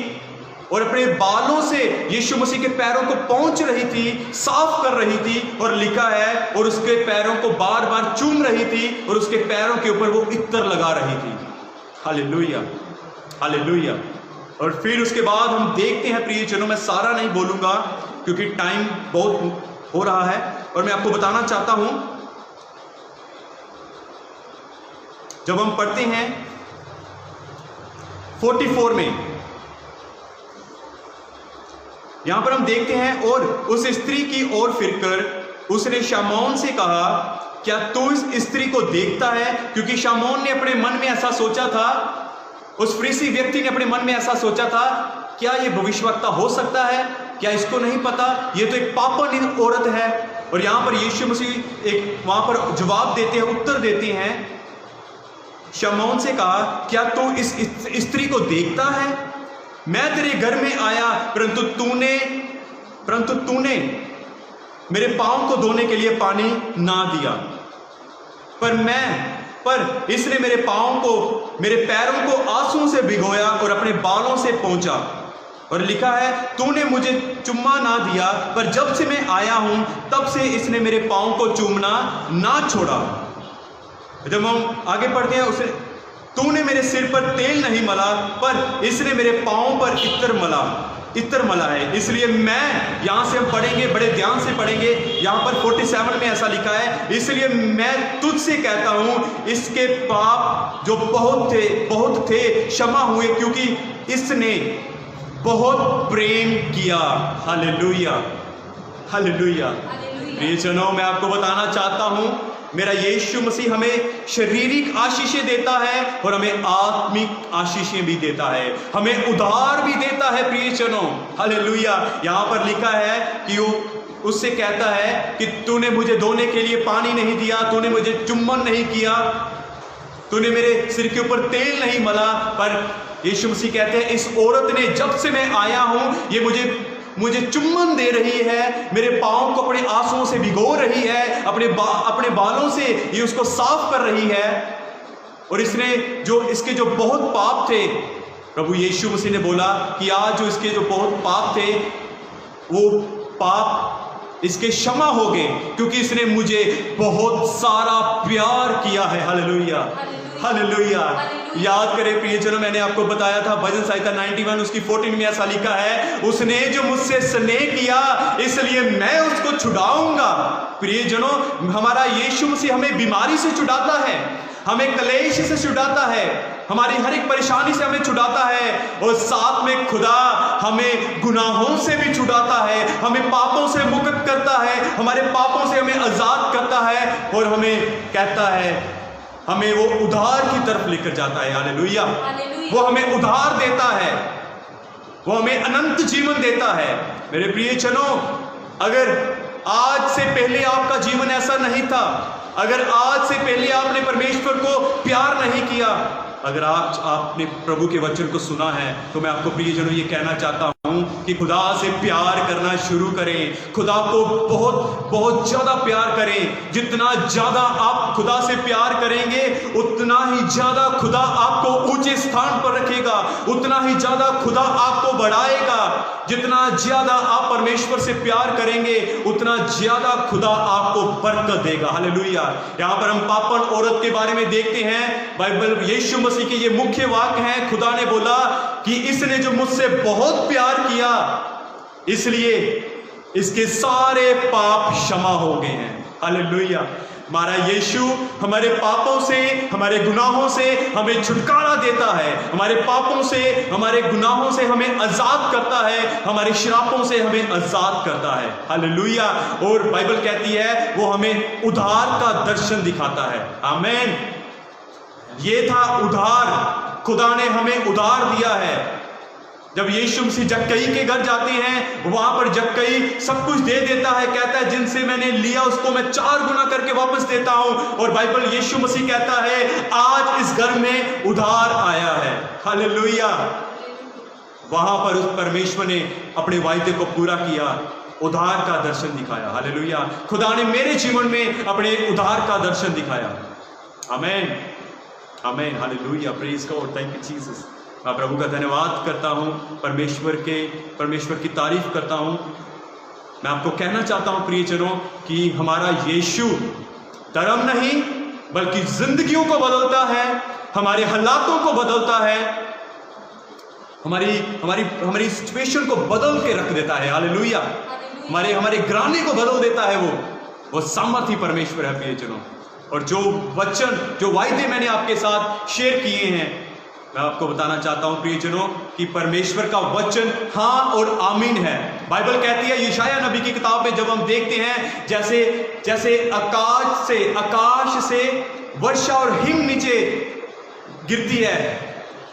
और अपने बालों से यीशु मसीह के पैरों को पोंछ रही थी, साफ कर रही थी। और लिखा है, और उसके पैरों को बार बार चूम रही थी और उसके पैरों के ऊपर वो इत्र लगा रही थी। Hallelujah, hallelujah. और फिर उसके बाद हम देखते हैं प्रियजनों, मैं सारा नहीं बोलूंगा क्योंकि टाइम बहुत हो रहा है और मैं आपको बताना चाहता हूं, जब हम पढ़ते हैं 44 में, यहां पर हम देखते हैं, और उस स्त्री की ओर फिरकर उसने शामौन से कहा, क्या तू इस स्त्री को देखता है? क्योंकि शामौन ने अपने मन में ऐसा सोचा था, उस फरीसी व्यक्ति ने अपने मन में ऐसा सोचा था, क्या ये भविष्यवक्ता हो सकता है? क्या इसको नहीं पता? ये तो एक पापन औरत है। और यहां पर यीशु मसीह एक वहां पर जवाब देते हैं, उत्तर देते हैं, शमौन से कहा, क्या तू इस स्त्री को देखता है? मैं तेरे घर में आया परंतु तूने मेरे पांव को धोने के लिए पानी ना दिया, पर इसने मेरे पांव को, मेरे पैरों को आंसुओं से भिगोया और अपने बालों से पोंछा। और लिखा है, तूने मुझे चुम्मा ना दिया, पर जब से मैं आया हूं तब से इसने मेरे पांव को चूमना ना छोड़ा। जब हम आगे पढ़ते हैं, उसे तूने मेरे सिर पर तेल नहीं मला, पर इसने मेरे पांव पर इत्र मला है। इसलिए मैं, यहां से हम पढ़ेंगे, बड़े ध्यान से पढ़ेंगे, यहां पर 47 में ऐसा लिखा है, इसलिए मैं तुझसे कहता हूं इसके पाप जो बहुत थे क्षमा हुए, क्योंकि इसने बहुत प्रेम किया। Hallelujah, hallelujah. प्रियजनों, मैं आपको बताना चाहता हूं, मेरा यीशु मसीह हमें शारीरिक आशीषें देता है और हमें आत्मिक आशीषें भी देता है, हमें उधार भी देता है प्रियजनों। हालेलुया। यहां पर लिखा है कि वो उससे कहता है कि तूने मुझे धोने के लिए पानी नहीं दिया, तूने मुझे चुम्बन नहीं किया, तूने मेरे सिर के ऊपर तेल नहीं मला। पर यीशु मसीह कहते हैं, इस औरत ने, जब से मैं आया हूं, ये मुझे चुम्बन दे रही है, मेरे पांव को अपने आंसुओं से भिगो रही है, अपने बालों से ये उसको साफ कर रही है। और इसके जो बहुत पाप थे, प्रभु यीशु मसीह ने बोला कि आज जो इसके जो बहुत पाप थे, वो पाप इसके क्षमा हो गए, क्योंकि इसने मुझे बहुत सारा प्यार किया है। Hallelujah, hallelujah. याद करें प्रियजनों, मैंने आपको बताया था भजन संहिता 91 उसकी 14 में ऐसा लिखा है, उसने जो मुझसे स्नेह किया इसलिए मैं उसको छुड़ाऊंगा। प्रियजनों, हमारा यीशु मसीह हमें बीमारी से छुड़ाता है, हमें क्लेश से छुड़ाता है, हमारी हर एक परेशानी से हमें छुड़ाता है, और साथ में खुदा हमें गुनाहों से भी छुड़ाता है, हमें पापों से मुक्त करता है, हमारे पापों से हमें आजाद करता है, और हमें कहता है, हमें वो उधार की तरफ लेकर जाता है। हालेलुया। वो हमें उधार देता है, वो हमें अनंत जीवन देता है। मेरे प्रियजनों, अगर आज से पहले आपका जीवन ऐसा नहीं था, अगर आज से पहले आपने परमेश्वर को प्यार नहीं किया, अगर आज आपने प्रभु के वचन को सुना है, तो मैं आपको प्रियजनों ये कहना चाहता हूं कि खुदा से प्यार करना शुरू करें, खुदा को बहुत बहुत ज्यादा प्यार करें। जितना ज्यादा आप खुदा से प्यार करेंगे, उतना ही ज्यादा खुदा आपको ऊंचे स्थान पर रखेगा, उतना ही ज्यादा खुदा आपको बढ़ाएगा। जितना ज्यादा आप परमेश्वर से प्यार करेंगे, उतना ज्यादा खुदा आपको बरकत देगा। हालेलुया। यहां पर हम पापन औरत के बारे में देखते हैं, बाइबल यीशु मसीह के ये मुख्य वाक्य हैं। खुदा ने बोला कि इसने जो मुझसे बहुत प्यार किया, इसलिए इसके सारे पाप क्षमा हो गए हैं। हालेलुया। हमारा यीशु हमारे पापों से, हमारे गुनाहों से हमें छुटकारा देता है, हमारे पापों से, हमारे गुनाहों से हमें आजाद करता है, हमारे श्रापों से हमें आजाद करता है। हालेलुया। और बाइबल कहती है वो हमें उद्धार का दर्शन दिखाता है। आमीन। ये था उद्धार, खुदा ने हमें उद्धार दिया है। जब यीशु मसीह जक्कई के घर जाते हैं, वहां पर जक्कई सब कुछ दे देता है, कहता है जिनसे मैंने लिया उसको मैं 4 गुना करके वापस देता हूं। और बाइबल यीशु मसीह कहता है आज इस घर में उद्धार आया है। हालेलुया। वहां पर उस परमेश्वर ने अपने वायदे को पूरा किया, उद्धार का दर्शन दिखाया। हालेलुया। खुदा ने मेरे जीवन में अपने उद्धार का दर्शन दिखाया। आमीन, आमीन, hallelujah, praise God, thank you Jesus. मैं प्रभु का धन्यवाद करता हूं, परमेश्वर की तारीफ करता हूं। मैं आपको कहना चाहता हूं प्रियजनों कि हमारा यीशु धर्म नहीं बल्कि जिंदगियों को बदलता है, हमारे हालातों को बदलता है, हमारी सिचुएशन को बदल के रख देता है। हालेलुया। हमारे घराने को बदल देता है। वो सामर्थी परमेश्वर है प्रियजनों। और जो वचन, जो वायदे मैंने आपके साथ शेयर किए हैं, मैं आपको बताना चाहता हूं प्रियजनों कि परमेश्वर का वचन हाँ और आमीन है। बाइबल कहती है यशायाह नबी की किताब में जब हम देखते हैं जैसे आकाश से वर्षा और हिम नीचे गिरती है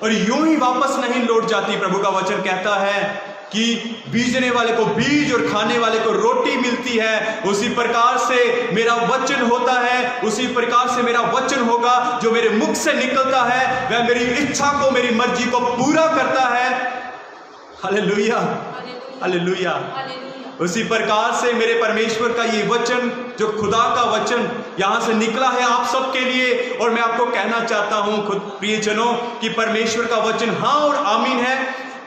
और यूं ही वापस नहीं लौट जाती, प्रभु का वचन कहता है कि बीजने वाले को बीज और खाने वाले को रोटी मिलती है, उसी प्रकार से मेरा वचन होता है, उसी प्रकार से मेरा वचन होगा जो मेरे मुख से निकलता है वह मेरी इच्छा को, मेरी मर्जी को पूरा करता है। Hallelujah, hallelujah. उसी प्रकार से मेरे परमेश्वर का ये वचन, जो खुदा का वचन यहां से निकला है आप सबके लिए। और मैं आपको कहना चाहता हूं खुद प्रियजनों कि परमेश्वर का वचन हाँ और आमीन है।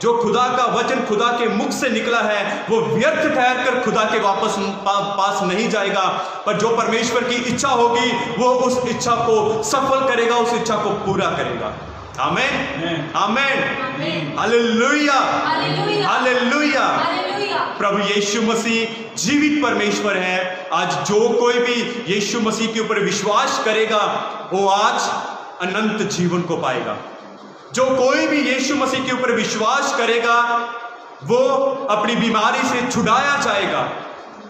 जो खुदा का वचन खुदा के मुख से निकला है वो व्यर्थ ठहर कर खुदा के पास नहीं जाएगा, पर जो परमेश्वर की इच्छा होगी वो उस इच्छा को सफल करेगा, उस इच्छा को पूरा करेगा। आमीन, आमीन, हालेलुया, हालेलुया। प्रभु यीशु मसीह जीवित परमेश्वर है। आज जो कोई भी यीशु मसीह के ऊपर विश्वास करेगा वो आज अनंत जीवन को पाएगा। जो कोई भी यीशु मसीह के ऊपर विश्वास करेगा वो अपनी बीमारी से छुड़ाया जाएगा।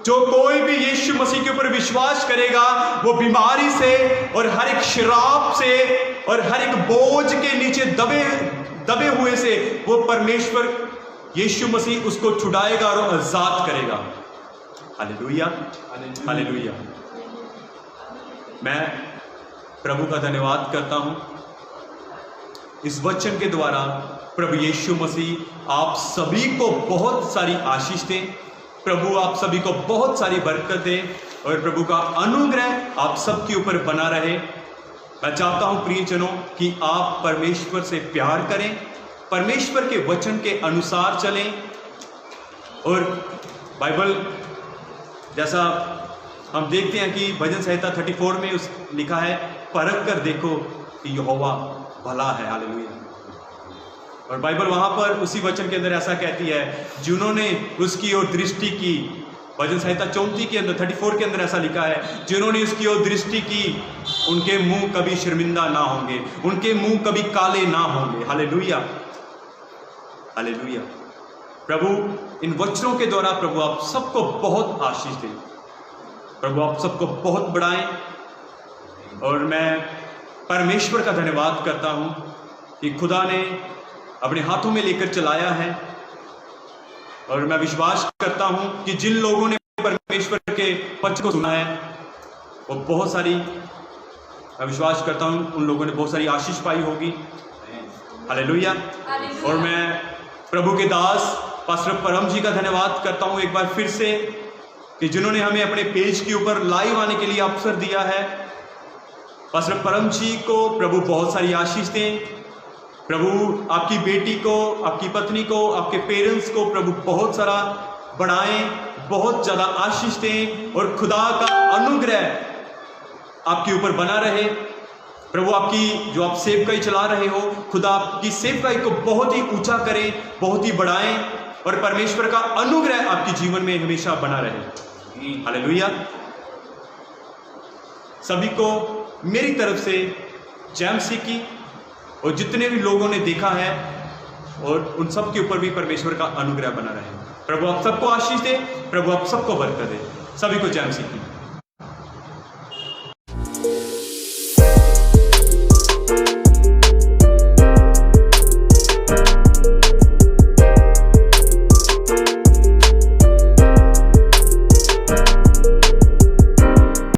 जो कोई भी यीशु मसीह के ऊपर विश्वास करेगा वो बीमारी से और हर एक शराब से और हर एक बोझ के नीचे दबे हुए से वो परमेश्वर यीशु मसीह उसको छुड़ाएगा और आजाद करेगा। Hallelujah, hallelujah. मैं प्रभु का धन्यवाद करता हूं इस वचन के द्वारा। प्रभु यीशु मसीह आप सभी को बहुत सारी आशीष दें, प्रभु आप सभी को बहुत सारी बरकत दें और प्रभु का अनुग्रह आप सबके ऊपर बना रहे। मैं चाहता हूं प्रियजनों कि आप परमेश्वर से प्यार करें, परमेश्वर के वचन के अनुसार चलें। और बाइबल जैसा हम देखते हैं कि भजन संहिता 34 में लिखा है परख कर देखो कि यहोवा भला है। हालेलुया। और बाइबल वहां पर उसी वचन के अंदर ऐसा कहती है जिन्होंने उसकी ओर दृष्टि की, भजन संहिता 34 के अंदर 34 के अंदर ऐसा लिखा है जिन्होंने उसकी ओर दृष्टि की उनके मुंह कभी शर्मिंदा ना होंगे, उनके मुंह कभी काले ना होंगे। Hallelujah, hallelujah. प्रभु इन वचनों के द्वारा प्रभु आप सबको बहुत आशीष दें, प्रभु आप सबको बहुत बढ़ाएं। और मैं परमेश्वर का धन्यवाद करता हूं कि खुदा ने अपने हाथों में लेकर चलाया है। और मैं विश्वास करता हूं कि जिन लोगों ने परमेश्वर के वचन को सुना है वो बहुत सारी, मैं विश्वास करता हूं उन लोगों ने बहुत सारी आशीष पाई होगी। हालेलुया। और मैं प्रभु के दास पास्टर परम जी का धन्यवाद करता हूं एक बार फिर से कि जिन्होंने हमें अपने पेज के ऊपर लाइव आने के लिए अवसर दिया है। पास्टर परम जी को प्रभु बहुत सारी आशीष दें, प्रभु आपकी बेटी को, आपकी पत्नी को, आपके पेरेंट्स को प्रभु बहुत सारा बढ़ाएं, बहुत ज़्यादा आशीष दें और खुदा का अनुग्रह आपके ऊपर बना रहे। प्रभु आपकी जो आप सेवकाई चला रहे हो, खुदा आपकी सेवकाई को बहुत ही ऊंचा करें, बहुत ही बढ़ाएं और परमेश्वर का अनुग्रह आपके जीवन में हमेशा बना रहे। हालेलुया। सभी को मेरी तरफ से जय मसीह की, और जितने भी लोगों ने देखा है और उन सब के ऊपर भी परमेश्वर का अनुग्रह बना रहे। प्रभु आप सबको आशीष दे, प्रभु आप सबको बरकत दे। सभी को जय मसीह की।